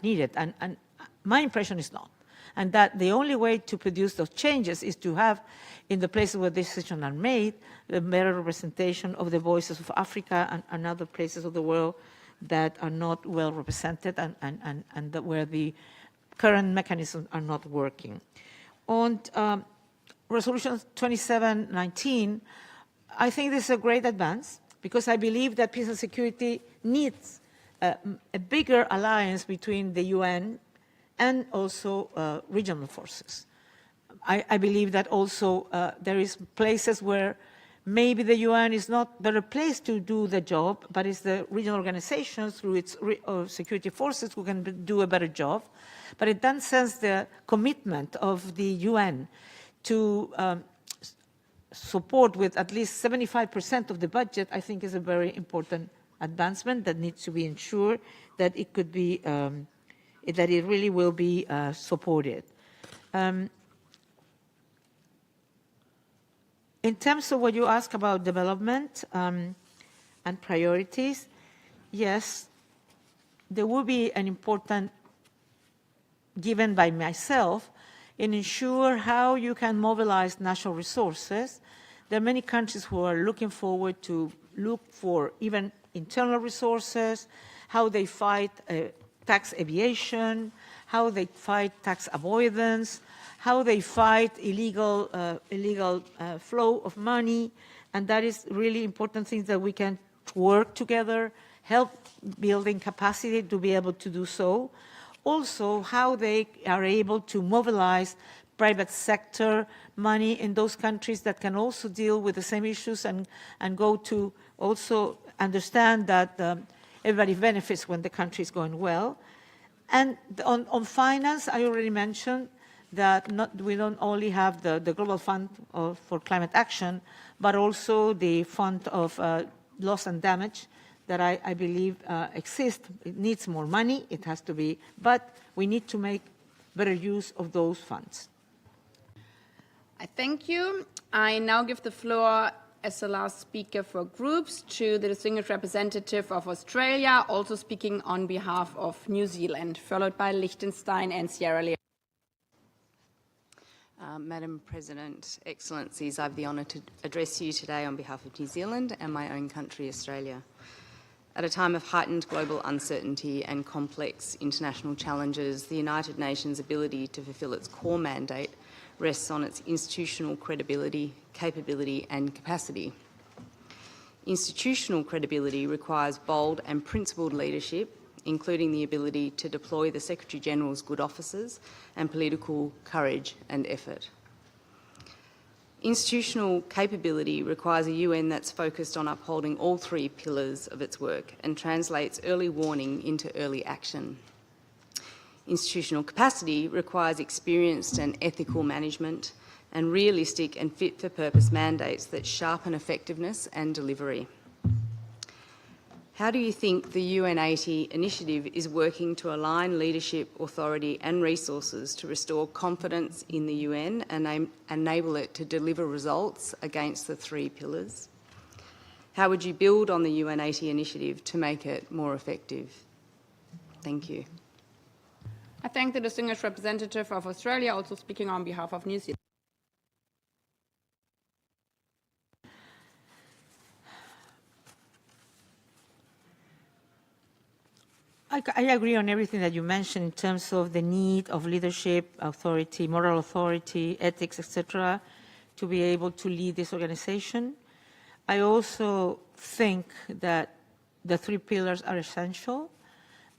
needed. And my impression is not. And that the only way to produce those changes is to have, in the places where decisions are made, the better representation of the voices of Africa and other places of the world that are not well represented and where the current mechanisms are not working. On Resolution 2719, I think this is a great advance because I believe that peace and security needs a bigger alliance between the UN and also regional forces. I believe that also there is places where maybe the UN is not better placed to do the job, but it's the regional organizations through its security forces who can do a better job. But in that sense, the commitment of the UN to support with at least 75% of the budget, I think is a very important advancement that needs to be ensured that it could be, that it really will be supported. In terms of what you ask about development and priorities, yes, there will be an important given by myself in ensure how you can mobilize natural resources. There are many countries who are looking forward to look for even internal resources, how they fight tax evasion, how they fight tax avoidance, how they fight illegal flow of money, and that is really important things that we can work together, help building capacity to be able to do so. Also, how they are able to mobilize private sector money in those countries that can also deal with the same issues and go to also understand that everybody benefits when the country is going well. And on finance, I already mentioned that we don't only have the Global Fund for Climate Action, but also the Fund of Loss and Damage that I believe exists. It needs more money, it has to be, but we need to make better use of those funds. I thank you. I now give the floor as the last speaker for groups to the distinguished representative of Australia, also speaking on behalf of New Zealand, followed by Liechtenstein and Sierra Leone. Madam President, Excellencies, I have the honour to address you today on behalf of New Zealand and my own country, Australia. At a time of heightened global uncertainty and complex international challenges, the United Nations' ability to fulfil its core mandate rests on its institutional credibility, capability and capacity. Institutional credibility requires bold and principled leadership, including the ability to deploy the Secretary-General's good offices and political courage and effort. Institutional capability requires a UN that's focused on upholding all three pillars of its work and translates early warning into early action. Institutional capacity requires experienced and ethical management and realistic and fit-for-purpose mandates that sharpen effectiveness and delivery. How do you think the UN80 initiative is working to align leadership, authority and resources to restore confidence in the UN and enable it to deliver results against the three pillars? How would you build on the UN80 initiative to make it more effective? Thank you. I thank the distinguished representative of Australia, also speaking on behalf of New Zealand. I agree on everything that you mentioned in terms of the need of leadership, authority, moral authority, ethics, etc., to be able to lead this organization. I also think that the three pillars are essential,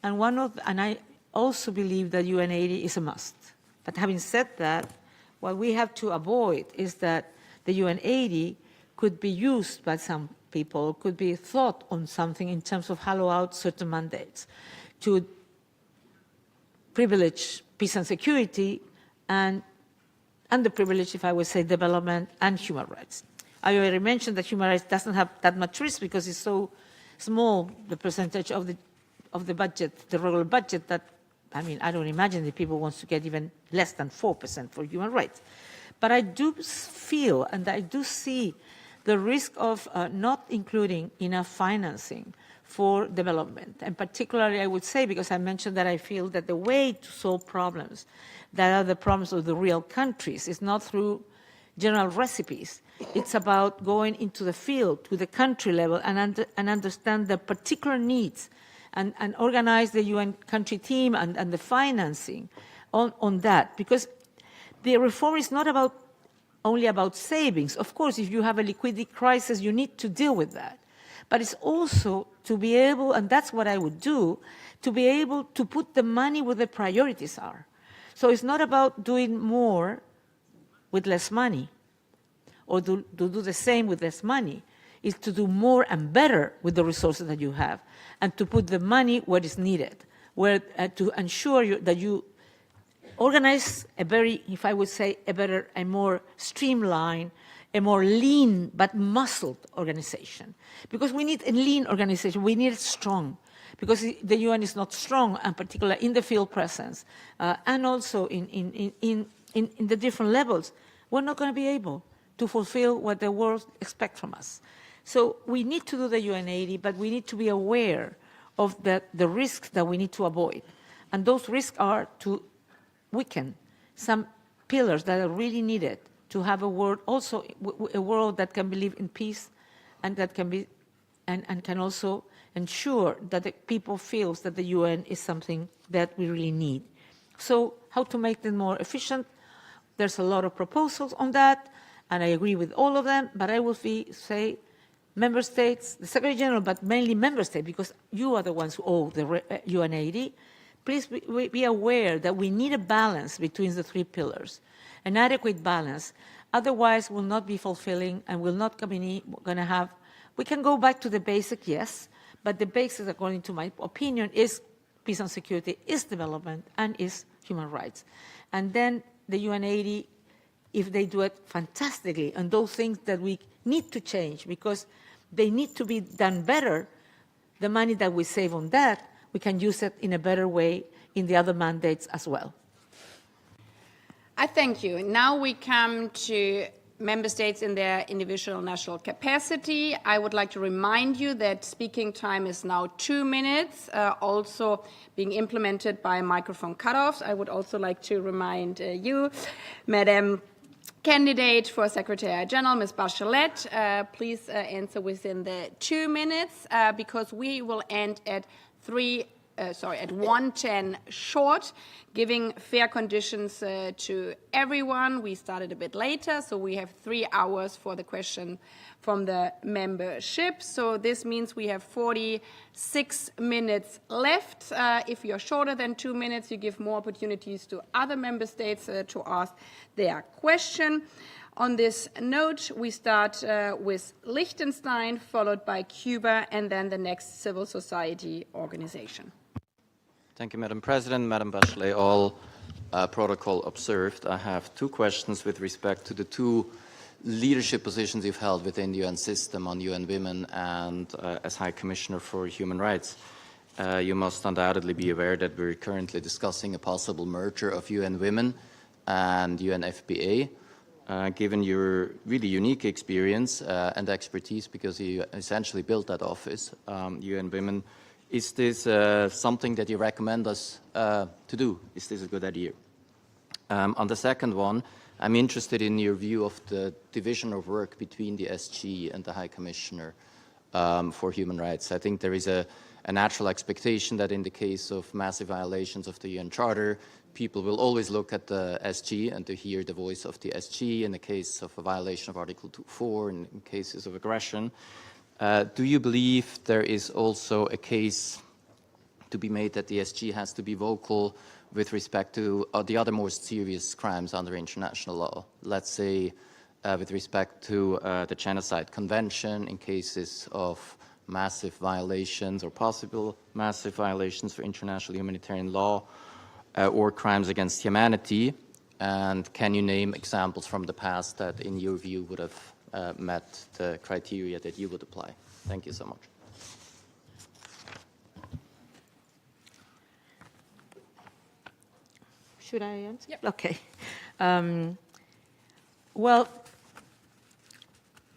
and I also believe that UN80 is a must. But having said that, what we have to avoid is that the UN80 could be used by some people, could be thought on something in terms of hollow out certain mandates to privilege peace and security and underprivilege, if I would say, development and human rights. I already mentioned that human rights doesn't have that much risk because it's so small, the percentage of the budget, the regular budget, that, I mean, I don't imagine that people want to get even less than 4% for human rights. But I do feel and I do see the risk of not including enough financing for development. And particularly, I would say, because I mentioned that I feel that the way to solve problems that are the problems of the real countries is not through general recipes. It's about going into the field to the country level and understand the particular needs and organize the UN country team and the financing on that. Because the reform is not only about savings. Of course, if you have a liquidity crisis, you need to deal with that. But it's also to be able, and that's what I would do, to be able to put the money where the priorities are. So it's not about doing more with less money, or to do the same with less money. Is to do more and better with the resources that you have, and to put the money where it's needed, where to ensure that you organize a very, if I would say, a more streamlined, a more lean but muscled organization. Because we need a lean organization, we need it strong. Because the UN is not strong, and particularly in the field presence, and also in the different levels, we're not going to be able to fulfill what the world expects from us. So we need to do the UN80, but we need to be aware of the risks that we need to avoid. And those risks are to weaken some pillars that are really needed to have a world, also a world that can believe in peace, and that can be, and can also ensure that the people feel that the UN is something that we really need. So how to make them more efficient? There's a lot of proposals on that, and I agree with all of them, but I will say member states, the Secretary General, but mainly member states, because you are the ones who owe the UN80, please be aware that we need a balance between the three pillars, an adequate balance. Otherwise, we'll not be fulfilling, and we're not going to have, we can go back to the basic, yes, but the basics, according to my opinion, is peace and security, is development, and is human rights. And then the UN80, if they do it fantastically, and those things that we need to change because they need to be done better, the money that we save on that, we can use it in a better way in the other mandates as well. I thank you. Now we come to member states in their individual national capacity. I would like to remind you that speaking time is now 2 minutes, also being implemented by microphone cutoffs. I would also like to remind you, Madam Candidate for Secretary General, Ms. Bachelet, please answer within the 2 minutes, because we will end at 1:10 short, giving fair conditions to everyone. We started a bit later, so we have 3 hours for the question from the membership. So this means we have 46 minutes left. If you're shorter than 2 minutes, you give more opportunities to other member states to ask their question. On this note, we start with Liechtenstein, followed by Cuba, and then the next civil society organization. Thank you, Madam President. Madam Bachelet, all protocol observed. I have 2 questions with respect to the 2 leadership positions you've held within the UN system on UN Women and as High Commissioner for Human Rights. You must undoubtedly be aware that we're currently discussing a possible merger of UN Women and UNFPA. Given your really unique experience and expertise, because you essentially built that office, UN Women, is this something that you recommend us to do? Is this a good idea? On the second one, I'm interested in your view of the division of work between the SG and the High Commissioner for Human Rights. I think there is a natural expectation that in the case of massive violations of the UN Charter, people will always look at the SG and to hear the voice of the SG in the case of a violation of Article 2.4 and in cases of aggression. Do you believe there is also a case to be made that the SG has to be vocal with respect to the other more serious crimes under international law? Let's say with respect to the Genocide Convention in cases of massive violations or possible massive violations for international humanitarian law, or crimes against humanity, and can you name examples from the past that in your view would have met the criteria that you would apply? Thank you so much. Should I answer? Yep. Okay. Well,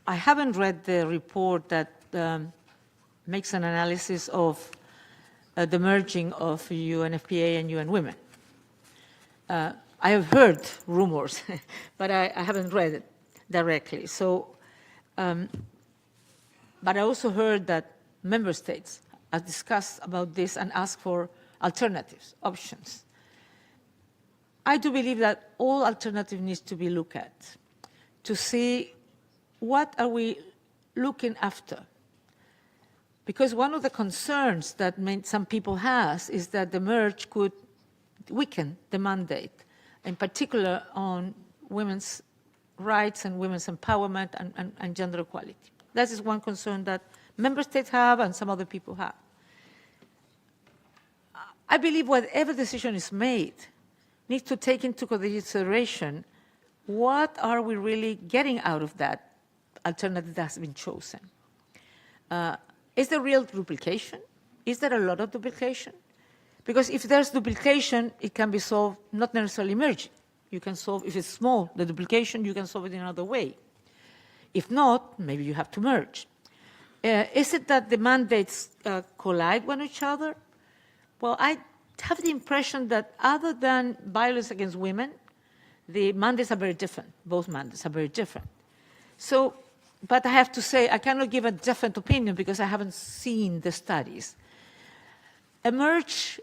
I haven't read the report that makes an analysis of the merging of UNFPA and UN Women. I have heard rumors, but I haven't read it directly. So, but I also heard that member states have discussed about this and asked for alternatives, options. I do believe that all alternatives need to be looked at to see what are we looking after. Because one of the concerns that some people have is that the merge could weaken the mandate, in particular on women's rights and women's empowerment and gender equality. That is one concern that member states have and some other people have. I believe whatever decision is made needs to take into consideration what are we really getting out of that alternative that has been chosen. Is there real duplication? Is there a lot of duplication? Because if there's duplication, it can be solved, not necessarily merging. You can solve, if it's small, the duplication, you can solve it in another way. If not, maybe you have to merge. Is it that the mandates collide with each other? Well, I have the impression that other than violence against women, the mandates are very different. Both mandates are very different. So, but I have to say, I cannot give a different opinion because I haven't seen the studies. Emerge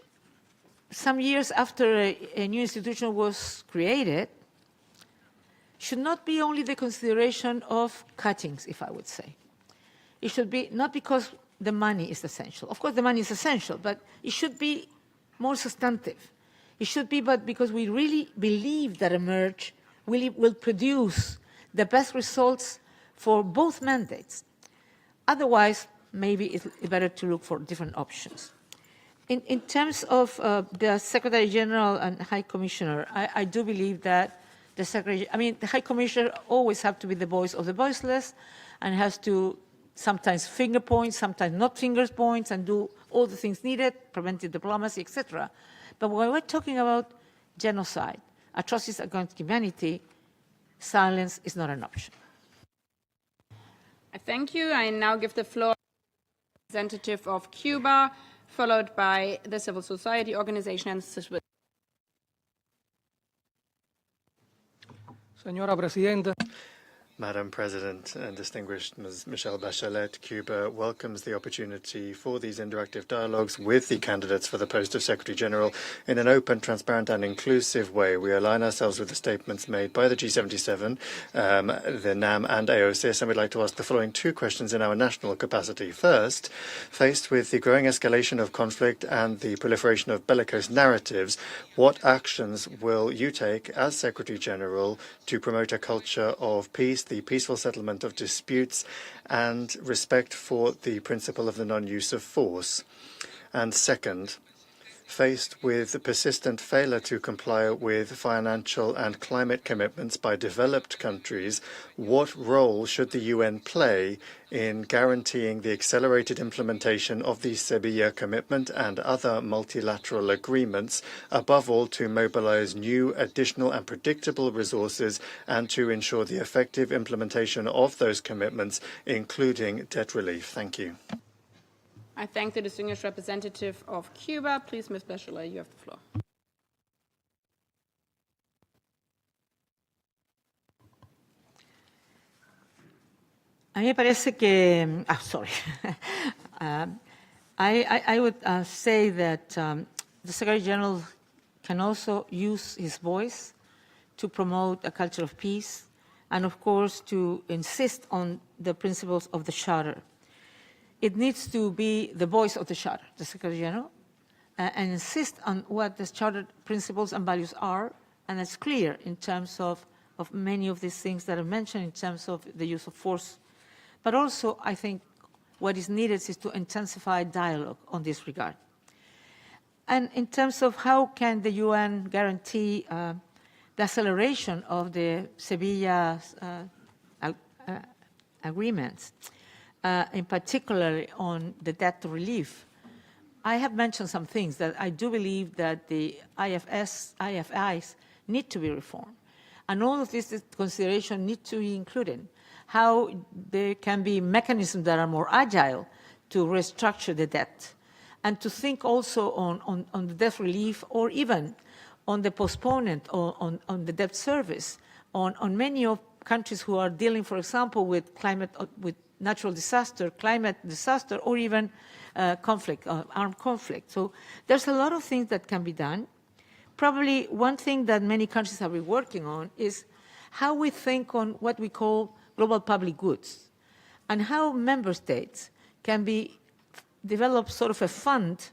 some years after a new institution was created should not be only the consideration of cuttings, if I would say. It should be not because the money is essential. Of course, the money is essential, but it should be more substantive. It should be but because we really believe that Emerge will produce the best results for both mandates. Otherwise, maybe it's better to look for different options. In terms of the Secretary General and High Commissioner, I do believe that the High Commissioner always has to be the voice of the voiceless and has to sometimes finger point, sometimes not finger points, and do all the things needed, preventive diplomacy, etc. But when we're talking about genocide, atrocities against humanity, silence is not an option. I thank you. I now give the floor to the representative of Cuba, followed by the civil society organization and civil. Señora Presidenta. Madam President and distinguished Ms. Michelle Bachelet, Cuba welcomes the opportunity for these interactive dialogues with the candidates for the post of Secretary General in an open, transparent and inclusive way. We align ourselves with the statements made by the G77, the NAM and AOSIS, and we'd like to ask the following two questions in our national capacity. First, faced with the growing escalation of conflict and the proliferation of bellicose narratives, what actions will you take as Secretary General to promote a culture of peace, the peaceful settlement of disputes, and respect for the principle of the non-use of force? And second, faced with the persistent failure to comply with financial and climate commitments by developed countries, what role should the UN play in guaranteeing the accelerated implementation of the Sevilla Commitment and other multilateral agreements, above all to mobilize new, additional and predictable resources and to ensure the effective implementation of those commitments, including debt relief? Thank you. I thank the distinguished representative of Cuba. Please, Ms. Bachelet, you have the floor. A mí me parece que, sorry. I would say that the Secretary General can also use his voice to promote a culture of peace and, of course, to insist on the principles of the Charter. It needs to be the voice of the Charter, the Secretary General, and insist on what the Charter principles and values are, and it's clear in terms of many of these things that are mentioned in terms of the use of force. But also, I think what is needed is to intensify dialogue on this regard. And in terms of how can the UN guarantee the acceleration of the Sevilla agreements, in particular on the debt relief, I have mentioned some things that I do believe that the IFIs need to be reformed. And all of this consideration need to be included. How there can be mechanisms that are more agile to restructure the debt, and to think also on the debt relief, or even on the postponement on the debt service, on many of countries who are dealing, for example, with natural disaster, climate disaster, or even conflict, armed conflict. So there's a lot of things that can be done. Probably one thing that many countries have been working on is how we think on what we call global public goods, and how member states can develop sort of a fund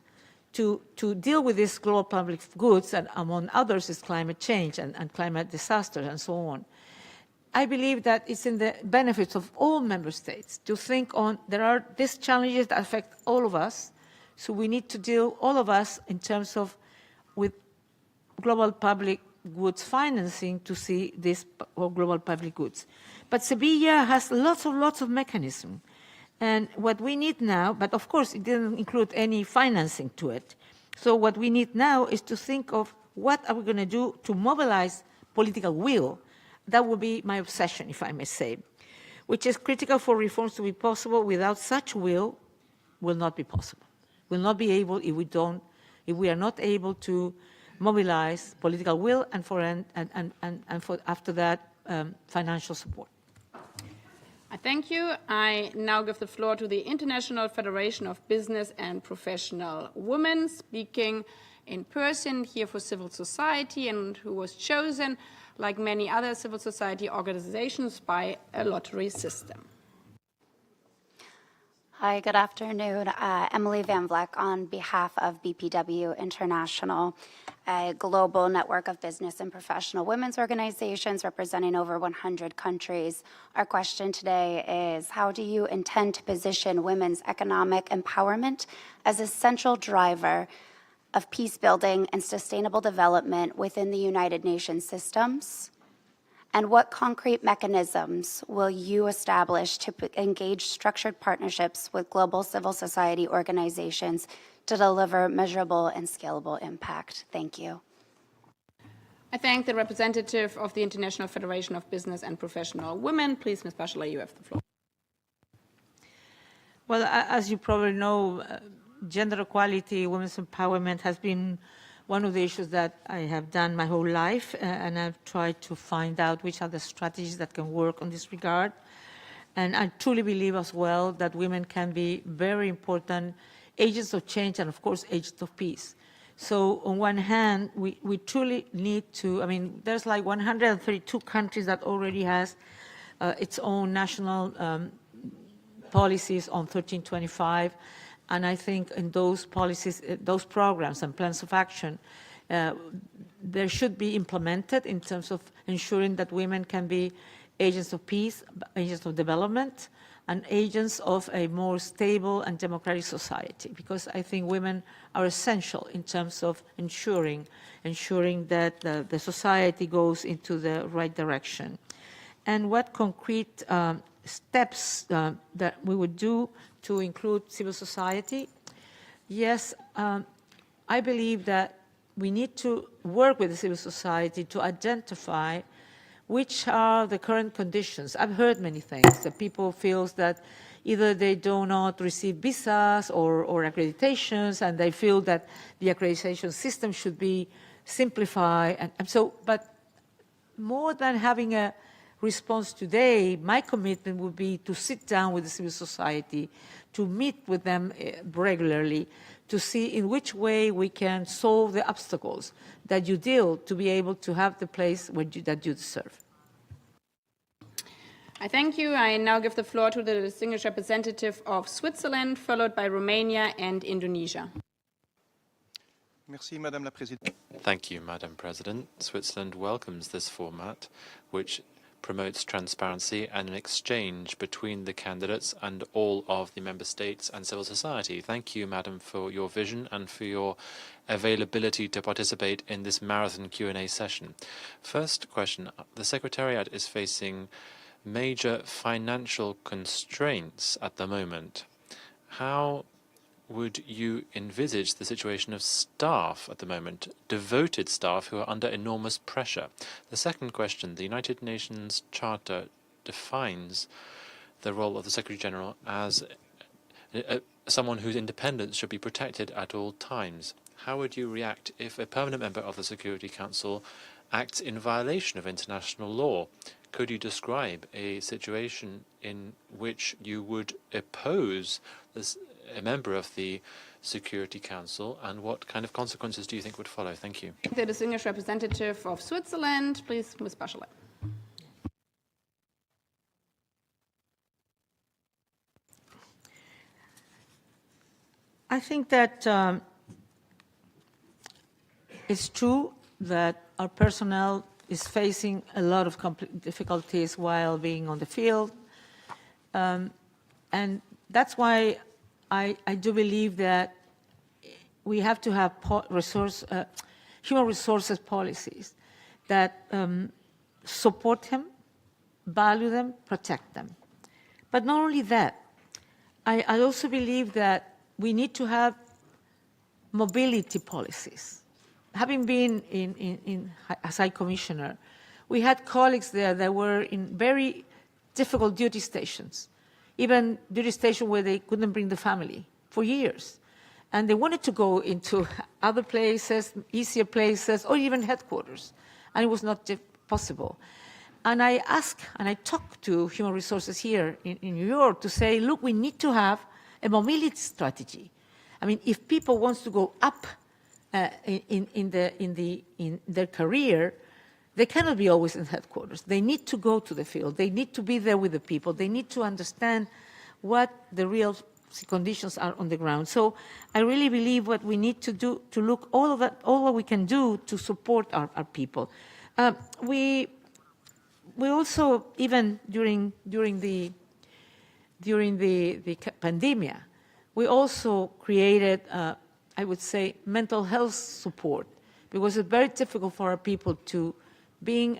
to deal with these global public goods, and among others is climate change and climate disasters and so on. I believe that it's in the benefits of all member states to think on, there are these challenges that affect all of us, so we need to deal, all of us, in terms of with global public goods financing to see this global public goods. But Sevilla has lots of mechanisms. And what we need now, but of course it didn't include any financing to it. So what we need now is to think of what are we going to do to mobilize political will. That would be my obsession, if I may say, which is critical for reforms to be possible. Without such will not be possible. Will not be able if we are not able to mobilize political will and for after that financial support. I thank you. I now give the floor to the International Federation of Business and Professional Women, speaking in person here for civil society, and who was chosen, like many other civil society organizations, by a lottery system. Hi, good afternoon. Emily Van Vleck on behalf of BPW International, a global network of business and professional women's organizations representing over 100 countries. Our question today is, how do you intend to position women's economic empowerment as a central driver of peace building and sustainable development within the United Nations systems? And what concrete mechanisms will you establish to engage structured partnerships with global civil society organizations to deliver measurable and scalable impact? Thank you. I thank the representative of the International Federation of Business and Professional Women. Please, Ms. Bachelet, you have the floor. Well, as you probably know, gender equality, women's empowerment has been one of the issues that I have done my whole life, and I've tried to find out which are the strategies that can work on this regard. And I truly believe as well that women can be very important agents of change and, of course, agents of peace. So on one hand, we truly need to, I mean, there's like 132 countries that already has its own national policies on 1325. And I think in those policies, those programs and plans of action, there should be implemented in terms of ensuring that women can be agents of peace, agents of development, and agents of a more stable and democratic society. Because I think women are essential in terms of ensuring that the society goes into the right direction. And what concrete steps that we would do to include civil society? Yes, I believe that we need to work with the civil society to identify which are the current conditions. I've heard many things, that people feel that either they do not receive visas or accreditations, and they feel that the accreditation system should be simplified. And so, but more than having a response today, my commitment would be to sit down with the civil society, to meet with them regularly, to see in which way we can solve the obstacles that you deal to be able to have the place that you deserve. I thank you. I now give the floor to the distinguished representative of Switzerland, followed by Romania and Indonesia. Merci, Madame la Présidente. Thank you, Madam President. Switzerland welcomes this format, which promotes transparency and an exchange between the candidates and all of the member states and civil society. Thank you, Madam, for your vision and for your availability to participate in this marathon Q&A session. First question, the Secretariat is facing major financial constraints at the moment. How would you envisage the situation of staff at the moment, devoted staff who are under enormous pressure? The second question, the United Nations Charter defines the role of the Secretary General as someone whose independence should be protected at all times. How would you react if a permanent member of the Security Council acts in violation of international law? Could you describe a situation in which you would oppose a member of the Security Council, and what kind of consequences do you think would follow? Thank you. The distinguished representative of Switzerland, please, Ms. Bachelet. I think that it's true that our personnel is facing a lot of difficulties while being on the field. And that's why I do believe that we have to have human resources policies that support him, value them, protect them. But not only that, I also believe that we need to have mobility policies. Having been as High Commissioner, we had colleagues there that were in very difficult duty stations, even duty stations where they couldn't bring the family for years. And they wanted to go into other places, easier places, or even headquarters, and it was not possible. And I asked, and I talked to human resources here in New York to say, look, we need to have a mobility strategy. I mean, if people want to go up in their career, they cannot be always in headquarters. They need to go to the field. They need to be there with the people. They need to understand what the real conditions are on the ground. So I really believe what we need to do to look all what we can do to support our people. We also, even during the pandemic, we also created, I would say, mental health support, because it's very difficult for our people to being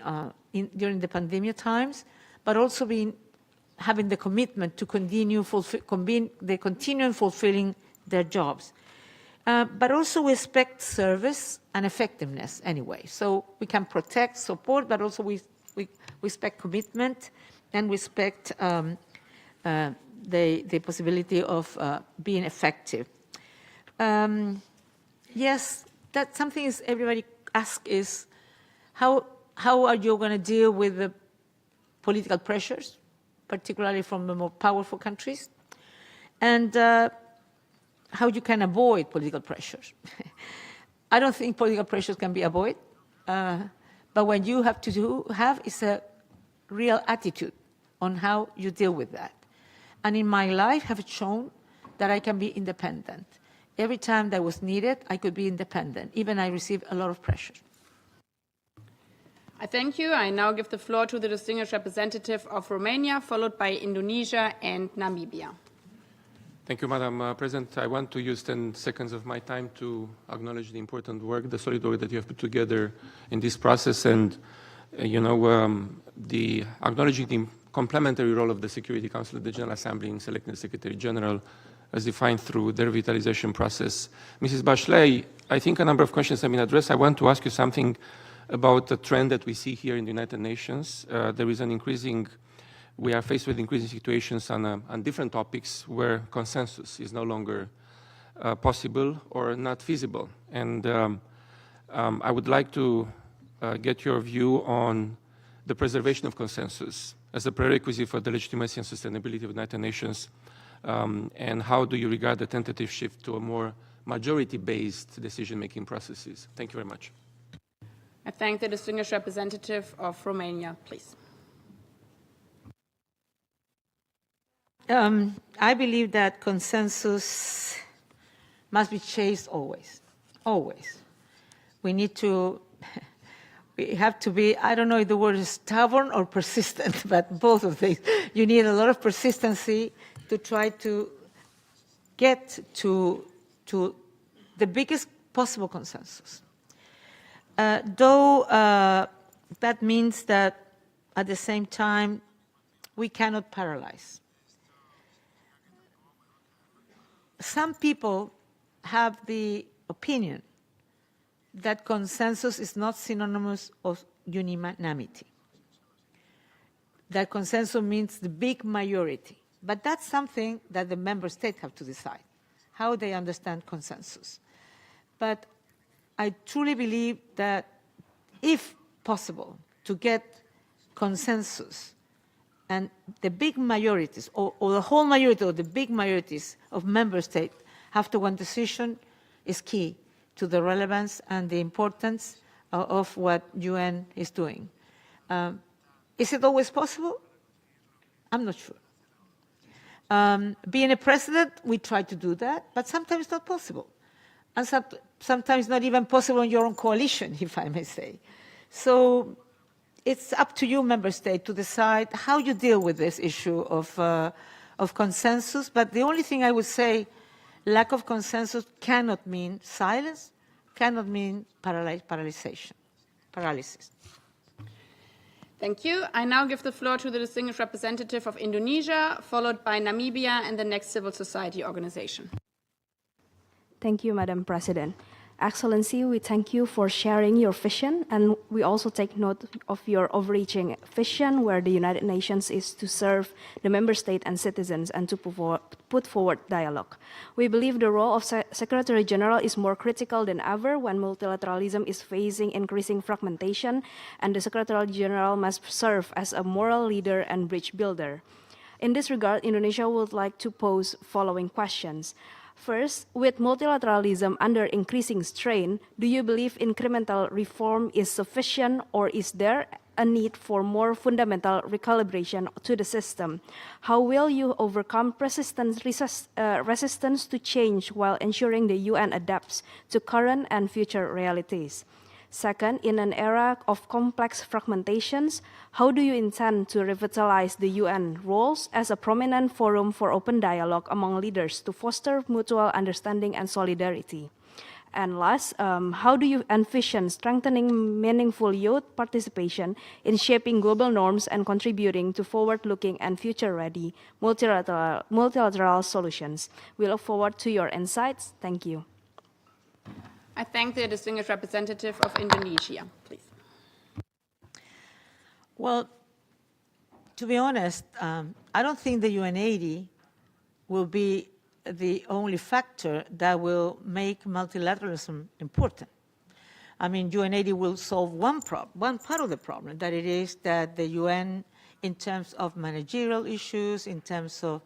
during the pandemic times, but also having the commitment to continue fulfilling their jobs. But also we expect service and effectiveness anyway. So we can protect, support, but also we expect commitment, and we expect the possibility of being effective. Yes, that's something is everybody asks is how are you going to deal with the political pressures, particularly from the more powerful countries, and how you can avoid political pressures. I don't think political pressures can be avoided, but what you have to have is a real attitude on how you deal with that. And in my life, have shown that I can be independent. Every time that was needed, I could be independent, even I received a lot of pressure. I thank you. I now give the floor to the distinguished representative of Romania, followed by Indonesia and Namibia. Thank you, Madam President. I want to use 10 seconds of my time to acknowledge the important work, the solid work that you have put together in this process, and the acknowledging the complementary role of the Security Council of the General Assembly in selecting the Secretary General as defined through the revitalization process. Mrs. Bachelet, I think a number of questions have been addressed. I want to ask you something about the trend that we see here in the United Nations. There is we are faced with increasing situations on different topics where consensus is no longer possible or not feasible. And I would like to get your view on the preservation of consensus as a prerequisite for the legitimacy and sustainability of the United Nations, and how do you regard the tentative shift to a more majority-based decision-making processes? Thank you very much. I thank the distinguished representative of Romania, please. I believe that consensus must be chased always, always. We have to be, I don't know if the word is stubborn or persistent, but both of these. You need a lot of persistency to try to get to the biggest possible consensus. Though that means that at the same time, we cannot paralyze. Some people have the opinion that consensus is not synonymous with unanimity. That consensus means the big majority. But that's something that the member states have to decide, how they understand consensus. But I truly believe that if possible, to get consensus and the big majorities, or the whole majority or the big majorities of member states after one decision is key to the relevance and the importance of what UN is doing. Is it always possible? I'm not sure. Being a president, we try to do that, but sometimes it's not possible. And sometimes not even possible in your own coalition, if I may say. So it's up to you, member state, to decide how you deal with this issue of consensus. But the only thing I would say, lack of consensus cannot mean silence, cannot mean paralysis. Thank you. I now give the floor to the distinguished representative of Indonesia, followed by Namibia and the next civil society organization. Thank you, Madam President. Excellency, we thank you for sharing your vision, and we also take note of your overreaching vision where the United Nations is to serve the member state and citizens and to put forward dialogue. We believe the role of Secretary General is more critical than ever when multilateralism is facing increasing fragmentation, and the Secretary General must serve as a moral leader and bridge builder. In this regard, Indonesia would like to pose following questions. First, with multilateralism under increasing strain, do you believe incremental reform is sufficient, or is there a need for more fundamental recalibration to the system? How will you overcome resistance to change while ensuring the UN adapts to current and future realities? Second, in an era of complex fragmentations, how do you intend to revitalize the UN roles as a prominent forum for open dialogue among leaders to foster mutual understanding and solidarity? And last, how do you envision strengthening meaningful youth participation in shaping global norms and contributing to forward-looking and future-ready multilateral solutions? We look forward to your insights. Thank you. I thank the distinguished representative of Indonesia, please. Well, to be honest, I don't think the UN80 will be the only factor that will make multilateralism important. I mean, UN80 will solve one part of the problem, that it is that the UN, in terms of managerial issues, in terms of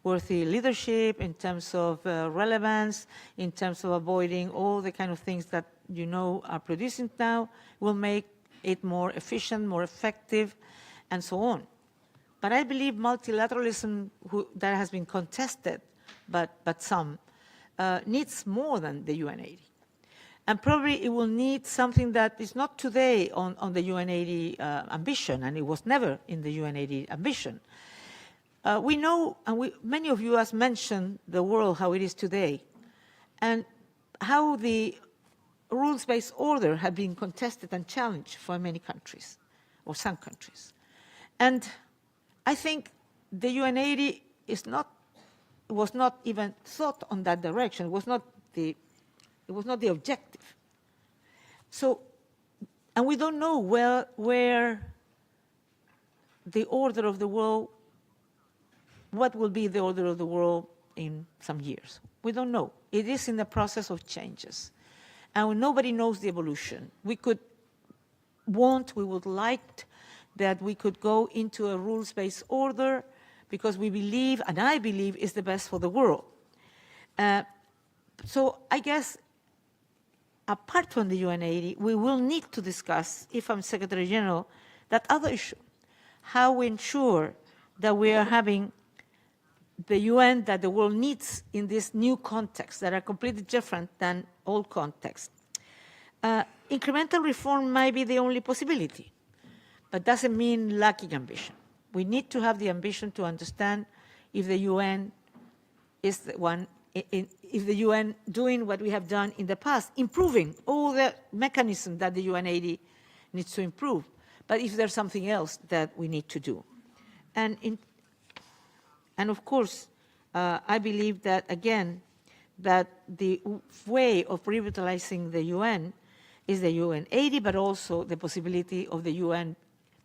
worthy leadership, in terms of relevance, in terms of avoiding all the kind of things that you know are producing now, will make it more efficient, more effective, and so on. But I believe multilateralism that has been contested, but some, needs more than the UN80. And probably it will need something that is not today on the UN80 ambition, and it was never in the UN80 ambition. We know, and many of you have mentioned the world, how it is today, and how the rules-based order have been contested and challenged for many countries, or some countries. And I think the UN80 was not even thought on that direction. It was not the objective. So, and we don't know where the order of the world, what will be the order of the world in some years. We don't know. It is in the process of changes. And nobody knows the evolution. We would like that we could go into a rules-based order because we believe, and I believe, is the best for the world. So I guess, apart from the UN80, we will need to discuss, if I'm Secretary General, that other issue, how we ensure that we are having the UN that the world needs in this new context that are completely different than old contexts. Incremental reform might be the only possibility, but doesn't mean lacking ambition. We need to have the ambition to understand if the UN is the one, if the UN doing what we have done in the past, improving all the mechanisms that the UN80 needs to improve, but if there's something else that we need to do. And of course, I believe that, again, that the way of revitalizing the UN is the UN80, but also the possibility of the UN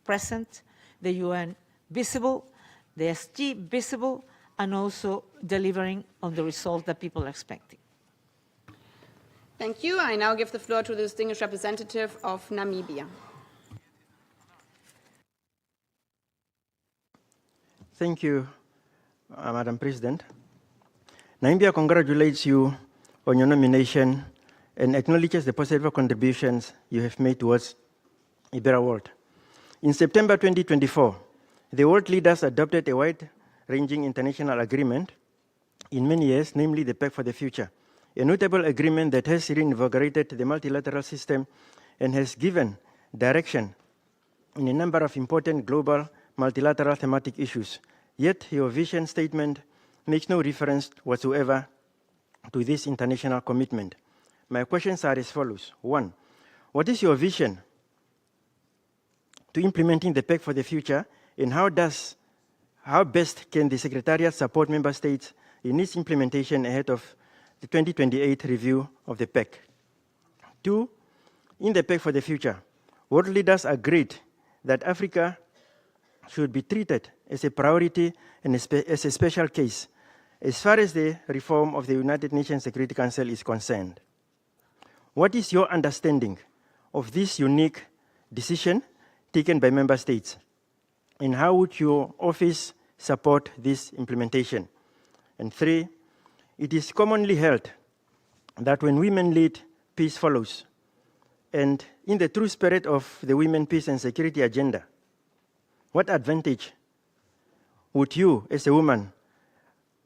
present, the UN visible, the SG visible, and also delivering on the results that people are expecting. Thank you. I now give the floor to the distinguished representative of Namibia. Thank you, Madam President. Namibia congratulates you on your nomination and acknowledges the positive contributions you have made towards a better world. In September 2024, the world leaders adopted a wide-ranging international agreement in many years, namely the Pact for the Future, a notable agreement that has reinvigorated the multilateral system and has given direction in a number of important global multilateral thematic issues. Yet your vision statement makes no reference whatsoever to this international commitment. My questions are as follows. 1, what is your vision to implementing the PEC for the future, and how best can the Secretariat support member states in its implementation ahead of the 2028 review of the PEC? 2, in the PEC for the future, world leaders agreed that Africa should be treated as a priority and as a special case as far as the reform of the United Nations Security Council is concerned. What is your understanding of this unique decision taken by member states, and how would your office support this implementation? And 3, it is commonly held that when women lead, peace follows. And in the true spirit of the Women, Peace and Security agenda, what advantage would you, as a woman,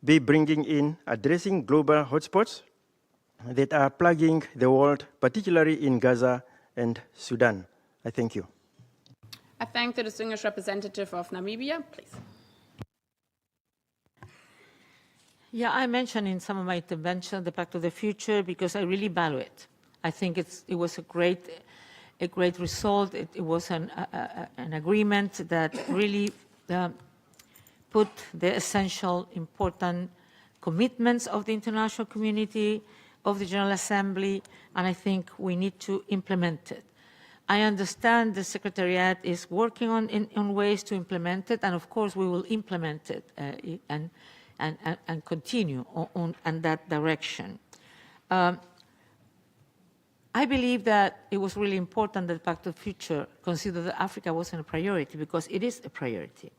be bringing in addressing global hotspots that are plaguing the world, particularly in Gaza and Sudan? I thank you. I thank the distinguished representative of Namibia, please. Yeah, I mentioned in some of my intervention the Pact of the Future because I really value it. I think it was a great result. It was an agreement that really put the essential, important commitments of the international community, of the General Assembly, and I think we need to implement it. I understand the Secretariat is working on ways to implement it, and of course we will implement it and continue on that direction. I believe that it was really important that the Pact of the Future considered that Africa wasn't a priority, because it is a priority.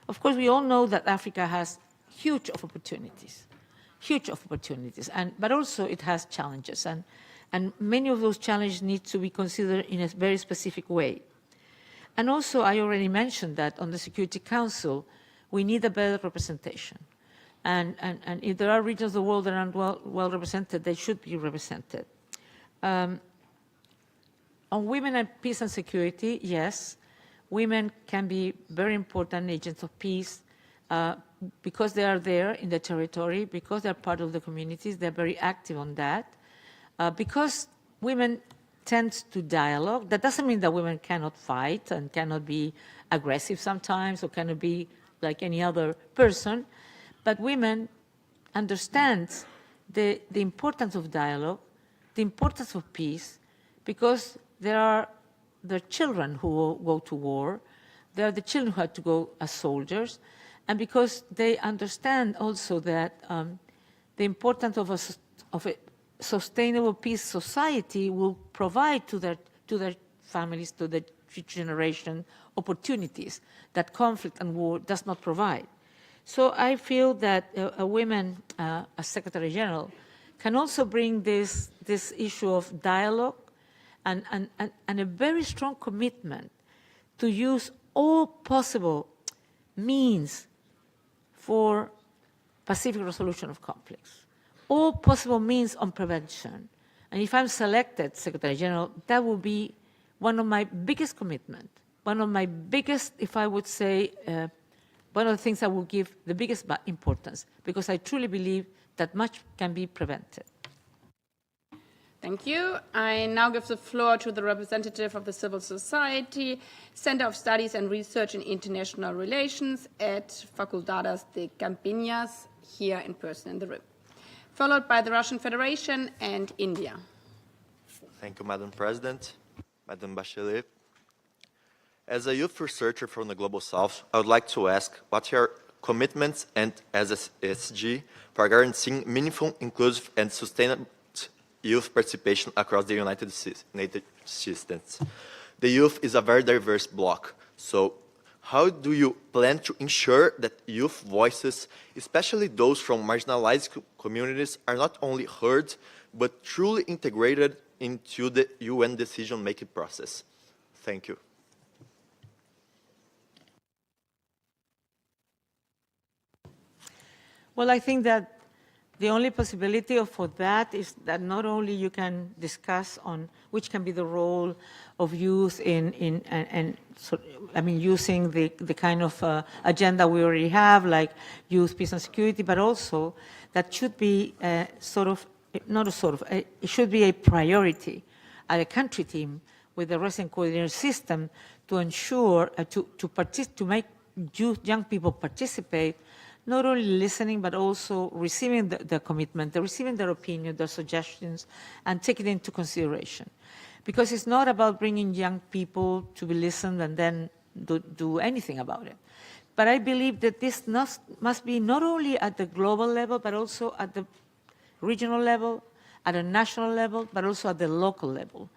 Of course, we all know that Africa has huge opportunities, but also it has challenges, and many of those challenges need to be considered in a very specific way. And also, I already mentioned that on the Security Council, we need a better representation. And if there are regions of the world that aren't well represented, they should be represented. On women and peace and security, yes, women can be very important agents of peace because they are there in the territory, because they're part of the communities, they're very active on that. Because women tend to dialogue, that doesn't mean that women cannot fight and cannot be aggressive sometimes or cannot be like any other person, but women understand the importance of dialogue, the importance of peace, because there are the children who go to war, there are the children who have to go as soldiers, and because they understand also that the importance of a sustainable peace society will provide to their families, to the future generation, opportunities that conflict and war does not provide. So I feel that a woman, as Secretary General, can also bring this issue of dialogue and a very strong commitment to use all possible means for pacific resolution of conflicts, all possible means on prevention. And if I'm selected Secretary General, that will be one of my biggest commitments, one of my biggest, if I would say, one of the things I will give the biggest importance, because I truly believe that much can be prevented. Thank you. I now give the floor to the representative of the Civil Society, Center of Studies and Research in International Relations at Facultades de Campinas, here in person in the room, followed by the Russian Federation and India. Thank you, Madam President, Madam Bachelet. As a youth researcher from the Global South, I would like to ask what are your commitments and as SG for guaranteeing meaningful, inclusive, and sustainable youth participation across the United States. The youth is a very diverse bloc, so how do you plan to ensure that youth voices, especially those from marginalized communities, are not only heard, but truly integrated into the UN decision-making process? Thank you. Well, I think that The only possibility for that is that not only you can discuss on which can be the role of youth using the kind of agenda we already have, like youth, peace and security, but also that should be it should be a priority at a country team with the resident coordinator system to ensure, to make young people participate, not only listening, but also receiving the commitment, receiving their opinion, their suggestions, and taking it into consideration. Because it's not about bringing young people to be listened and then do anything about it. But I believe that this must be not only at the global level, but also at the regional level, at a national level, but also at the local level,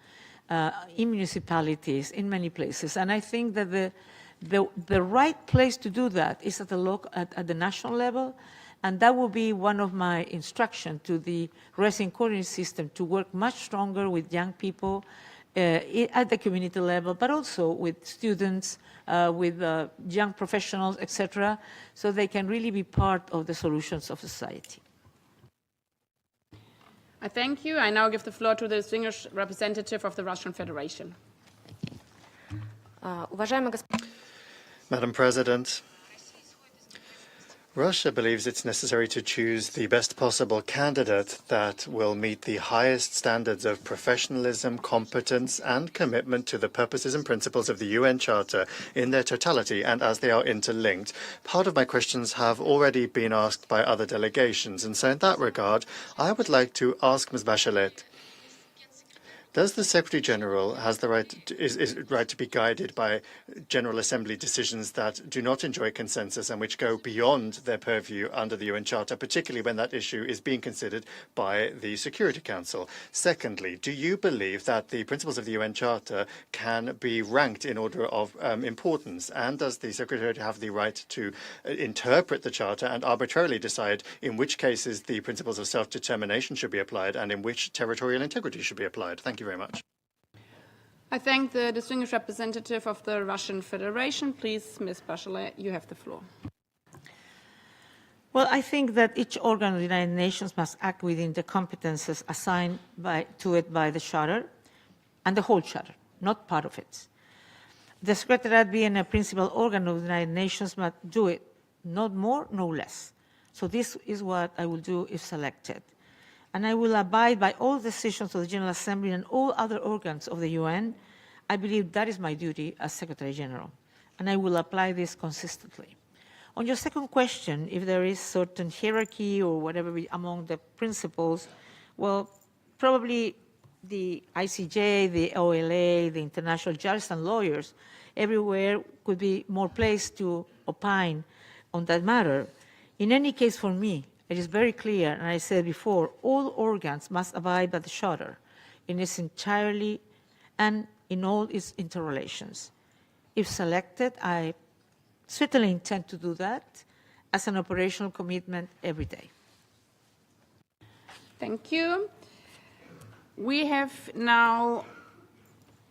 in municipalities, in many places. And I think that the right place to do that is at the national level, and that will be one of my instructions to the resident coordinating system, to work much stronger with young people at the community level, but also with students, with young professionals, etc., so they can really be part of the solutions of society. I thank you. I now give the floor to the distinguished representative of the Russian Federation. Madam President, Russia believes it's necessary to choose the best possible candidate that will meet the highest standards of professionalism, competence, and commitment to the purposes and principles of the UN Charter in their totality and as they are interlinked. Part of my questions have already been asked by other delegations, and so in that regard, I would like to ask Ms. Bachelet, does the Secretary General has the is right to be guided by General Assembly decisions that do not enjoy consensus and which go beyond their purview under the UN Charter, particularly when that issue is being considered by the Security Council? Secondly, do you believe that the principles of the UN Charter can be ranked in order of importance? And does the Secretariat have the right to interpret the Charter and arbitrarily decide in which cases the principles of self-determination should be applied and in which territorial integrity should be applied? Thank you very much. I thank the distinguished representative of the Russian Federation. Please, Ms. Bachelet, you have the floor. Well, I think that each organ of the United Nations must act within the competences assigned to it by the Charter and the whole Charter, not part of it. The Secretariat, being a principal organ of the United Nations, must do it, not more, no less. So this is what I will do if selected. And I will abide by all decisions of the General Assembly and all other organs of the UN. I believe that is my duty as Secretary General, and I will apply this consistently. On your second question, if there is certain hierarchy or whatever among the principles, well, probably the ICJ, the OLA, the international judges and lawyers, everywhere could be more placed to opine on that matter. In any case, for me, it is very clear, and I said before, all organs must abide by the Charter in its entirety and in all its interrelations. If selected, I certainly intend to do that as an operational commitment every day. Thank you. We have now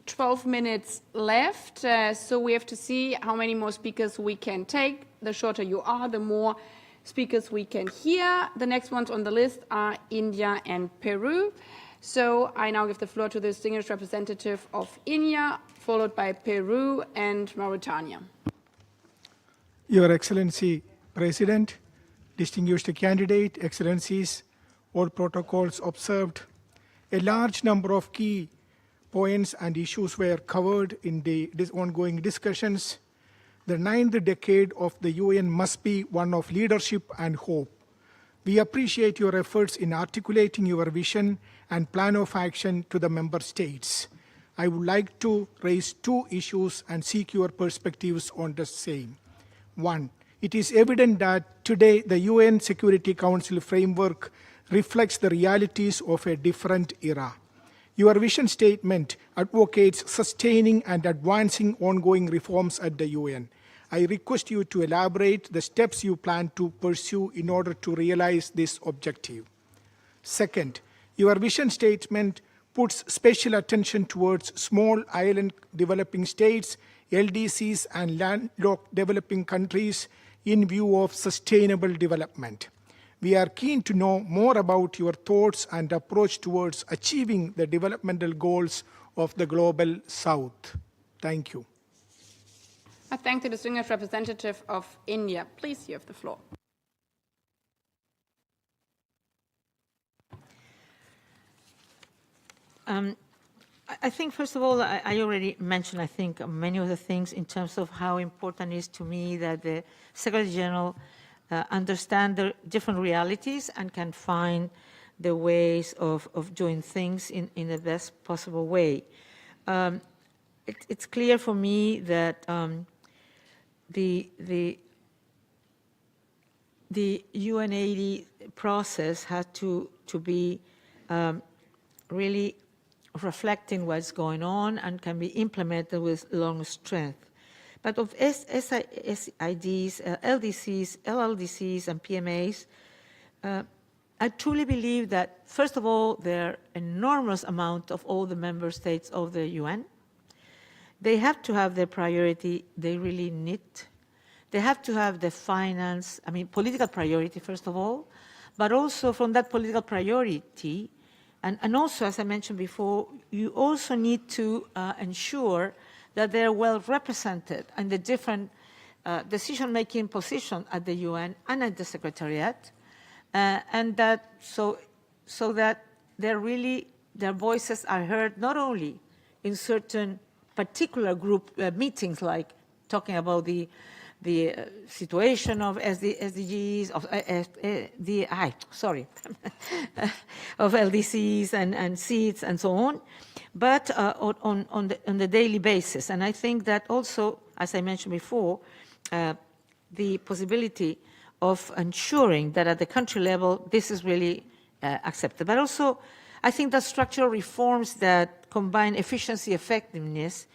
12 minutes left, so we have to see how many more speakers we can take. The shorter you are, the more speakers we can hear. The next ones on the list are India and Peru. So I now give the floor to the distinguished representative of India, followed by Peru and Mauritania. Your Excellency, President, distinguished candidate, Excellencies, all protocols observed. A large number of key points and issues were covered in the ongoing discussions. The 9th decade of the UN must be one of leadership and hope. We appreciate your efforts in articulating your vision and plan of action to the member states. I would like to raise 2 issues and seek your perspectives on the same. 1. It is evident that today the UN Security Council framework reflects the realities of a different era. Your vision statement advocates sustaining and advancing ongoing reforms at the UN. I request you to elaborate the steps you plan to pursue in order to realize this objective. Second, your vision statement puts special attention towards small island developing states, LDCs, and landlocked developing countries in view of sustainable development. We are keen to know more about your thoughts and approach towards achieving the developmental goals of the Global South. Thank you. I thank the distinguished representative of India. Please, you have the floor. I think, first of all, I already mentioned, I think, many of the things in terms of how important it is to me that the Secretary General understand the different realities and can find the ways of doing things in the best possible way. It's clear for me that the UN80 process has to be really reflecting what's going on and can be implemented with long strength. But of SIDs, LDCs, LLDCs, and PMAs, I truly believe that, first of all, there are enormous amount of all the member states of the UN. They have to have their priority they really need. They have to have the finance, political priority, first of all, but also from that political priority, and also, as I mentioned before, you also need to ensure that they're well represented in the different decision-making positions at the UN and at the Secretariat, and that so that their voices are heard not only in certain particular group meetings, like talking about the situation of SDGs, of of LDCs and seeds and so on, but on the daily basis. And I think that also, as I mentioned before, the possibility of ensuring that at the country level this is really accepted. But also, I think that structural reforms that combine efficiency, effectiveness,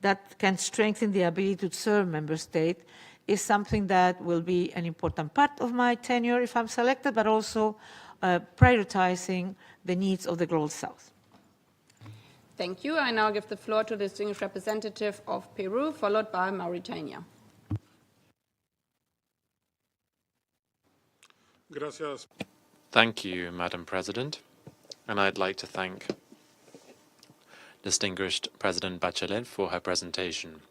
that can strengthen the ability to serve member states is something that will be an important part of my tenure if I'm selected, but also prioritizing the needs of the Global South. Thank you. I now give the floor to the distinguished representative of Peru, followed by Mauritania. Gracias. Thank you, Madam President. And I'd like to thank distinguished President Bachelet for her presentation.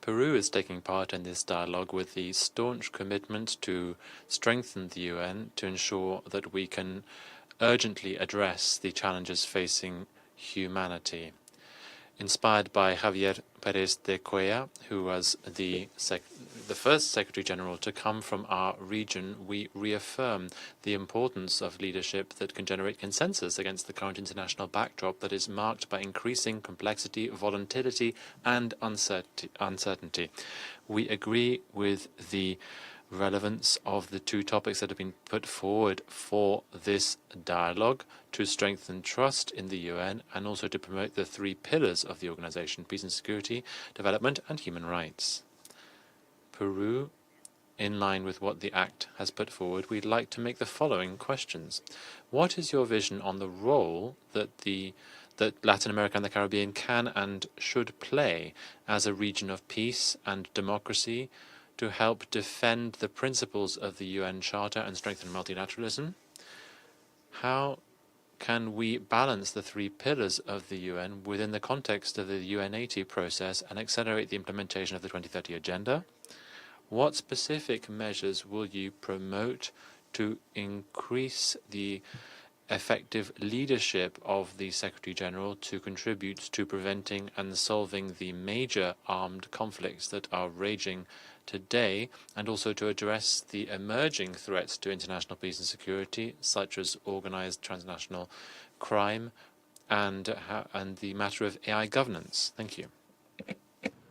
Peru is taking part in this dialogue with the staunch commitment to strengthen the UN to ensure that we can urgently address the challenges facing humanity. Inspired by Javier Pérez de Cuellar, who was the first Secretary General to come from our region, we reaffirm the importance of leadership that can generate consensus against the current international backdrop that is marked by increasing complexity, volatility, and uncertainty. We agree with the relevance of the two topics that have been put forward for this dialogue to strengthen trust in the UN and also to promote the three pillars of the organization: peace and security, development, and human rights. Peru, in line with what the Act has put forward, we'd like to make the following questions. What is your vision on the role that Latin America and the Caribbean can and should play as a region of peace and democracy to help defend the principles of the UN Charter and strengthen multilateralism? How can we balance the three pillars of the UN within the context of the UN80 process and accelerate the implementation of the 2030 Agenda? What specific measures will you promote to increase the effective leadership of the Secretary General to contribute to preventing and solving the major armed conflicts that are raging today, and also to address the emerging threats to international peace and security, such as organized transnational crime and the matter of AI governance? Thank you.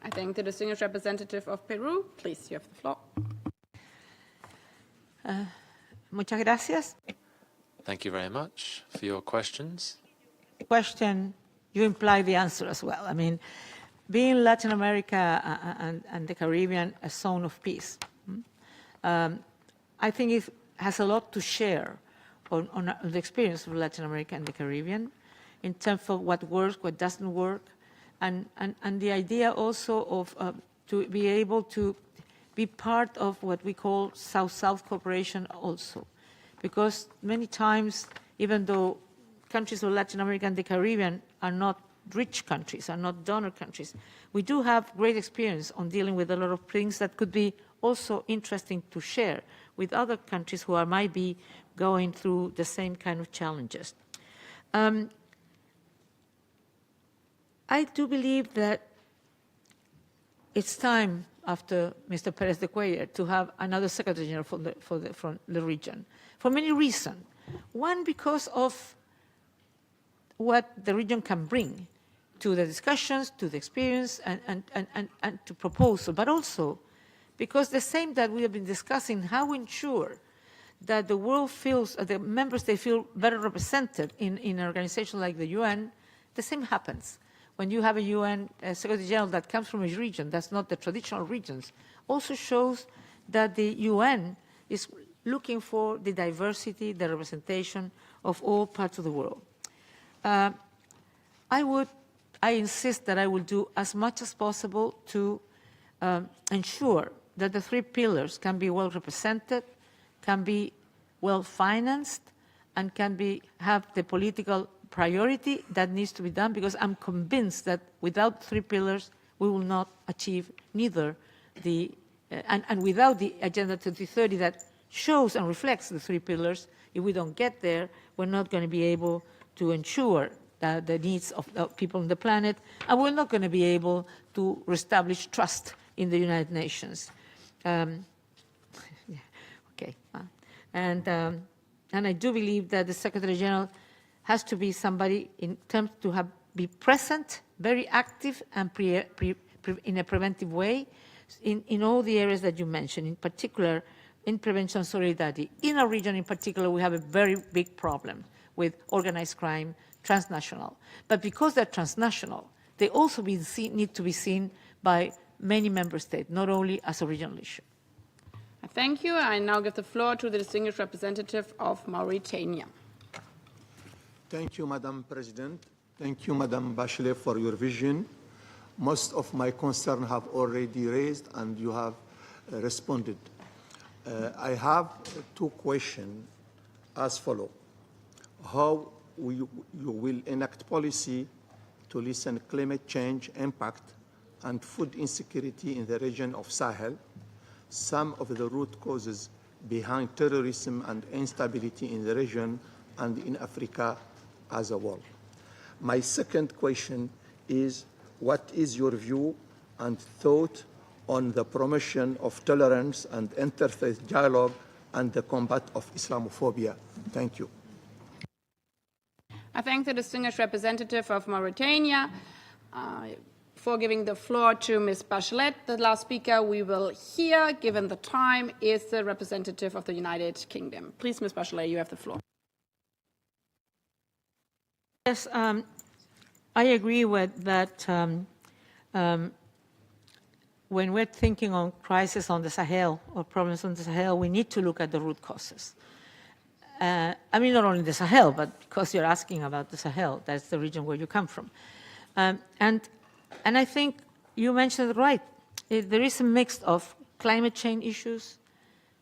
I thank the distinguished representative of Peru. Please, you have the floor. Muchas gracias. Thank you very much for your questions. Question, you imply the answer as well. I mean, being Latin America and the Caribbean a zone of peace, I think it has a lot to share on the experience of Latin America and the Caribbean in terms of what works, what doesn't work, and the idea also of to be able to be part of what we call South-South cooperation also. because many times, even though countries of Latin America and the Caribbean are not rich countries, are not donor countries, we do have great experience on dealing with a lot of things that could be also interesting to share with other countries who might be going through the same kind of challenges. I do believe that it's time, after Mr. Perez de Cuellar, to have another Secretary General for the region, for many reasons. One, because of what the region can bring to the discussions, to the experience, and to proposal, but also because the same that we have been discussing, how we ensure that the world feels, the members, they feel better represented in an organization like the UN, the same happens. When you have a UN Secretary General that comes from a region that's not the traditional regions, also shows that the UN is looking for the diversity, the representation of all parts of the world. I insist that I will do as much as possible to ensure that the three pillars can be well represented, can be well financed, and can have the political priority that needs to be done, because I'm convinced that without three pillars, we will not achieve neither the, and without the Agenda 2030 that shows and reflects the three pillars, if we don't get there, we're not going to be able to ensure that the needs of people on the planet, and we're not going to be able to reestablish trust in the United Nations. And I do believe that the Secretary General has to be somebody in terms to be present, very active, and in a preventive way in all the areas that you mentioned, in particular in prevention and solidarity. In our region in particular, we have a very big problem with organized crime, transnational. But because they're transnational, they also need to be seen by many member states, not only as a regional issue. Thank you. I now give the floor to the distinguished representative of Mauritania. Thank you, Madam President. Thank you, Madam Bachelet, for your vision. Most of my concerns have already raised, and you have responded. I have two questions as follows. How you will enact policy to lessen climate change impact and food insecurity in the region of Sahel, some of the root causes behind terrorism and instability in the region and in Africa as a whole. My second question is, what is your view and thought on the promotion of tolerance and interfaith dialogue and the combat of Islamophobia? Thank you. I thank the distinguished representative of Mauritania for giving the floor to Ms. Bachelet. The last speaker we will hear, given the time, is the representative of the United Kingdom. Please, Ms. Bachelet, you have the floor. Yes, I agree with that. When we're thinking on crisis on the Sahel or problems on the Sahel, we need to look at the root causes. I mean, not only the Sahel, but because you're asking about the Sahel, that's the region where you come from. And I think you mentioned it right. There is a mix of climate change issues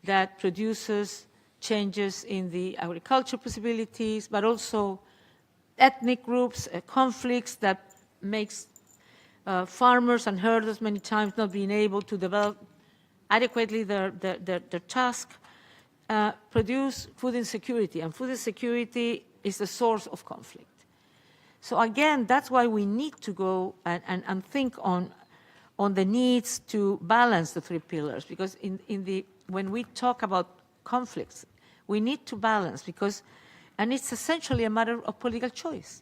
that produces changes in the agriculture possibilities, but also ethnic groups, conflicts that makes farmers and herders many times not being able to develop adequately their task, produce food insecurity, and food insecurity is the source of conflict. So again, that's why we need to go and think on the needs to balance the three pillars, because when we talk about conflicts, we need to balance, and it's essentially a matter of political choice.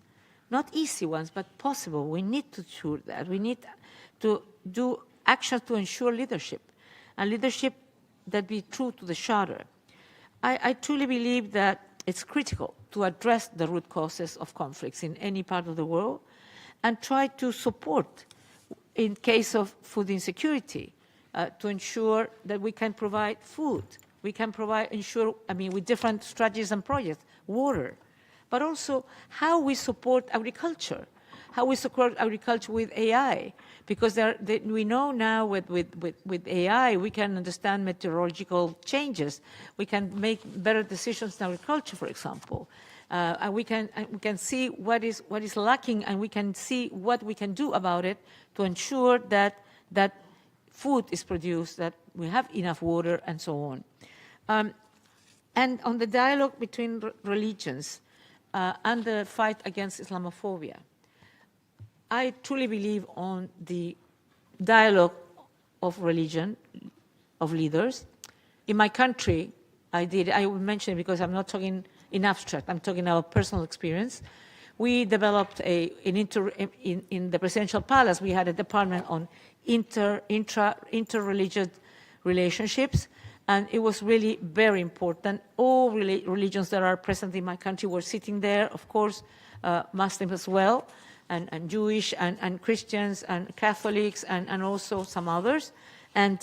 Not easy ones, but possible. We need to ensure that. We need to do actions to ensure leadership, and leadership that be true to the Charter. I truly believe that it's critical to address the root causes of conflicts in any part of the world and try to support, in case of food insecurity, to ensure that we can provide food. We can with different strategies and projects, water, but also how we support agriculture, how we support agriculture with AI, because we know now with AI we can understand meteorological changes, we can make better decisions in agriculture, for example, and we can see what is lacking, and we can see what we can do about it to ensure that food is produced, that we have enough water, and so on. And on the dialogue between religions and the fight against Islamophobia, I truly believe on the dialogue of religion, of leaders. In my country, I will mention it because I'm not talking in abstract, I'm talking about personal experience. We developed in the presidential palace, we had a department on inter-religious relationships, and it was really very important. All religions that are present in my country were sitting there, of course, Muslims as well, and Jewish, and Christians, and Catholics, and also some others. And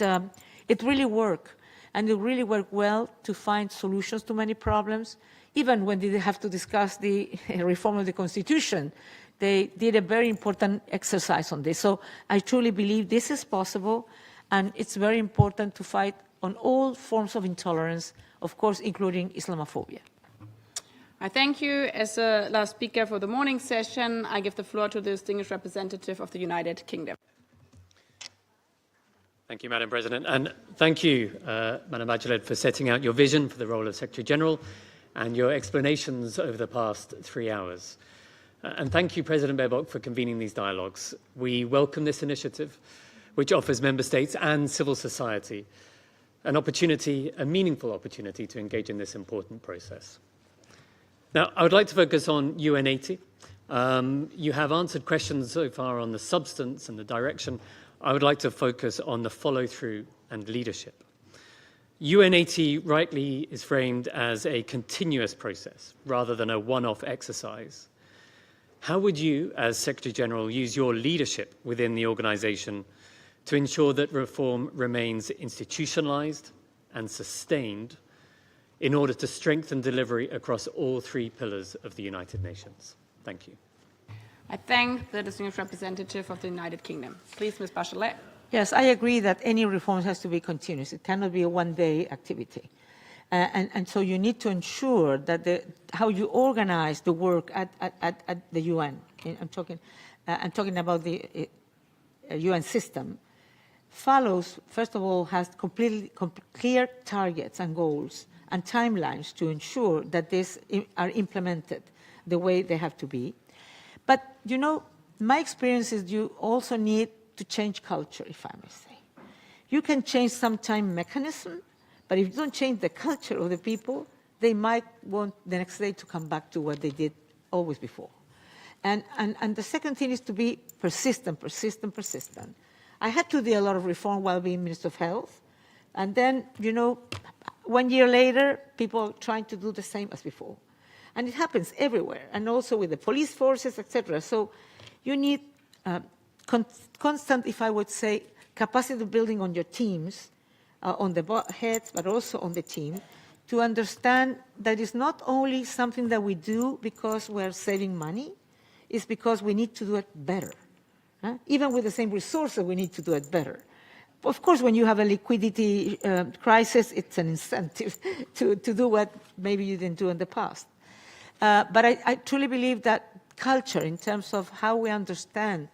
it really worked. And it really worked well to find solutions to many problems. Even when they have to discuss the reform of the Constitution, they did a very important exercise on this. So I truly believe this is possible, and it's very important to fight on all forms of intolerance, of course, including Islamophobia. I thank you. As the last speaker for the morning session, I give the floor to the distinguished representative of the United Kingdom. Thank you, Madam President. And thank you, Madam Bachelet, for setting out your vision for the role of Secretary General and your explanations over the past 3 hours. And thank you, President Baerbock, for convening these dialogues. We welcome this initiative, which offers member states and civil society an opportunity, a meaningful opportunity, to engage in this important process. Now, I would like to focus on UN80. You have answered questions so far on the substance and the direction. I would like to focus on the follow-through and leadership. UN80 rightly is framed as a continuous process rather than a one-off exercise. How would you, as Secretary General, use your leadership within the organization to ensure that reform remains institutionalized and sustained in order to strengthen delivery across all 3 pillars of the United Nations? Thank you. I thank the distinguished representative of the United Kingdom. Please, Ms. Bachelet. Yes, I agree that any reform has to be continuous. It cannot be a one-day activity. And so you need to ensure that how you organize the work at the UN, I'm talking about the UN system, follows, first of all, has clear targets and goals and timelines to ensure that these are implemented the way they have to be. But, you know, my experience is you also need to change culture, if I may say. You can change sometime mechanism, but if you don't change the culture of the people, they might want the next day to come back to what they did always before. And the second thing is to be persistent. I had to do a lot of reform while being Minister of Health. And then, you know, 1 year later, people are trying to do the same as before. And it happens everywhere, and also with the police forces, etc. So you need constant, if I would say, capacity building on your teams, on the heads, but also on the team, to understand that it's not only something that we do because we're saving money, it's because we need to do it better. Even with the same resources, we need to do it better. Of course, when you have a liquidity crisis, it's an incentive to do what maybe you didn't do in the past. But I truly believe that culture, in terms of how we understand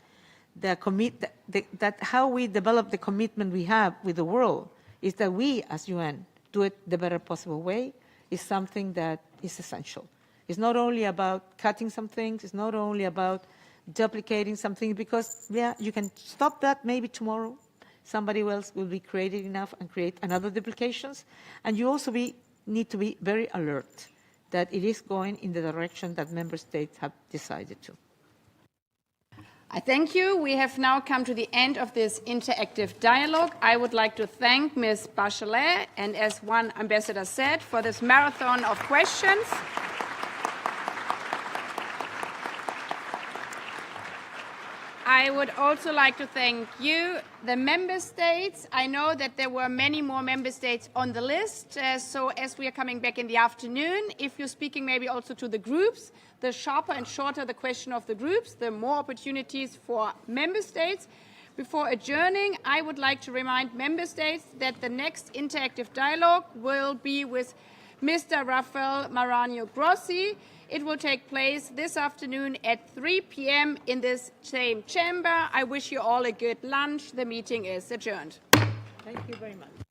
that how we develop the commitment we have with the world, is that we, as UN, do it the better possible way, is something that is essential. It's not only about cutting some things, it's not only about duplicating something, because, yeah, you can stop that maybe tomorrow. Somebody else will be creative enough and create another duplications. And you also need to be very alert that it is going in the direction that member states have decided to. I thank you. We have now come to the end of this interactive dialogue. I would like to thank Ms. Bachelet, and as one ambassador said, for this marathon of questions. I would also like to thank you, the member states. I know that there were many more member states on the list, so as we are coming back in the afternoon, if you're speaking maybe also to the groups, the sharper and shorter the question of the groups, the more opportunities for member states. Before adjourning, I would like to remind member states that the next interactive dialogue will be with Mr. Rafael Maranhão Grossi. It will take place this afternoon at 3 p.m. in this same chamber. I wish you all a good lunch. The meeting is adjourned. Thank you very much.